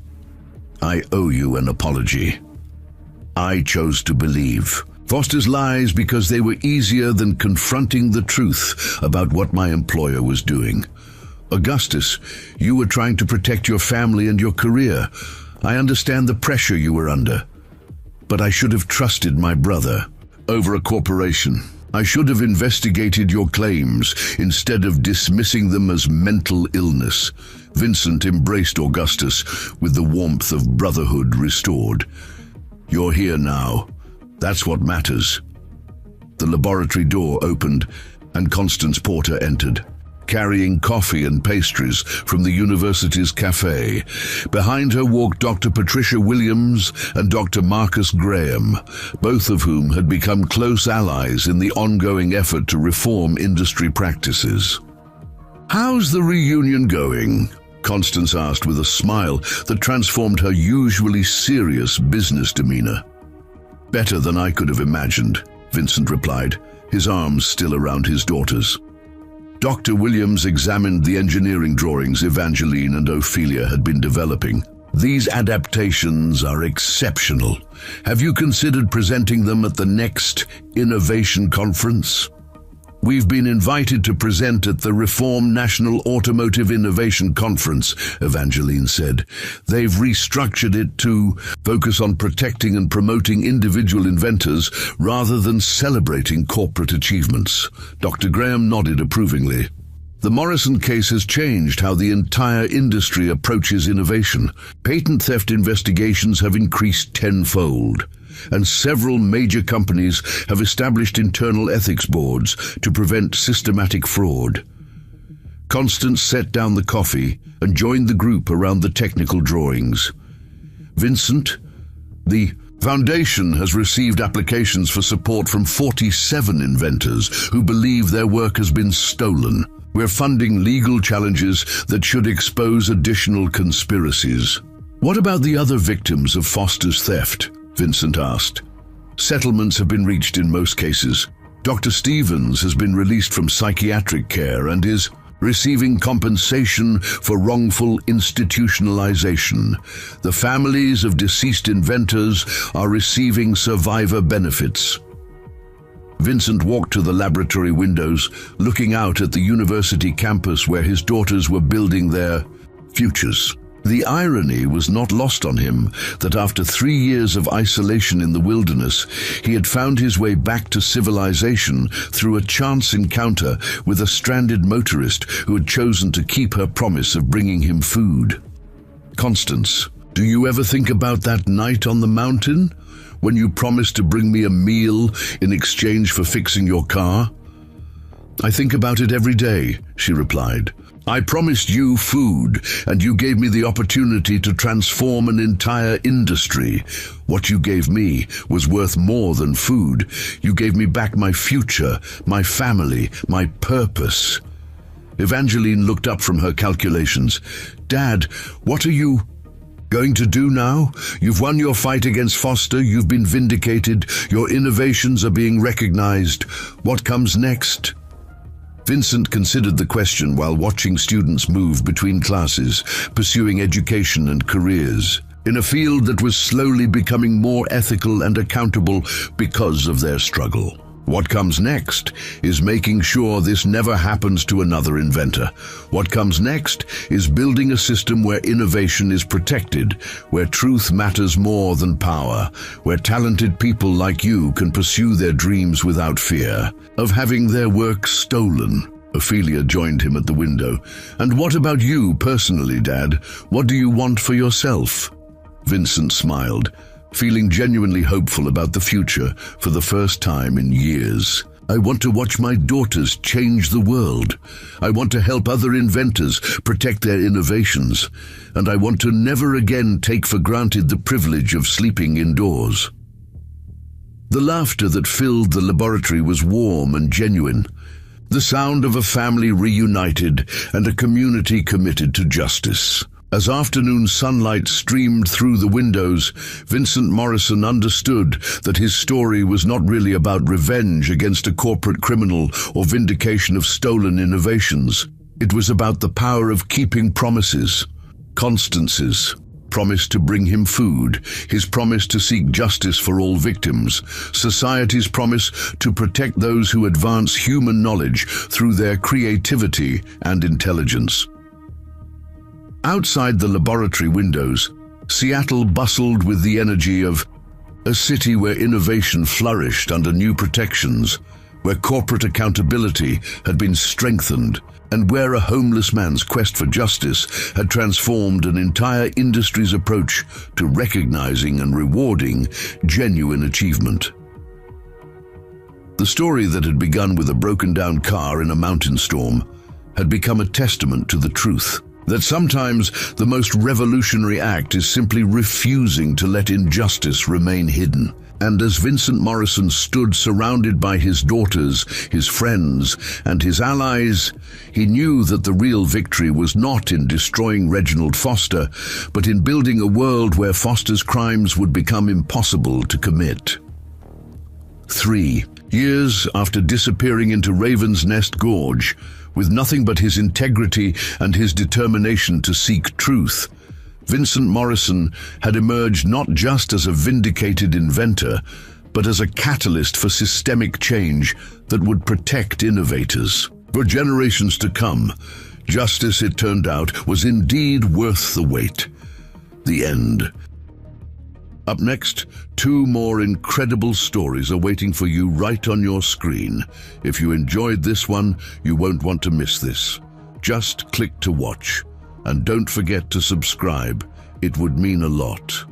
I owe you an apology. I chose to believe Foster's lies because they were easier than confronting the truth about what my employer was doing. Augustus, you were trying to protect your family and your career. I understand the pressure you were under. But I should have trusted my brother over a corporation. I should have investigated your claims instead of dismissing them as mental illness." Vincent embraced Augustus with the warmth of brotherhood restored. "You're here now. That's what matters." The laboratory door opened and Constance Porter entered, carrying coffee and pastries from the university's cafe. Behind her walked Dr. Patricia Williams and Dr. Marcus Graham, both of whom had become close allies in the ongoing effort to reform industry practices. "How's the reunion going?" Constance asked with a smile that transformed her usually serious business demeanor. "Better than I could have imagined," Vincent replied, his arms still around his daughters. Dr. Williams examined the engineering drawings Evangeline and Ophelia had been developing. "These adaptations are exceptional. Have you considered presenting them at the next Innovation Conference?" "We've been invited to present at the Reform National Automotive Innovation Conference," Evangeline said. "They've restructured it to focus on protecting and promoting individual inventors rather than celebrating corporate achievements." Dr. Graham nodded approvingly. "The Morrison case has changed how the entire industry approaches innovation. Patent theft investigations have increased tenfold, and several major companies have established internal ethics boards to prevent systematic fraud." Constance set down the coffee and joined the group around the technical drawings. "Vincent, the Foundation has received applications for support from 47 inventors who believe their work has been stolen. We're funding legal challenges that should expose additional conspiracies." "What about the other victims of Foster's theft?" Vincent asked. "Settlements have been reached in most cases. Dr. Stevens has been released from psychiatric care and is receiving compensation for wrongful institutionalization. The families of deceased inventors are receiving survivor benefits." Vincent walked to the laboratory windows, looking out at the university campus where his daughters were building their futures. The irony was not lost on him that after 3 years of isolation in the wilderness, he had found his way back to civilization through a chance encounter with a stranded motorist who had chosen to keep her promise of bringing him food. "Constance, do you ever think about that night on the mountain when you promised to bring me a meal in exchange for fixing your car?" "I think about it every day," she replied. "I promised you food, and you gave me the opportunity to transform an entire industry. What you gave me was worth more than food. You gave me back my future, my family, my purpose." Evangeline looked up from her calculations. "Dad, what are you going to do now? You've won your fight against Foster, you've been vindicated, your innovations are being recognized. What comes next?" Vincent considered the question while watching students move between classes, pursuing education and careers. in a field that was slowly becoming more ethical and accountable because of their struggle. What comes next is making sure this never happens to another inventor. What comes next is building a system where innovation is protected, where truth matters more than power, where talented people like you can pursue their dreams without fear of having their work stolen. Ophelia joined him at the window. And what about you personally, Dad? What do you want for yourself? Vincent smiled, feeling genuinely hopeful about the future for the first time in years. I want to watch my daughters change the world. I want to help other inventors protect their innovations. And I want to never again take for granted the privilege of sleeping indoors. The laughter that filled the laboratory was warm and genuine. The sound of a family reunited and a community committed to justice. As afternoon sunlight streamed through the windows, Vincent Morrison understood that his story was not really about revenge against a corporate criminal or vindication of stolen innovations. It was about the power of keeping promises. Constance's promise to bring him food, his promise to seek justice for all victims, society's promise to protect those who advance human knowledge through their creativity and intelligence. Outside the laboratory windows, Seattle bustled with the energy of a city where innovation flourished under new protections, where corporate accountability had been strengthened, and where a homeless man's quest for justice had transformed an entire industry's approach to recognizing and rewarding genuine achievement. The story that had begun with a broken-down car in a mountain storm had become a testament to the truth that sometimes the most revolutionary act is simply refusing to let injustice remain hidden. And as Vincent Morrison stood surrounded by his daughters, his friends, and his allies, he knew that the real victory was not in destroying Reginald Foster, but in building a world where Foster's crimes would become impossible to commit. 3 years after disappearing into Raven's Nest Gorge, with nothing but his integrity and his determination to seek truth, Vincent Morrison had emerged not just as a vindicated inventor, but as a catalyst for systemic change that would protect innovators. For generations to come, justice, it turned out, was indeed worth the wait. The end. Up next, 2 more incredible stories are waiting for you right on your screen. If you enjoyed this one, you won't want to miss this. Just click to watch. And don't forget to subscribe. It would mean a lot.